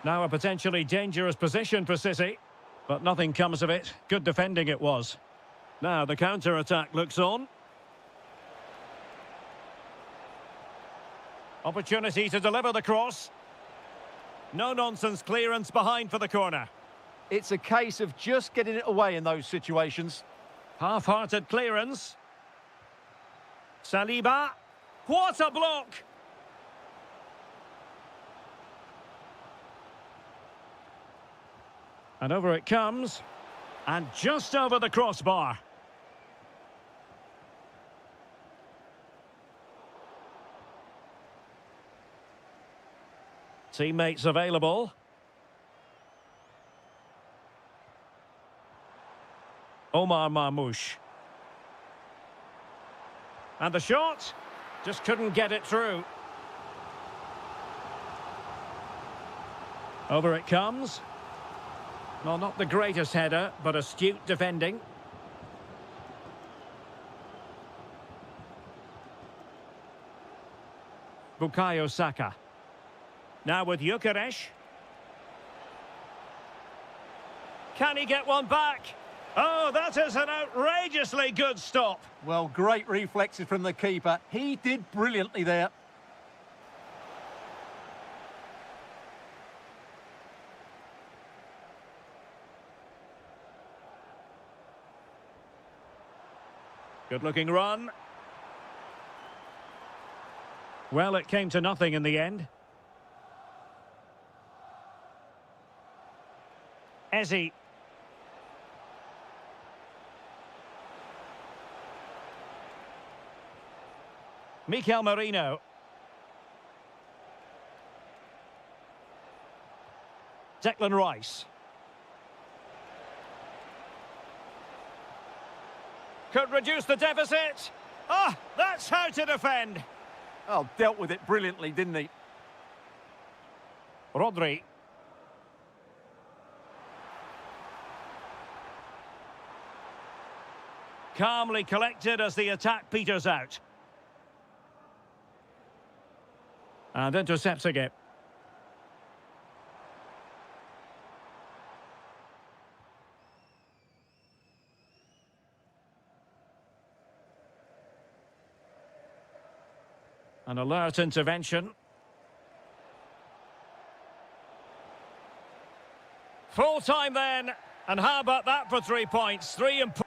[SPEAKER 2] Now a potentially dangerous position for City, but nothing comes of it. Good defending it was. Now the counter-attack looks on. Opportunity to deliver the cross. No-nonsense clearance behind for the corner.
[SPEAKER 1] It's a case of just getting it away in those situations.
[SPEAKER 2] Half-hearted clearance. Saliba. What a block! And over it comes. And just over the crossbar. Teammates available. Omar Marmoush. And the shot. Just couldn't get it through. Over it comes. Well, not the greatest header, but astute defending. Bukayo Saka. Now with Gyökeres. Can he get one back? Oh, that is an outrageously good stop.
[SPEAKER 1] Well, great reflexes from the keeper. He did brilliantly there.
[SPEAKER 2] Good-looking run. Well, it came to nothing in the end. Eze. Mikel Merino. Declan Rice. Could reduce the deficit. Ah, that's how to defend.
[SPEAKER 1] Oh, dealt with it brilliantly, didn't he?
[SPEAKER 2] Rodri. Calmly collected as the attack peters out. And intercepting it. An alert intervention. Full time then. And how about that for 3 points? 3 important.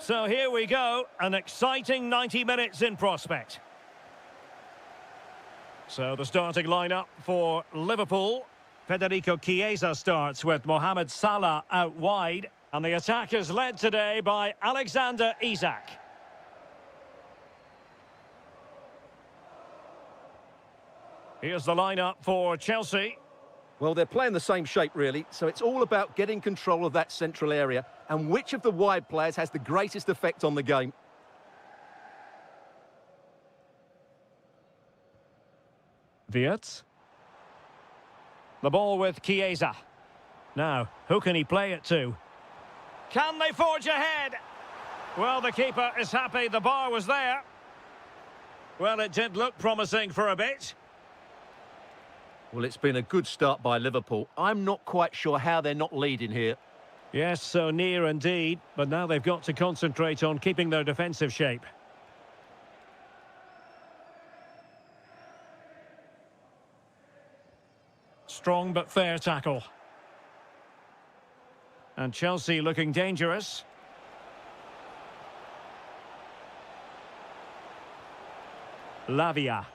[SPEAKER 2] So here we go, an exciting 90 minutes in prospect. So the starting lineup for Liverpool. Federico Chiesa starts with Mohamed Salah out wide. And the attack is led today by Alexander Isak. Here's the lineup for Chelsea.
[SPEAKER 1] Well, they're playing the same shape, really, so it's all about getting control of that central area and which of the wide players has the greatest effect on the game.
[SPEAKER 2] Wirtz. The ball with Chiesa. Now, who can he play it to? Can they forge ahead? Well, the keeper is happy the bar was there. Well, it did look promising for a bit.
[SPEAKER 1] Well, it's been a good start by Liverpool. I'm not quite sure how they're not leading here.
[SPEAKER 2] Yes, so near indeed, but now they've got to concentrate on keeping their defensive shape. Strong but fair tackle. And Chelsea looking dangerous. Lavia.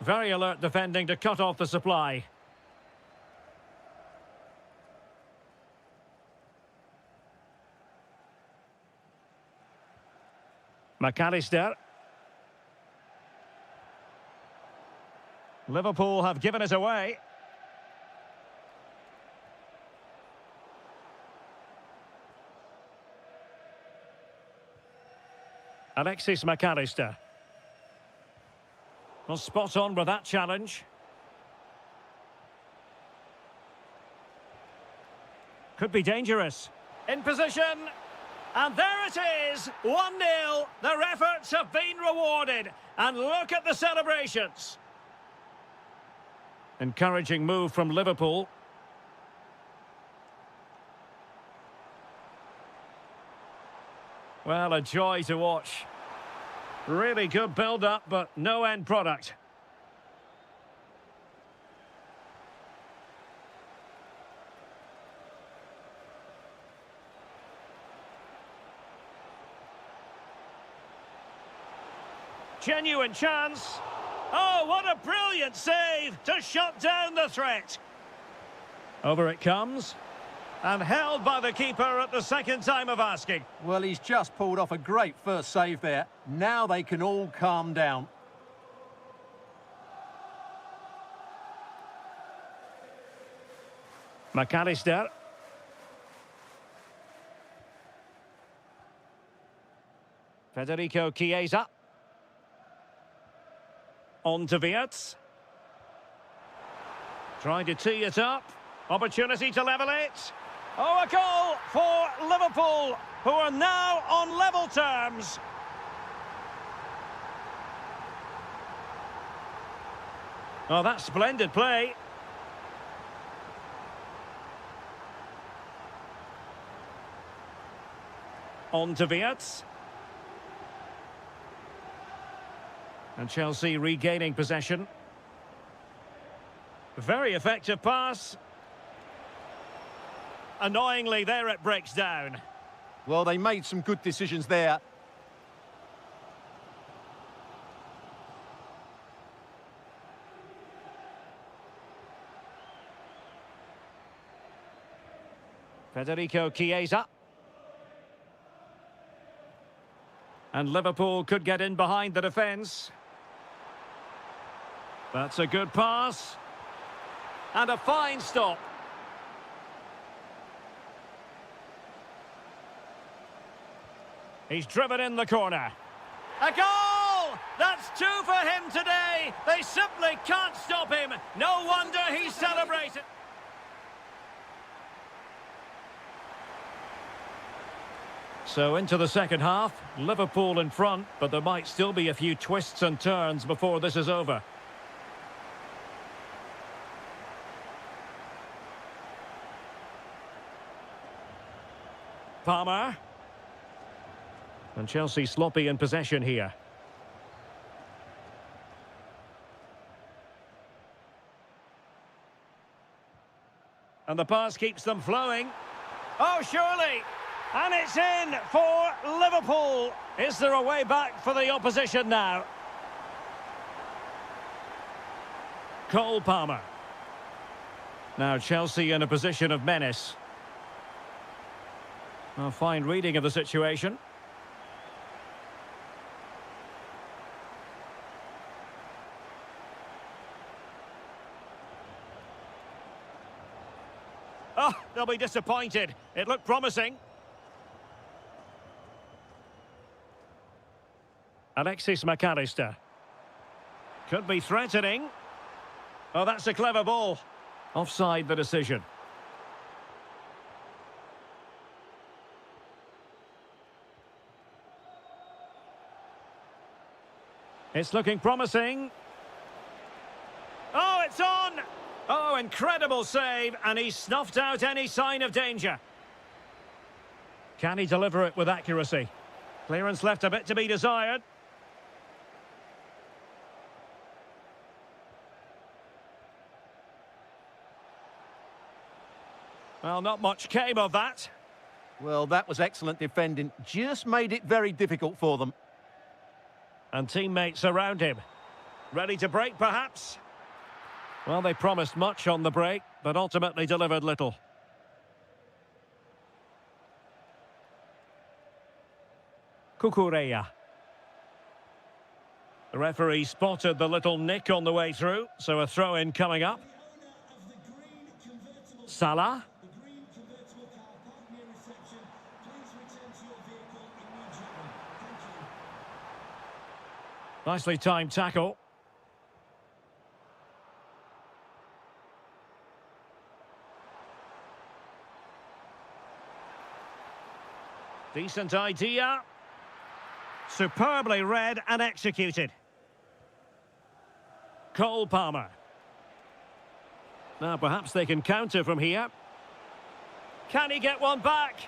[SPEAKER 2] Very alert defending to cut off the supply. McAllister. Liverpool have given it away. Alexis McAllister. Well, spot on with that challenge. Could be dangerous. In position. And there it is. 1-0. Their efforts have been rewarded. And look at the celebrations. Encouraging move from Liverpool. Well, a joy to watch. Really good build-up, but no end product. Genuine chance. Oh, what a brilliant save to shut down the threat. Over it comes. And held by the keeper at the second time of asking.
[SPEAKER 1] Well, he's just pulled off a great first save there. Now they can all calm down.
[SPEAKER 2] McAllister. Federico Chiesa. On to Wirtz. Trying to tee it up. Opportunity to level it. Oh, a goal for Liverpool, who are now on level terms. Oh, that's splendid play. On to Wirtz. And Chelsea regaining possession. Very effective pass. Annoyingly, there it breaks down.
[SPEAKER 1] Well, they made some good decisions there.
[SPEAKER 2] Federico Chiesa. And Liverpool could get in behind the defence. That's a good pass. And a fine stop. He's driven in the corner. A goal! That's 2 for him today. They simply can't stop him. No wonder he's celebrating. So into the second half, Liverpool in front, but there might still be a few twists and turns before this is over. Palmer. And Chelsea sloppy in possession here. And the pass keeps them flowing. Oh, surely. And it's in for Liverpool. Is there a way back for the opposition now? Cole Palmer. Now Chelsea in a position of menace. A fine reading of the situation. Oh, they'll be disappointed. It looked promising. Alexis McAllister. Could be threatening. Oh, that's a clever ball. Offside the decision. It's looking promising. Oh, it's on! Oh, incredible save, and he snuffed out any sign of danger. Can he deliver it with accuracy? Clearance left a bit to be desired. Well, not much came of that.
[SPEAKER 1] Well, that was excellent defending. Just made it very difficult for them.
[SPEAKER 2] And teammates around him. Ready to break, perhaps? Well, they promised much on the break, but ultimately delivered little. Kukureya. The referee spotted the little nick on the way through, so a throw-in coming up. Salah. Nicely timed tackle. Decent idea. Superbly read and executed. Cole Palmer. Now perhaps they can counter from here. Can he get one back?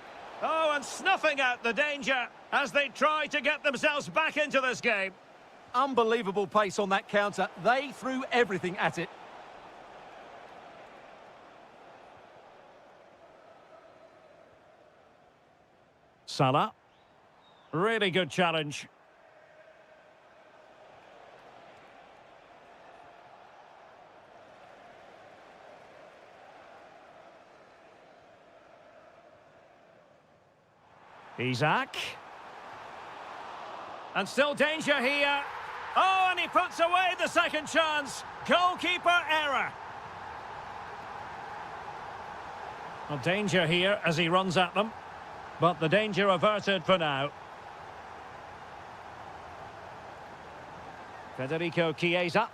[SPEAKER 2] Oh, and snuffing out the danger as they try to get themselves back into this game.
[SPEAKER 1] Unbelievable pace on that counter. They threw everything at it.
[SPEAKER 2] Salah. Really good challenge. Isaac. And still danger here. Oh, and he puts away the second chance. Goalkeeper error. Well, danger here as he runs at them. But the danger averted for now. Federico Chiesa.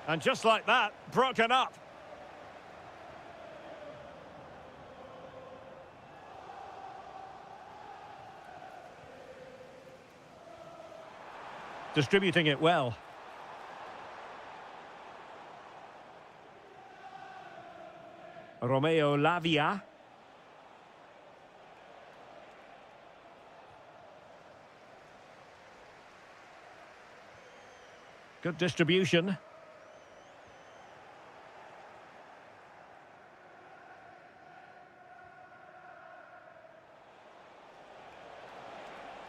[SPEAKER 2] And just like that, broken up. Distributing it well. Romeo Lavia. Good distribution.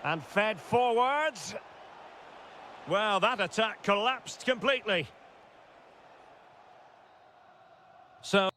[SPEAKER 2] And fed forwards. Well, that attack collapsed completely. So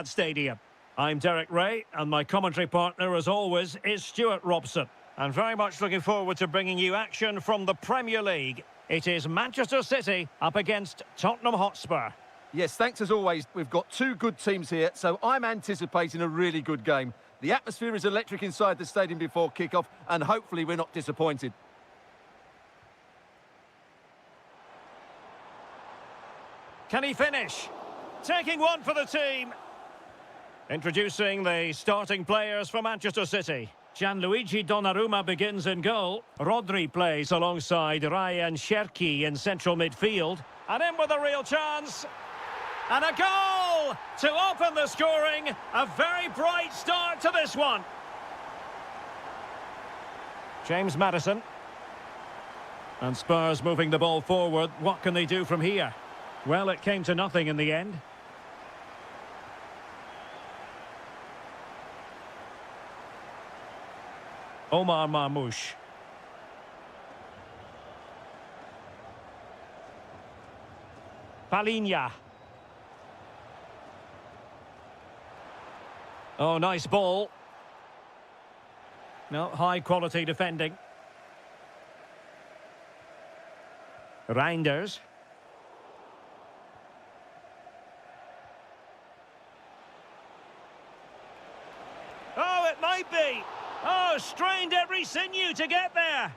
[SPEAKER 2] Stadium. I'm Derek Ray, and my commentary partner, as always, is Stuart Robson. And very much looking forward to bringing you action from the Premier League. It is Manchester City up against Tottenham Hotspur.
[SPEAKER 1] Yes, thanks as always. We've got two good teams here, so I'm anticipating a really good game. The atmosphere is electric inside the stadium before kick-off, and hopefully we're not disappointed.
[SPEAKER 2] Can he finish? Taking one for the team. Introducing the starting players for Manchester City. Gianluigi Donnarumma begins in goal. Rodri plays alongside Ryan Cherki in central midfield. And in with a real chance. And a goal to open the scoring. A very bright start to this one. James Maddison. And Spurs moving the ball forward. What can they do from here? Well, it came to nothing in the end. Omar Marmoush. Palinha. Oh, nice ball. No, high quality defending. Reinders. Oh, it might be. Oh, strained every sinew to get there.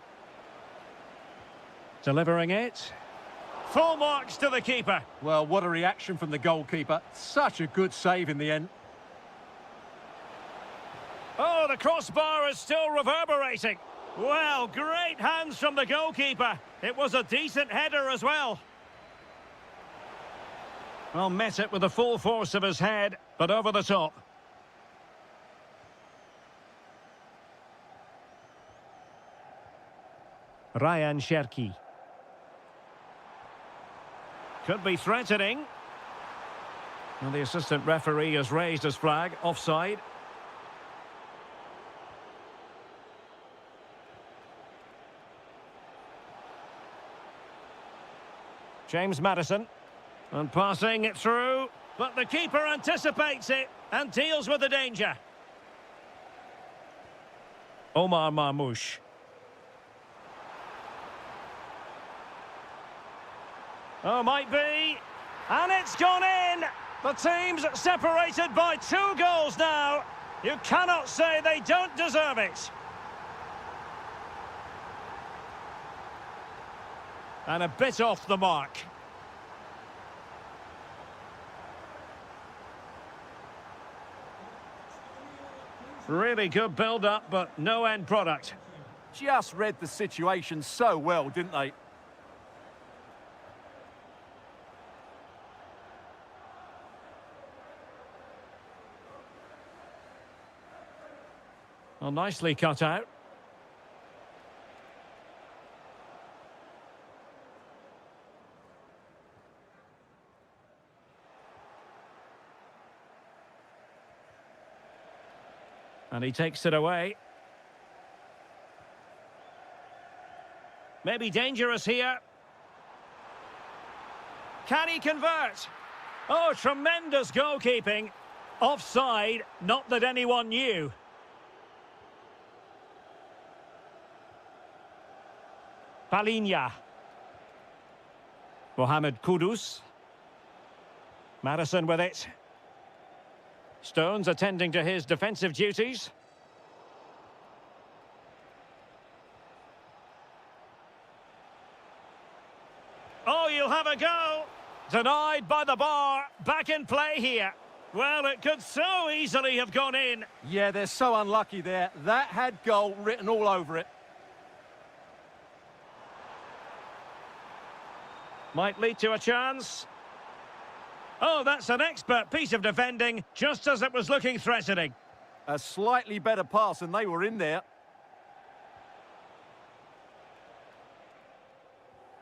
[SPEAKER 2] Delivering it. Full marks to the keeper.
[SPEAKER 1] Well, what a reaction from the goalkeeper. Such a good save in the end.
[SPEAKER 2] Oh, the crossbar is still reverberating. Well, great hands from the goalkeeper. It was a decent header as well. Well, met it with the full force of his head, but over the top. Ryan Cherki. Could be threatening. And the assistant referee has raised his flag. Offside. James Maddison. And passing it through. But the keeper anticipates it and deals with the danger. Omar Marmoush. Oh, might be. And it's gone in. The team's separated by 2 goals now. You cannot say they don't deserve it. And a bit off the mark. Really good build-up, but no end product.
[SPEAKER 1] Just read the situation so well, didn't they?
[SPEAKER 2] Well, nicely cut out. And he takes it away. Maybe dangerous here. Can he convert? Oh, tremendous goalkeeping. Offside, not that anyone knew. Palinha. Mohamed Kudus. Maddison with it. Stones attending to his defensive duties. Oh, you'll have a go. Denied by the bar. Back in play here. Well, it could so easily have gone in.
[SPEAKER 1] Yeah, they're so unlucky there. That had goal written all over it.
[SPEAKER 2] Might lead to a chance. Oh, that's an expert piece of defending, just as it was looking threatening.
[SPEAKER 1] A slightly better pass and they were in there.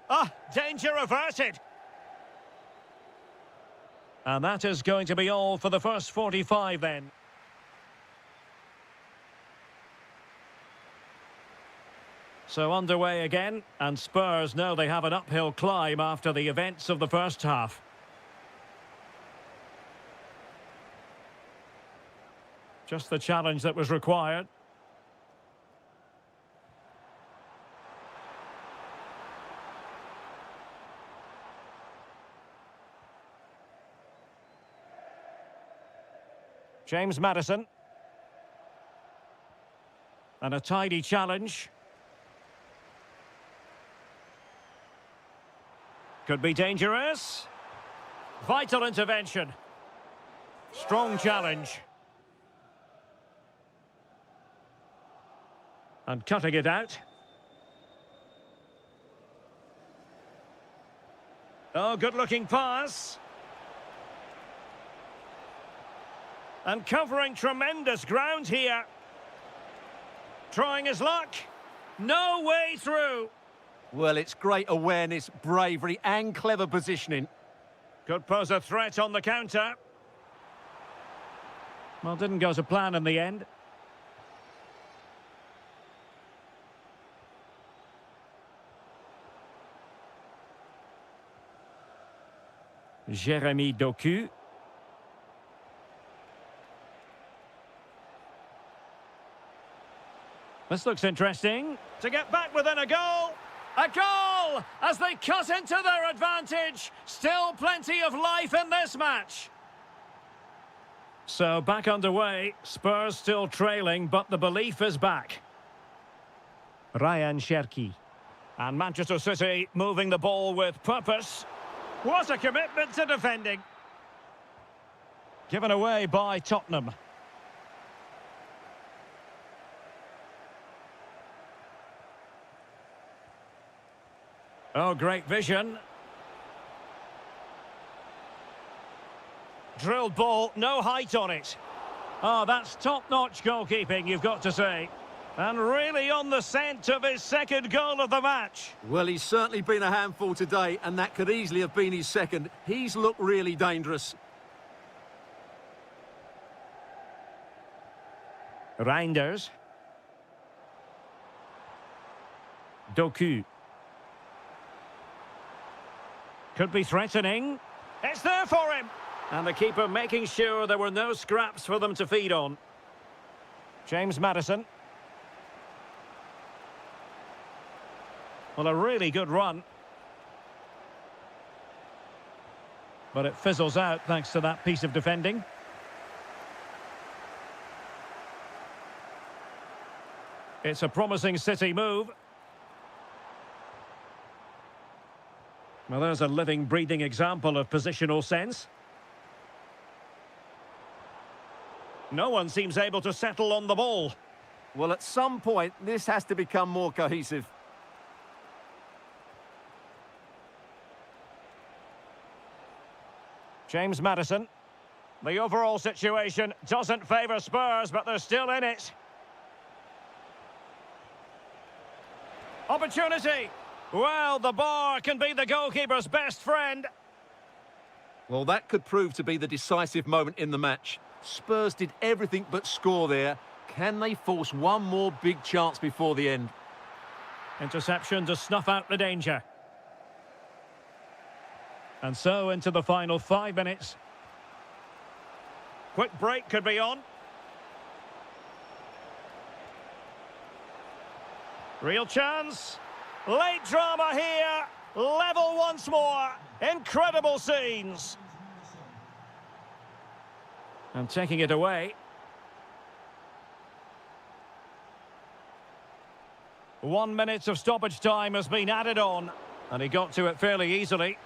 [SPEAKER 2] Ah, danger averted. And that is going to be all for the first 45 then. So underway again, and Spurs know they have an uphill climb after the events of the first half. Just the challenge that was required. James Maddison. And a tidy challenge. Could be dangerous. Vital intervention. Strong challenge. And cutting it out. Oh, good-looking pass. And covering tremendous ground here. Trying his luck. No way through.
[SPEAKER 1] Well, it's great awareness, bravery and clever positioning.
[SPEAKER 2] Could pose a threat on the counter. Well, didn't go to plan in the end. Jérémy Doku. This looks interesting. To get back within a goal. A goal! As they cut into their advantage. Still plenty of life in this match. So back underway. Spurs still trailing, but the belief is back. Ryan Cherki. And Manchester City moving the ball with purpose. What a commitment to defending. Given away by Tottenham. Oh, great vision. Drilled ball, no height on it. Oh, that's top-notch goalkeeping, you've got to say. And really on the scent of his second goal of the match.
[SPEAKER 1] Well, he's certainly been a handful today, and that could easily have been his second. He's looked really dangerous.
[SPEAKER 2] Reinders. Doku. Could be threatening. It's there for him. And the keeper making sure there were no scraps for them to feed on. James Maddison. Well, a really good run. But it fizzles out thanks to that piece of defending. It's a promising City move. Well, there's a living, breathing example of positional sense. No one seems able to settle on the ball.
[SPEAKER 1] Well, at some point, this has to become more cohesive.
[SPEAKER 2] James Maddison. The overall situation doesn't favour Spurs, but they're still in it. Opportunity. Well, the bar can be the goalkeeper's best friend.
[SPEAKER 1] Well, that could prove to be the decisive moment in the match. Spurs did everything but score there. Can they force one more big chance before the end?
[SPEAKER 2] Interception to snuff out the danger. And so into the final 5 minutes. Quick break could be on. Real chance. Late drama here. Level once more. Incredible scenes. And taking it away. 1 minute of stoppage time has been added on. And he got to it fairly easily.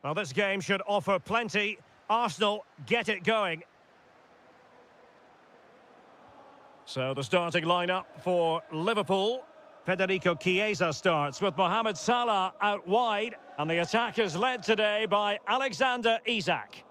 [SPEAKER 2] Well, this game should offer plenty. Arsenal get it going. So the starting lineup for Liverpool. Federico Chiesa starts with Mohamed Salah out wide. And the attack is led today by Alexander Isak.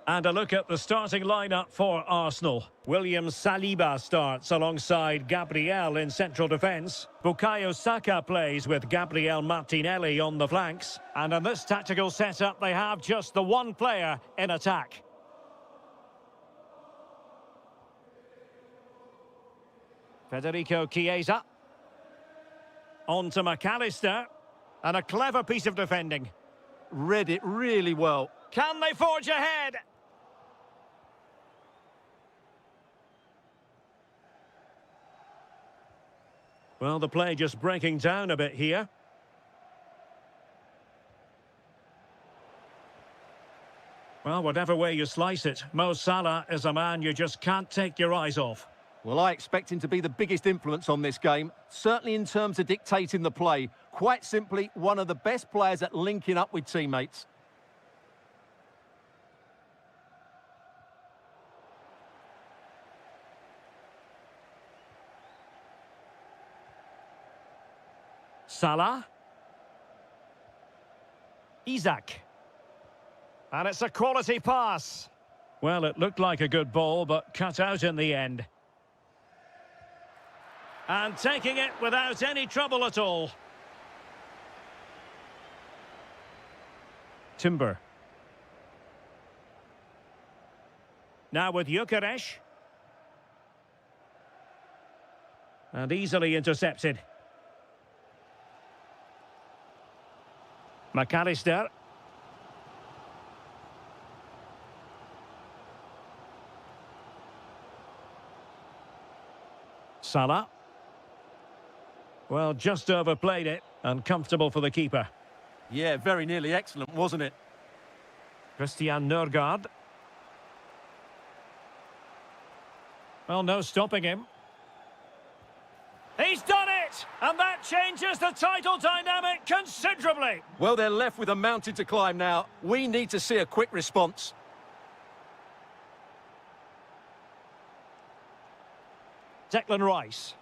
[SPEAKER 2] And a look at the starting lineup for Arsenal. William Saliba starts alongside Gabriel in central defence. Bukayo Saka plays with Gabriel Martinelli on the flanks. And in this tactical setup, they have just the one player in attack. Federico Chiesa. On to McAllister. And a clever piece of defending.
[SPEAKER 1] Read it really well.
[SPEAKER 2] Can they forge ahead? Well, the play just breaking down a bit here. Well, whatever way you slice it, Mo Salah is a man you just can't take your eyes off.
[SPEAKER 1] Well, I expect him to be the biggest influence on this game, certainly in terms of dictating the play. Quite simply, one of the best players at linking up with teammates.
[SPEAKER 2] Salah. Isak. And it's a quality pass. Well, it looked like a good ball, but cut out in the end. And taking it without any trouble at all. Timber. Now with Gyökeres. And easily intercepted. McAllister. Salah. Well, just overplayed it, and comfortable for the keeper.
[SPEAKER 1] Yeah, very nearly excellent, wasn't it?
[SPEAKER 2] Christian Nørgaard. Well, no stopping him. He's done it! And that changes the title dynamic considerably.
[SPEAKER 1] Well, they're left with a mountain to climb now. We need to see a quick response.
[SPEAKER 2] Declan Rice.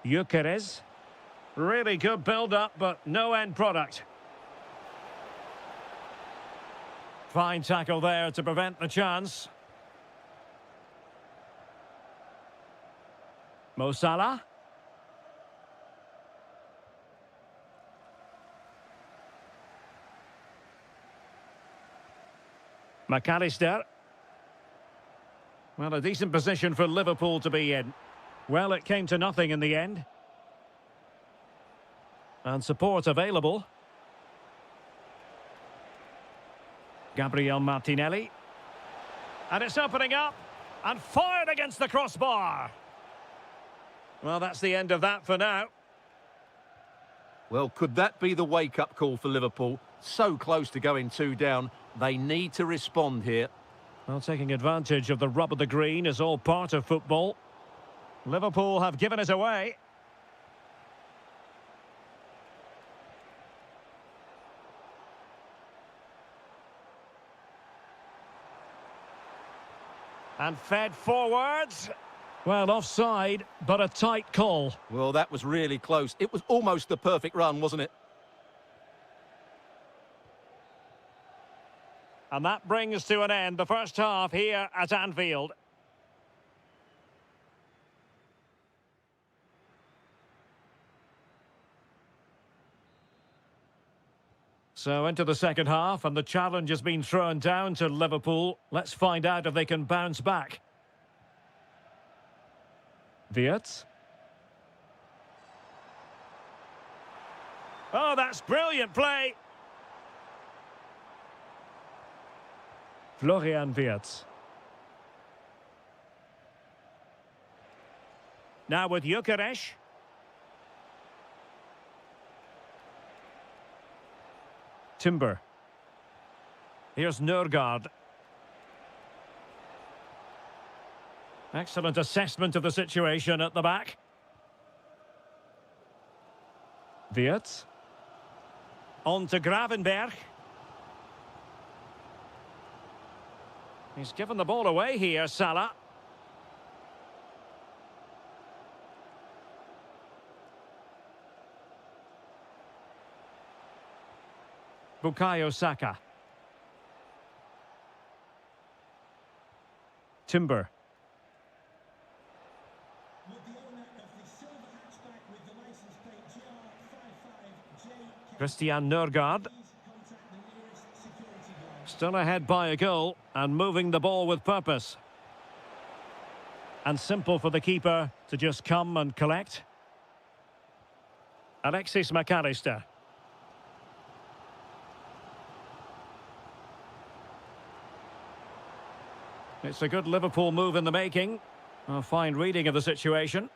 [SPEAKER 2] Gyökeres. Really good build-up, but no end product. Fine tackle there to prevent the chance. Mo Salah. McAllister. Well, a decent position for Liverpool to be in. Well, it came to nothing in the end. And support available. Gabriel Martinelli. And it's opening up. And fired against the crossbar. Well, that's the end of that for now.
[SPEAKER 1] Well, could that be the wake-up call for Liverpool? So close to going 2 down. They need to respond here.
[SPEAKER 2] Well, taking advantage of the rub of the green is all part of football. Liverpool have given it away. And fed forwards. Well, offside, but a tight call.
[SPEAKER 1] Well, that was really close. It was almost the perfect run, wasn't it?
[SPEAKER 2] And that brings to an end the first half here at Anfield. So into the second half, and the challenge has been thrown down to Liverpool. Let's find out if they can bounce back. Wirtz. Oh, that's brilliant play. Florian Wirtz. Now with Gyökeres. Timber. Here's Nørgaard. Excellent assessment of the situation at the back. Wirtz. On to Gravenberch. He's given the ball away here, Salah. Bukayo Saka. Timber. Christian Nørgaard. Still ahead by a goal and moving the ball with purpose. And simple for the keeper to just come and collect. Alexis McAllister. It's a good Liverpool move in the making. A fine reading of the situation.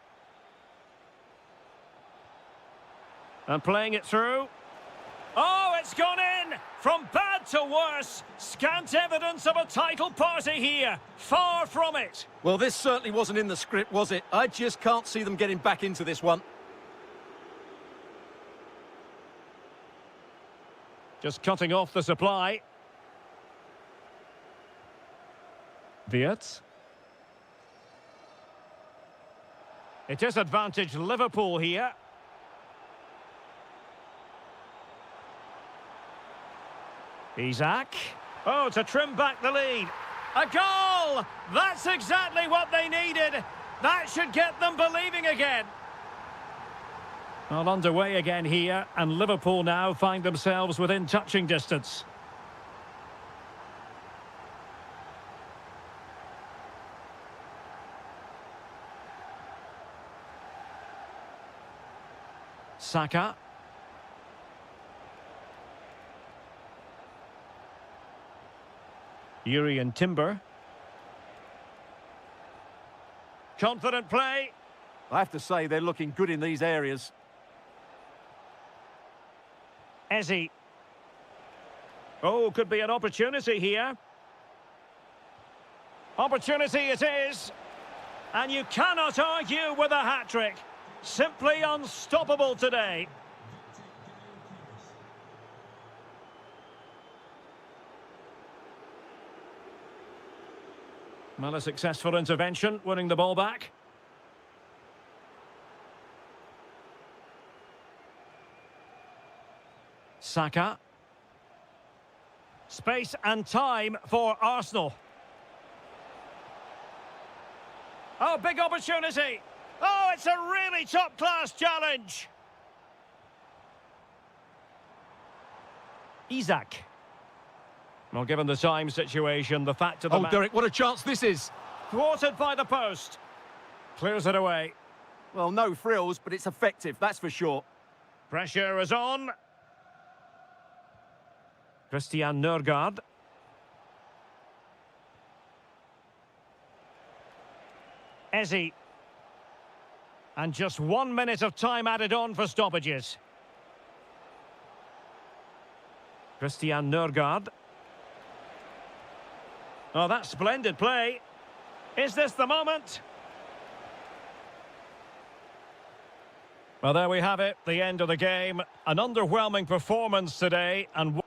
[SPEAKER 2] And playing it through. Oh, it's gone in! From bad to worse. Scant evidence of a title party here. Far from it.
[SPEAKER 1] Well, this certainly wasn't in the script, was it? I just can't see them getting back into this one.
[SPEAKER 2] Just cutting off the supply. Wirtz. It is advantage Liverpool here. Isak. Oh, to trim back the lead. A goal! That's exactly what they needed. That should get them believing again. Well, underway again here, and Liverpool now find themselves within touching distance. Saka. Yuri and Timber. Confident play.
[SPEAKER 1] I have to say they're looking good in these areas.
[SPEAKER 2] Ezzy. Oh, could be an opportunity here. Opportunity it is. And you cannot argue with a hat-trick. Simply unstoppable today. Well, a successful intervention, winning the ball back. Saka. Space and time for Arsenal. Oh, big opportunity. Oh, it's a really top-class challenge. Isak. Well, given the time situation, the fact of the
[SPEAKER 1] Oh, Derek, what a chance this is.
[SPEAKER 2] thwarted by the post. Clears it away.
[SPEAKER 1] Well, no frills, but it's effective, that's for sure.
[SPEAKER 2] Pressure is on. Christian Nørgaard. Ezzy. And just 1 minute of time added on for stoppages. Christian Nørgaard. Oh, that's splendid play. Is this the moment? Well, there we have it, the end of the game. An underwhelming performance today, and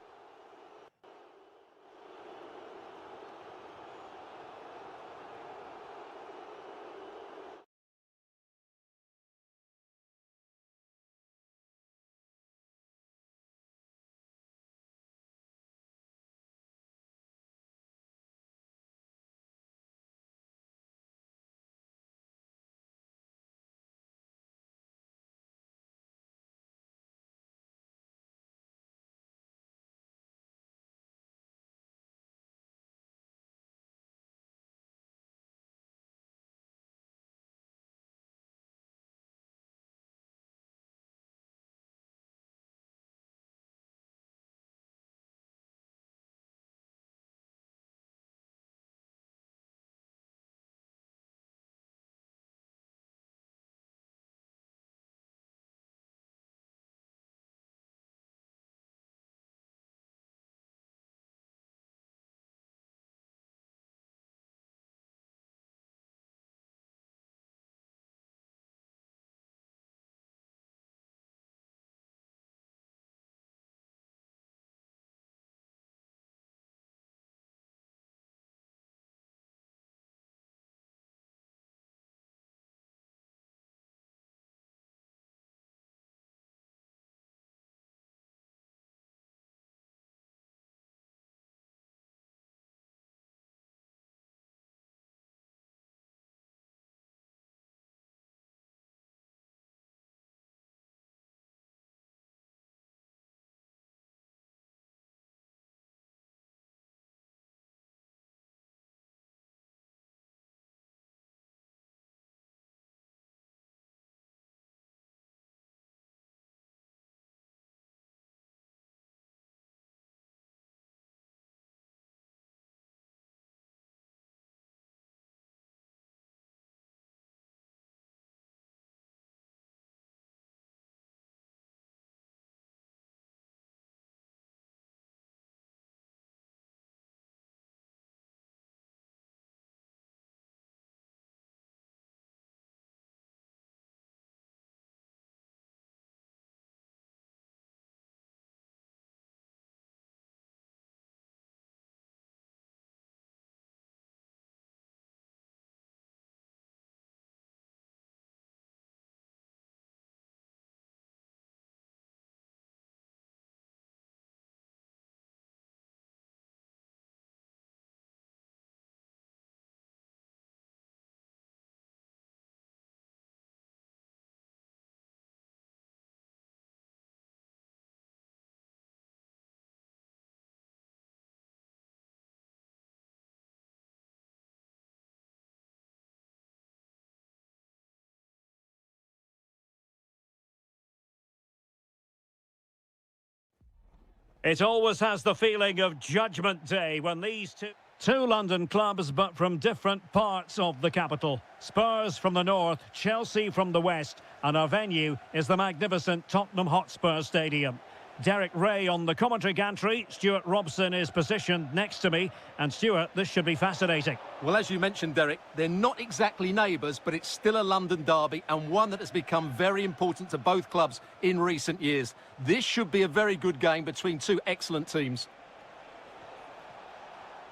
[SPEAKER 2] It always has the feeling of Judgment Day when these two London clubs, but from different parts of the capital. Spurs from the north, Chelsea from the west, and our venue is the magnificent Tottenham Hotspur Stadium. Derek Ray on the commentary gantry. Stuart Robson is positioned next to me. And Stuart, this should be fascinating.
[SPEAKER 1] Well, as you mentioned, Derek, they're not exactly neighbours, but it's still a London derby and one that has become very important to both clubs in recent years. This should be a very good game between two excellent teams.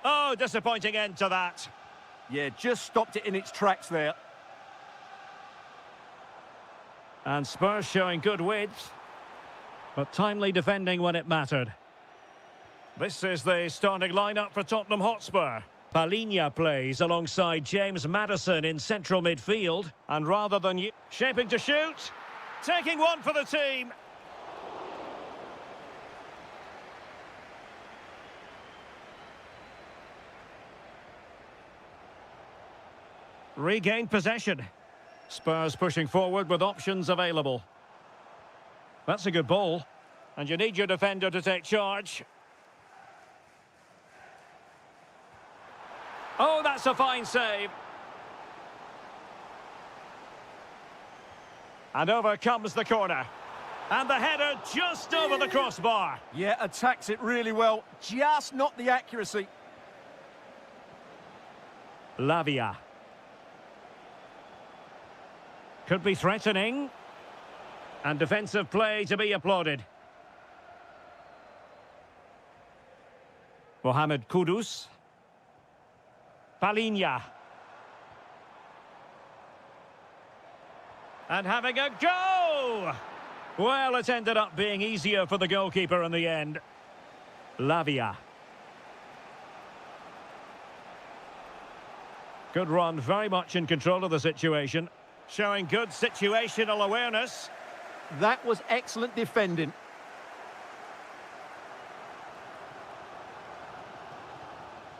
[SPEAKER 2] Oh, disappointing end to that.
[SPEAKER 1] Yeah, just stopped it in its tracks there.
[SPEAKER 2] And Spurs showing good width, but timely defending when it mattered. This is the starting lineup for Tottenham Hotspur. Palinha plays alongside James Maddison in central midfield. And rather than shaping to shoot, taking one for the team. Regained possession. Spurs pushing forward with options available. That's a good ball. And you need your defender to take charge. Oh, that's a fine save. And over comes the corner. And the header just over the crossbar.
[SPEAKER 1] Yeah, attacks it really well. Just not the accuracy.
[SPEAKER 2] Lavia. Could be threatening. And defensive play to be applauded. Mohamed Kudus. Palinha. And having a go! Well, it ended up being easier for the goalkeeper in the end. Lavia. Good run, very much in control of the situation. Showing good situational awareness.
[SPEAKER 1] That was excellent defending.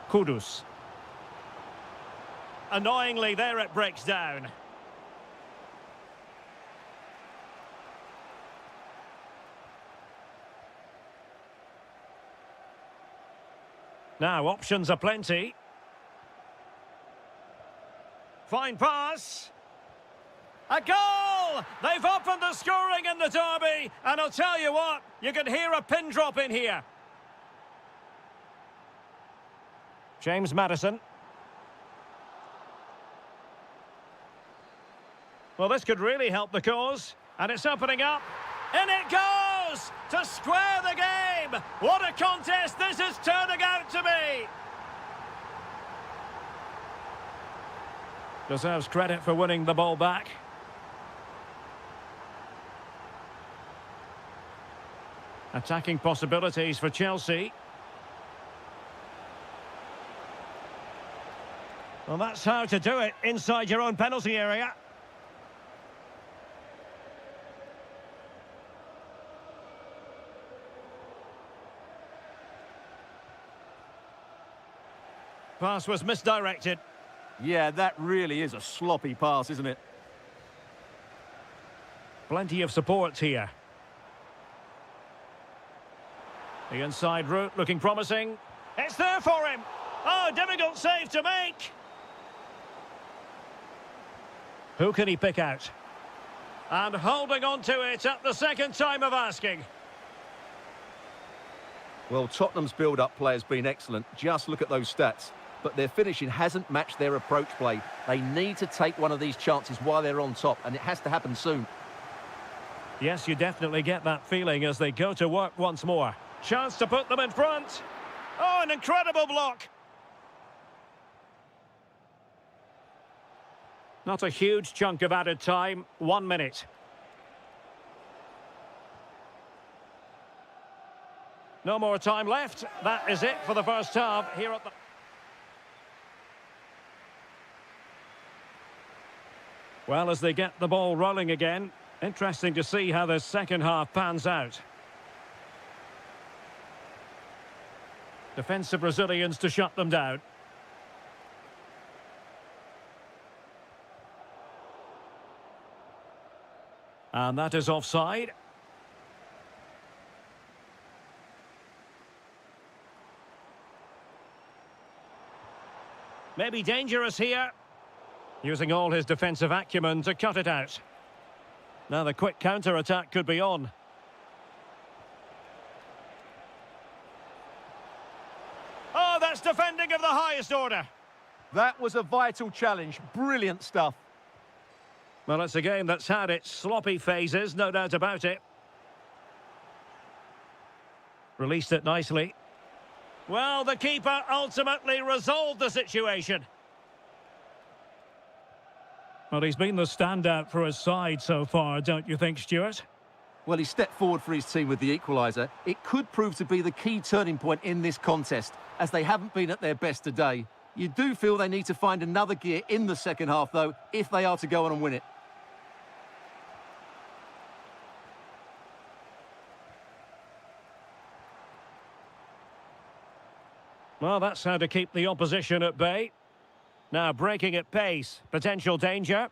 [SPEAKER 2] Kudus. Annoyingly, there it breaks down. Now, options are plenty. Fine pass. A goal! They've opened the scoring in the derby, and I'll tell you what, you can hear a pin drop in here. James Maddison. Well, this could really help the cause, and it's opening up. In it goes! To square the game! What a contest this is turning out to be! Deserves credit for winning the ball back. Attacking possibilities for Chelsea. Well, that's how to do it inside your own penalty area. Pass was misdirected.
[SPEAKER 1] Yeah, that really is a sloppy pass, isn't it?
[SPEAKER 2] Plenty of support here. The inside route looking promising. It's there for him. Oh, difficult save to make. Who can he pick out? And holding on to it at the second time of asking.
[SPEAKER 1] Well, Tottenham's build-up play has been excellent. Just look at those stats. But their finishing hasn't matched their approach play. They need to take one of these chances while they're on top, and it has to happen soon.
[SPEAKER 2] Yes, you definitely get that feeling as they go to work once more. Chance to put them in front. Oh, an incredible block. Not a huge chunk of added time. 1 minute. No more time left. That is it for the first half here at the... Well, as they get the ball rolling again, interesting to see how the second half pans out. Defensive Brazilians to shut them down. And that is offside. Maybe dangerous here. Using all his defensive acumen to cut it out. Now the quick counter-attack could be on. Oh, that's defending of the highest order.
[SPEAKER 1] That was a vital challenge. Brilliant stuff.
[SPEAKER 2] Well, it's a game that's had its sloppy phases, no doubt about it. Released it nicely. Well, the keeper ultimately resolved the situation. Well, he's been the standout for his side so far, don't you think, Stuart?
[SPEAKER 1] Well, he stepped forward for his team with the equaliser. It could prove to be the key turning point in this contest, as they haven't been at their best today. You do feel they need to find another gear in the second half, though, if they are to go on and win it.
[SPEAKER 2] Well, that's how to keep the opposition at bay. Now breaking at pace, potential danger.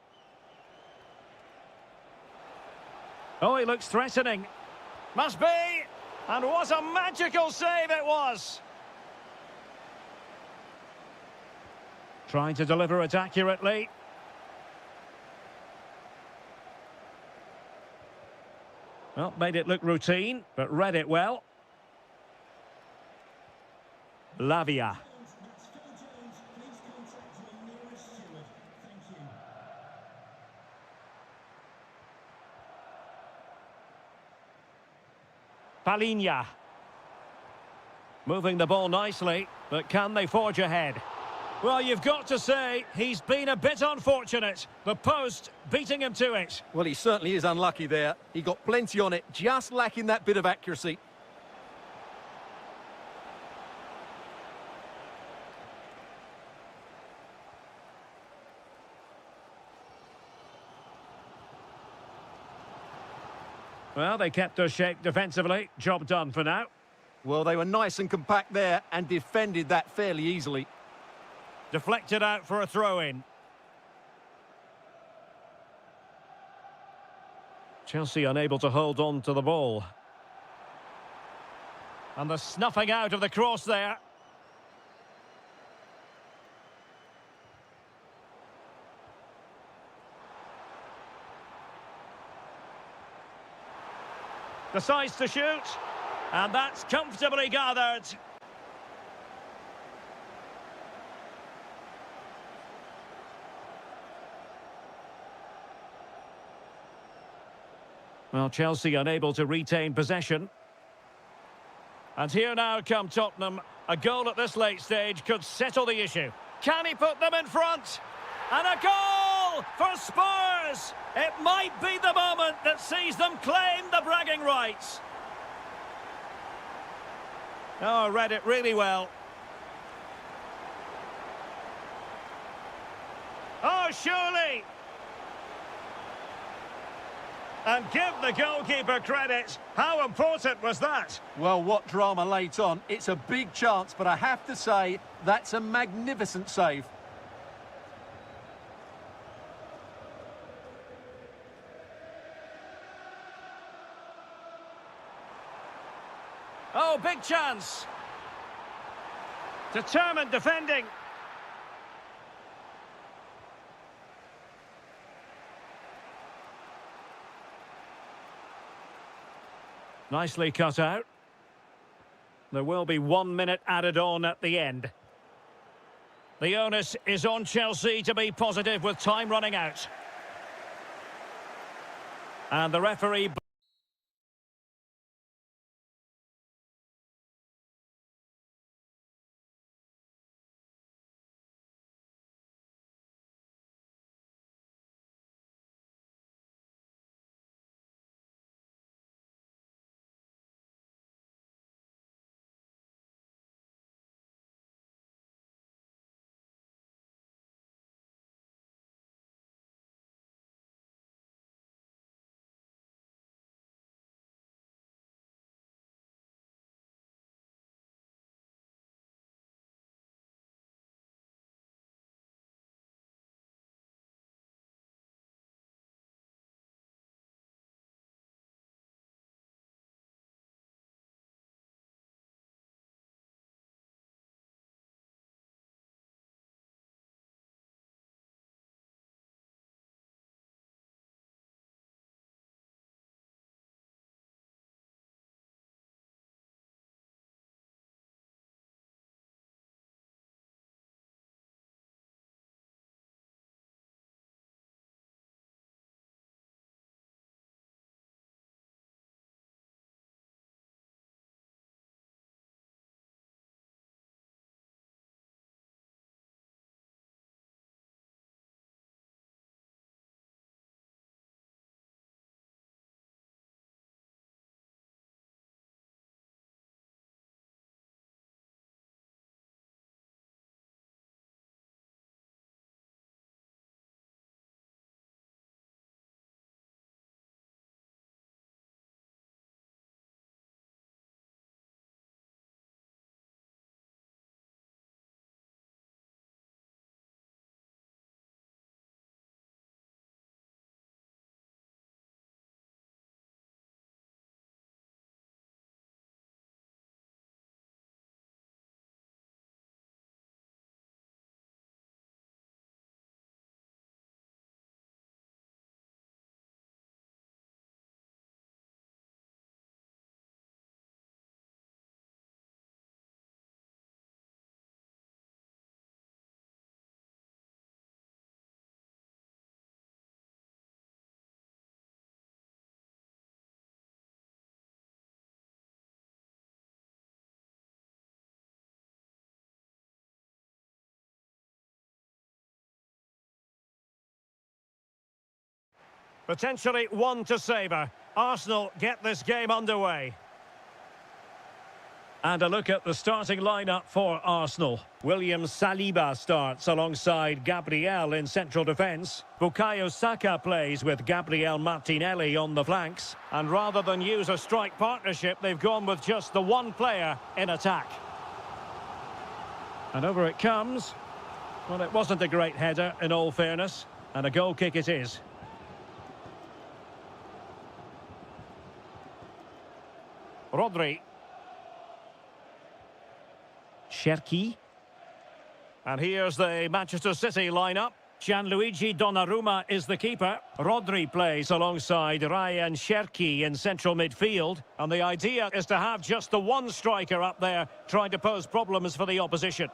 [SPEAKER 2] Oh, he looks threatening. Must be! And what a magical save it was! Trying to deliver it accurately. Well, made it look routine, but read it well. Lavia. Palinha. Moving the ball nicely, but can they forge ahead? Well, you've got to say, he's been a bit unfortunate. The post beating him to it.
[SPEAKER 1] Well, he certainly is unlucky there. He got plenty on it, just lacking that bit of accuracy.
[SPEAKER 2] Well, they kept us shape defensively. Job done for now.
[SPEAKER 1] Well, they were nice and compact there and defended that fairly easily.
[SPEAKER 2] Deflected out for a throw-in. Chelsea unable to hold on to the ball. And the snuffing out of the cross there. Decides to shoot. And that's comfortably gathered. Well, Chelsea unable to retain possession. And here now come Tottenham. A goal at this late stage could settle the issue. Can he put them in front? And a goal for Spurs! It might be the moment that sees them claim the bragging rights. Oh, read it really well. Oh, surely! And give the goalkeeper credit. How important was that?
[SPEAKER 1] Well, what drama late on. It's a big chance, but I have to say, that's a magnificent save.
[SPEAKER 2] Oh, big chance. Determined defending. Nicely cut out. There will be 1 minute added on at the end. The onus is on Chelsea to be positive with time running out. And the referee... Potentially one to savour. Arsenal get this game underway. And a look at the starting lineup for Arsenal. William Saliba starts alongside Gabriel in central defence. Bukayo Saka plays with Gabriel Martinelli on the flanks. And rather than use a strike partnership, they've gone with just the one player in attack. And over it comes. Well, it wasn't a great header, in all fairness. And a goal kick it is. Rodri. Cherki. And here's the Manchester City lineup. Gianluigi Donnarumma is the keeper. Rodri plays alongside Ryan Cherki in central midfield. And the idea is to have just the one striker up there trying to pose problems for the opposition.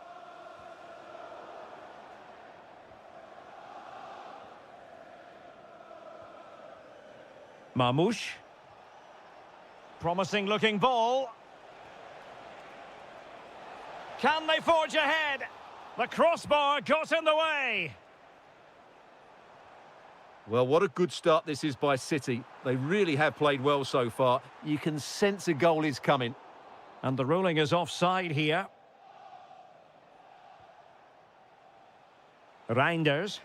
[SPEAKER 2] Mamouche. Promising looking ball. Can they forge ahead? The crossbar got in the way.
[SPEAKER 1] Well, what a good start this is by City. They really have played well so far. You can sense a goal is coming.
[SPEAKER 2] And the ruling is offside here. Reinders.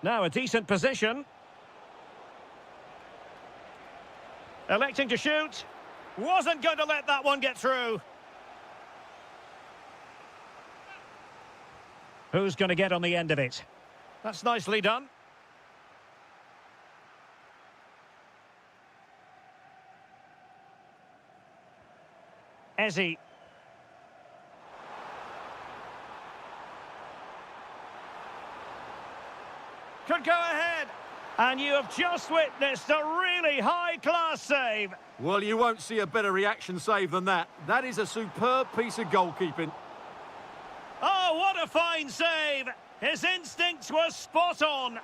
[SPEAKER 2] Now a decent position. Electing to shoot. Wasn't going to let that one get through. Who's going to get on the end of it? That's nicely done. Eze. Could go ahead. And you have just witnessed a really high-class save.
[SPEAKER 1] Well, you won't see a better reaction save than that. That is a superb piece of goalkeeping.
[SPEAKER 2] Oh, what a fine save! His instincts were spot on.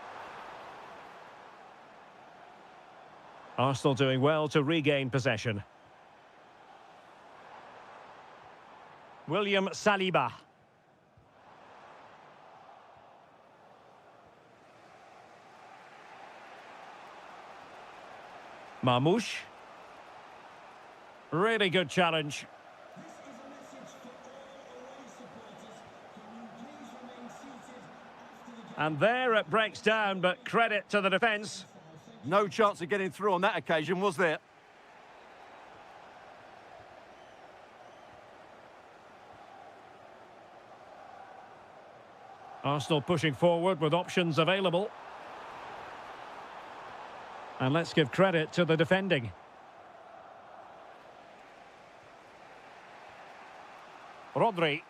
[SPEAKER 2] Arsenal doing well to regain possession. William Saliba. Mamouche. Really good challenge. And there it breaks down, but credit to the defence.
[SPEAKER 1] No chance of getting through on that occasion, was there?
[SPEAKER 2] Arsenal pushing forward with options available. And let's give credit to the defending. Rodri.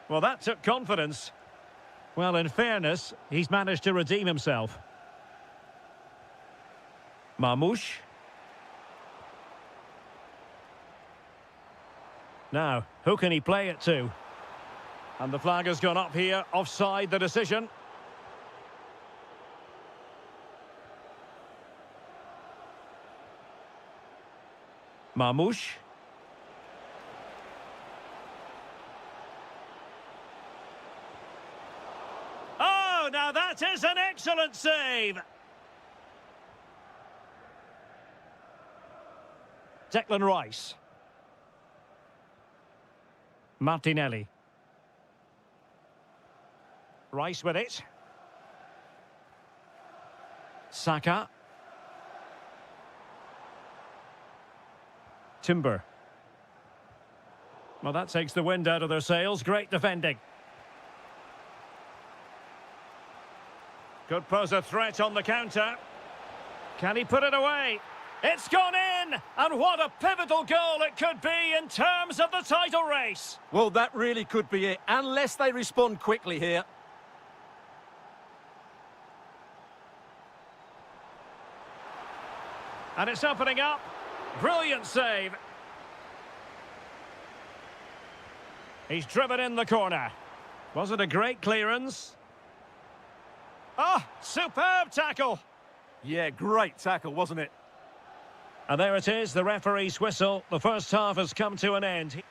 [SPEAKER 2] Well, that took confidence. Well, in fairness, he's managed to redeem himself. Mamouche. Now, who can he play it to? And the flag has gone up here, offside the decision. Mamouche. Oh, now that is an excellent save. Declan Rice. Martinelli. Rice with it. Saka. Timber. Well, that takes the wind out of their sails. Great defending. Could pose a threat on the counter. Can he put it away? It's gone in! And what a pivotal goal it could be in terms of the title race.
[SPEAKER 1] Well, that really could be it, unless they respond quickly here.
[SPEAKER 2] And it's opening up. Brilliant save. He's driven in the corner. Was it a great clearance? Oh, superb tackle.
[SPEAKER 1] Yeah, great tackle, wasn't it?
[SPEAKER 2] And there it is, the referee's whistle. The first half has come to an end.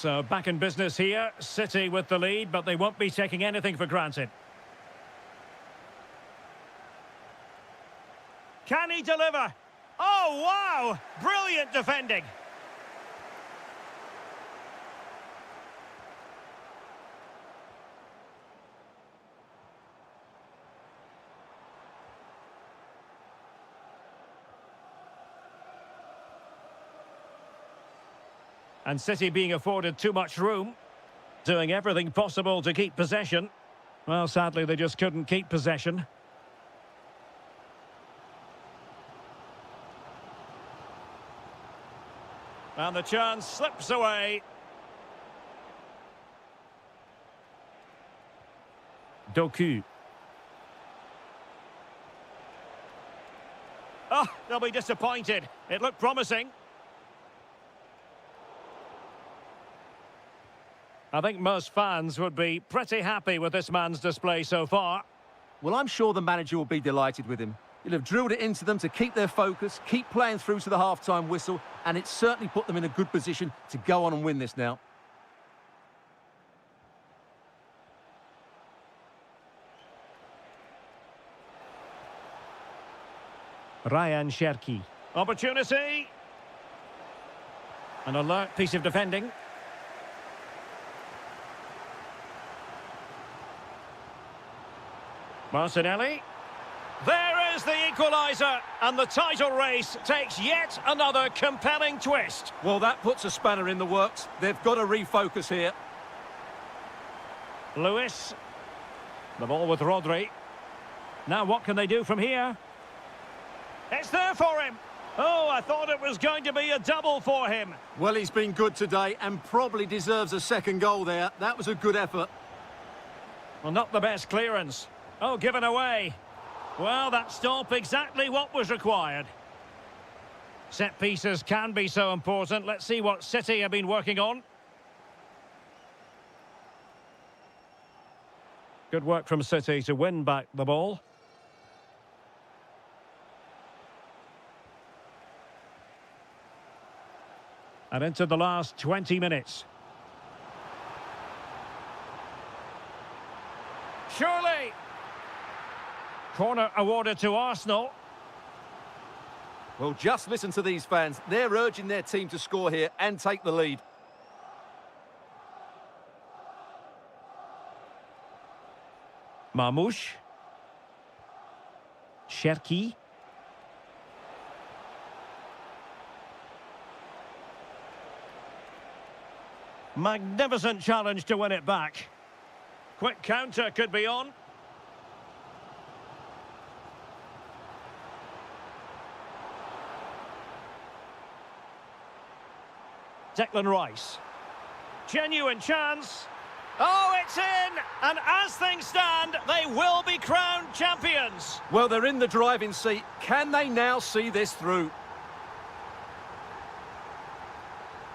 [SPEAKER 2] So back in business here. City with the lead, but they won't be taking anything for granted. Can he deliver? Oh, wow! Brilliant defending. And City being afforded too much room, doing everything possible to keep possession. Well, sadly, they just couldn't keep possession. And the chance slips away. Doku. Oh, they'll be disappointed. It looked promising. I think most fans would be pretty happy with this man's display so far.
[SPEAKER 1] Well, I'm sure the manager will be delighted with him. He'll have drilled it into them to keep their focus, keep playing through to the half-time whistle, and it's certainly put them in a good position to go on and win this now.
[SPEAKER 2] Ryan Cherki. Opportunity. An alert piece of defending. Martinelli. There is the equaliser, and the title race takes yet another compelling twist.
[SPEAKER 1] Well, that puts a spanner in the works. They've got to refocus here.
[SPEAKER 2] Lewis. The ball with Rodri. Now what can they do from here? It's there for him. Oh, I thought it was going to be a double for him.
[SPEAKER 1] Well, he's been good today and probably deserves a second goal there. That was a good effort.
[SPEAKER 2] Well, not the best clearance. Oh, given away. Well, that stop exactly what was required. Set pieces can be so important. Let's see what City have been working on. Good work from City to win back the ball. And into the last 20 minutes. Surely. Corner awarded to Arsenal.
[SPEAKER 1] Well, just listen to these fans. They're urging their team to score here and take the lead.
[SPEAKER 2] Mamouche. Cherki. Magnificent challenge to win it back. Quick counter could be on. Declan Rice. Genuine chance. Oh, it's in! And as things stand, they will be crowned champions.
[SPEAKER 1] Well, they're in the driving seat. Can they now see this through?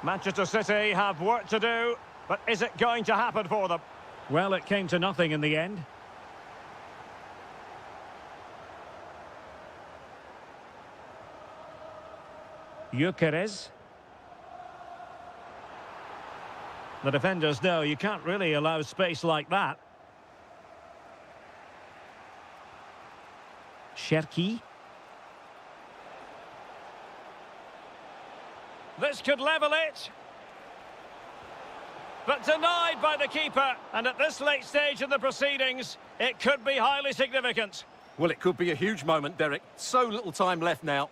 [SPEAKER 2] Manchester City have work to do, but is it going to happen for them? Well, it came to nothing in the end. Gyökeres. The defenders know you can't really allow space like that. Cherki. This could level it. But denied by the keeper. And at this late stage in the proceedings, it could be highly significant.
[SPEAKER 1] Well, it could be a huge moment, Derek. So little time left now.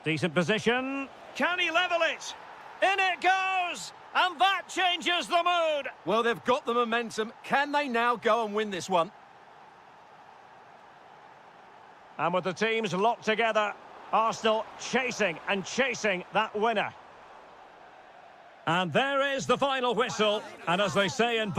[SPEAKER 2] Decent position. Can he level it? In it goes! And that changes the mood.
[SPEAKER 1] Well, they've got the momentum. Can they now go and win this one?
[SPEAKER 2] And with the teams locked together, Arsenal chasing and chasing that winner. And there is the final whistle. And as they say in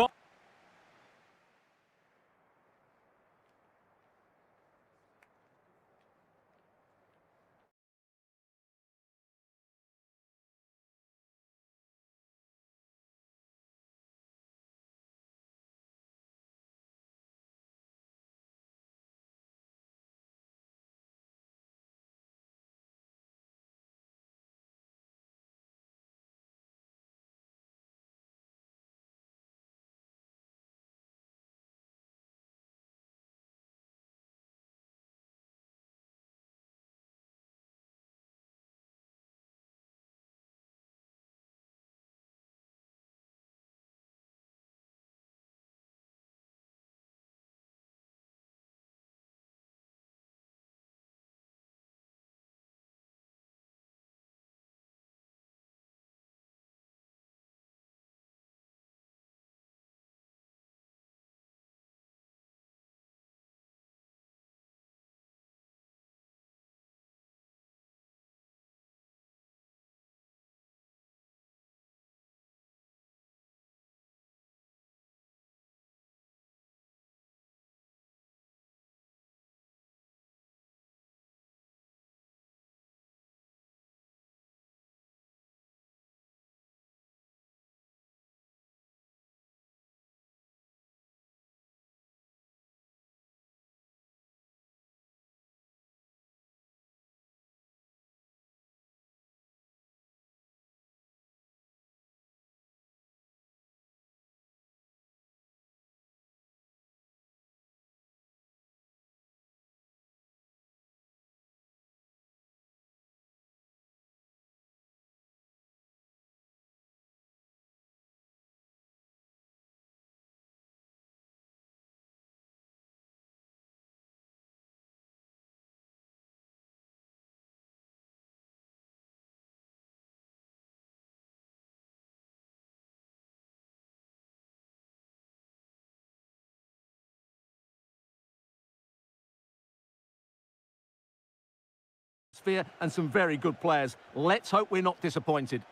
[SPEAKER 1] atmosphere and some very good players. Let's hope we're not disappointed.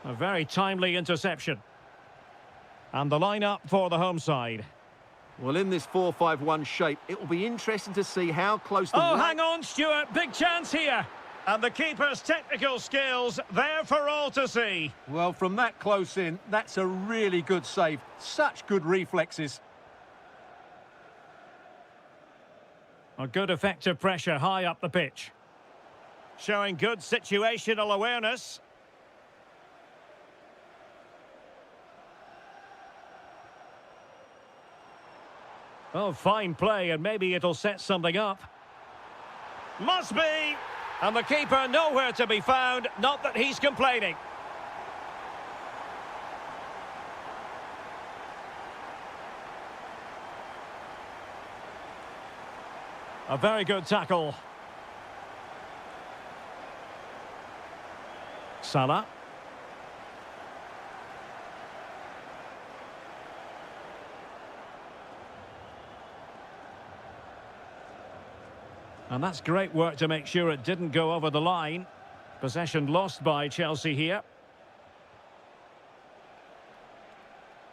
[SPEAKER 2] A very timely interception. And the line-up for the home side.
[SPEAKER 1] Well, in this 4-5-1 shape, it will be interesting to see how close the...
[SPEAKER 2] Oh, hang on, Stuart. Big chance here. And the keeper's technical skills there for all to see.
[SPEAKER 1] Well, from that close in, that's a really good save. Such good reflexes.
[SPEAKER 2] A good effective pressure high up the pitch. Showing good situational awareness. Oh, fine play, and maybe it'll set something up. Must be! And the keeper nowhere to be found, not that he's complaining. A very good tackle. Salah. And that's great work to make sure it didn't go over the line. Possession lost by Chelsea here.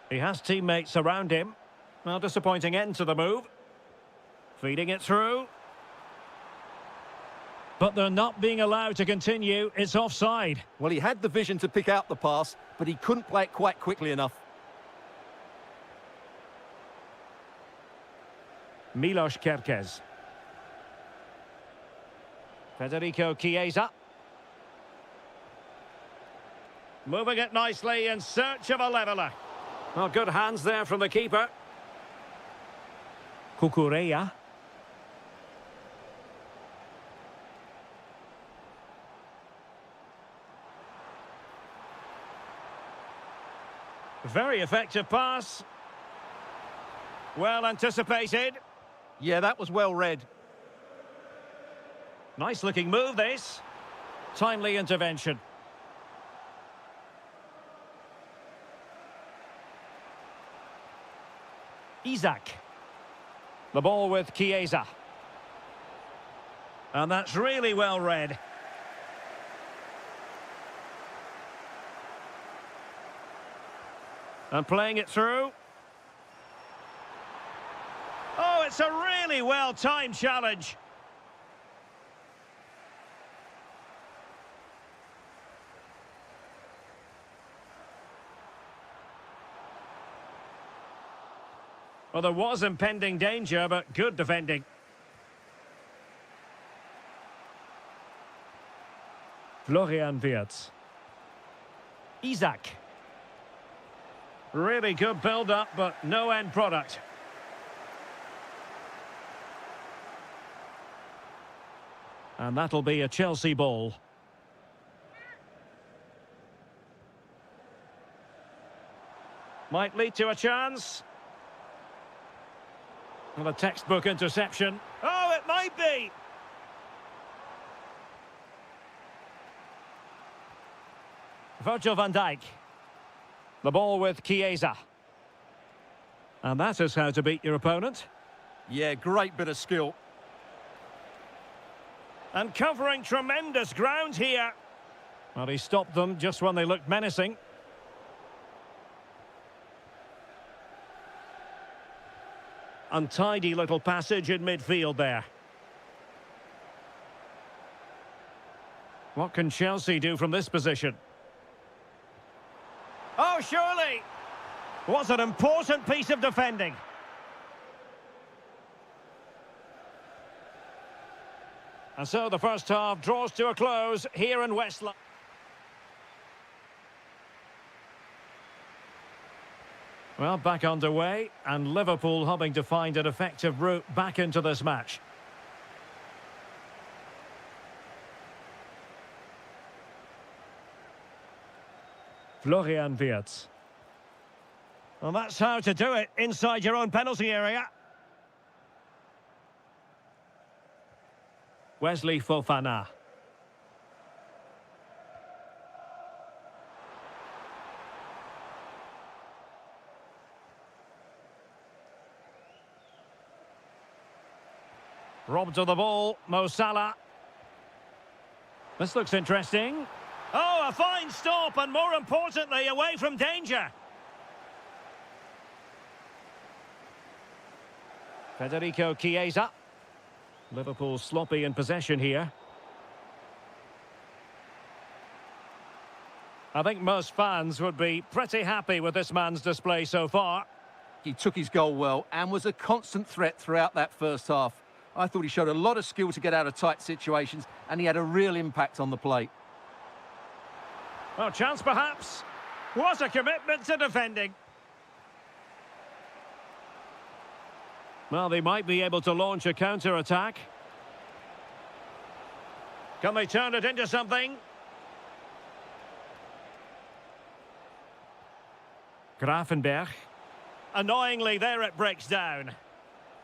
[SPEAKER 2] He has teammates around him. Well, disappointing end to the move. Feeding it through. But they're not being allowed to continue. It's offside.
[SPEAKER 1] Well, he had the vision to pick out the pass, but he couldn't play it quite quickly enough.
[SPEAKER 2] Milos Kerkez. Federico Chiesa. Moving it nicely in search of a leveller. Well, good hands there from the keeper. Cucurella. Very effective pass. Well anticipated.
[SPEAKER 1] Yeah, that was well read.
[SPEAKER 2] Nice looking move, this. Timely intervention. Isaac. The ball with Chiesa. And that's really well read. And playing it through. Oh, it's a really well-timed challenge. Well, there was impending danger, but good defending. Florian Wirtz. Isaac. Really good build-up, but no end product. And that'll be a Chelsea ball. Might lead to a chance. Well, a textbook interception. Oh, it might be! Virgil van Dijk. The ball with Chiesa. And that is how to beat your opponent.
[SPEAKER 1] Yeah, great bit of skill.
[SPEAKER 2] And covering tremendous ground here. Well, he stopped them just when they looked menacing. Untidy little passage in midfield there. What can Chelsea do from this position? Oh, surely! What an important piece of defending. And so the first half draws to a close here in West London. Well, back underway, and Liverpool hoping to find an effective route back into this match. Florian Wirtz. Well, that's how to do it inside your own penalty area. Wesley Fofana. Robbed of the ball, Mo Salah. This looks interesting. Oh, a fine stop, and more importantly, away from danger. Federico Chiesa. Liverpool sloppy in possession here. I think most fans would be pretty happy with this man's display so far.
[SPEAKER 1] He took his goal well and was a constant threat throughout that first half. I thought he showed a lot of skill to get out of tight situations, and he had a real impact on the plate.
[SPEAKER 2] Well, chance perhaps. What a commitment to defending. Well, they might be able to launch a counter-attack. Can they turn it into something? Grafenberg. Annoyingly, there it breaks down.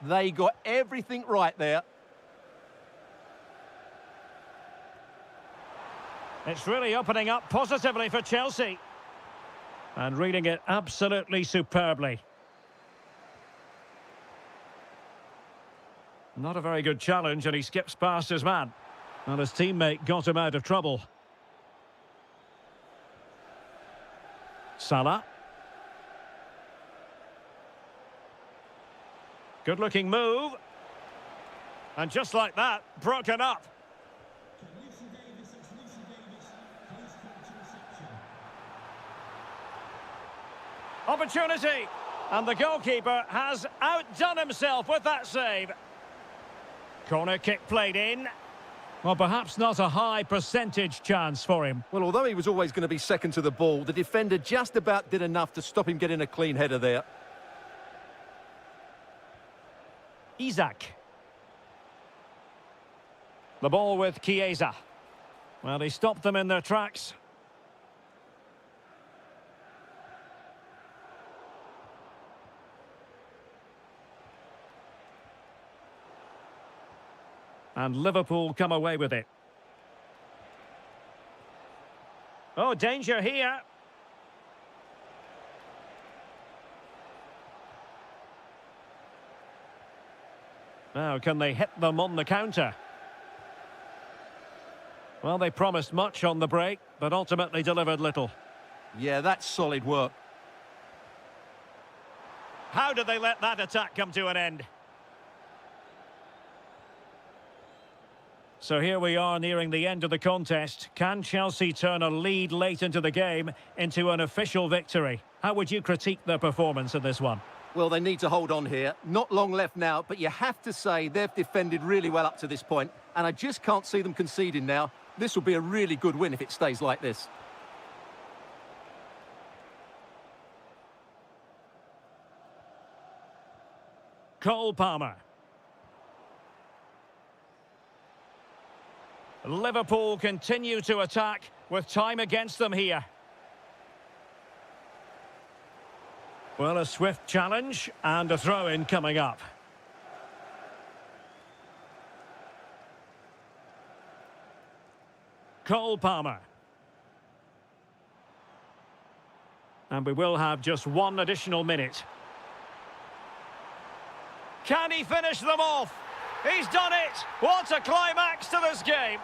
[SPEAKER 1] They got everything right there.
[SPEAKER 2] It's really opening up positively for Chelsea. And reading it absolutely superbly. Not a very good challenge, and he skips past his man. And his teammate got him out of trouble. Salah. Good-looking move. And just like that, broken up. Opportunity. And the goalkeeper has outdone himself with that save. Corner kick played in. Well, perhaps not a high percentage chance for him.
[SPEAKER 1] Well, although he was always going to be second to the ball, the defender just about did enough to stop him getting a clean header there.
[SPEAKER 2] Isaac. The ball with Chiesa. Well, he stopped them in their tracks. And Liverpool come away with it. Oh, danger here. Now, can they hit them on the counter? Well, they promised much on the break, but ultimately delivered little.
[SPEAKER 1] Yeah, that's solid work.
[SPEAKER 2] How did they let that attack come to an end? So here we are nearing the end of the contest. Can Chelsea turn a lead late into the game into an official victory? How would you critique their performance in this one?
[SPEAKER 1] Well, they need to hold on here. Not long left now, but you have to say they've defended really well up to this point, and I just can't see them conceding now. This will be a really good win if it stays like this.
[SPEAKER 2] Cole Palmer. Liverpool continue to attack with time against them here. Well, a swift challenge and a throw-in coming up. Cole Palmer. And we will have just one additional minute. Can he finish them off? He's done it! What a climax to this game!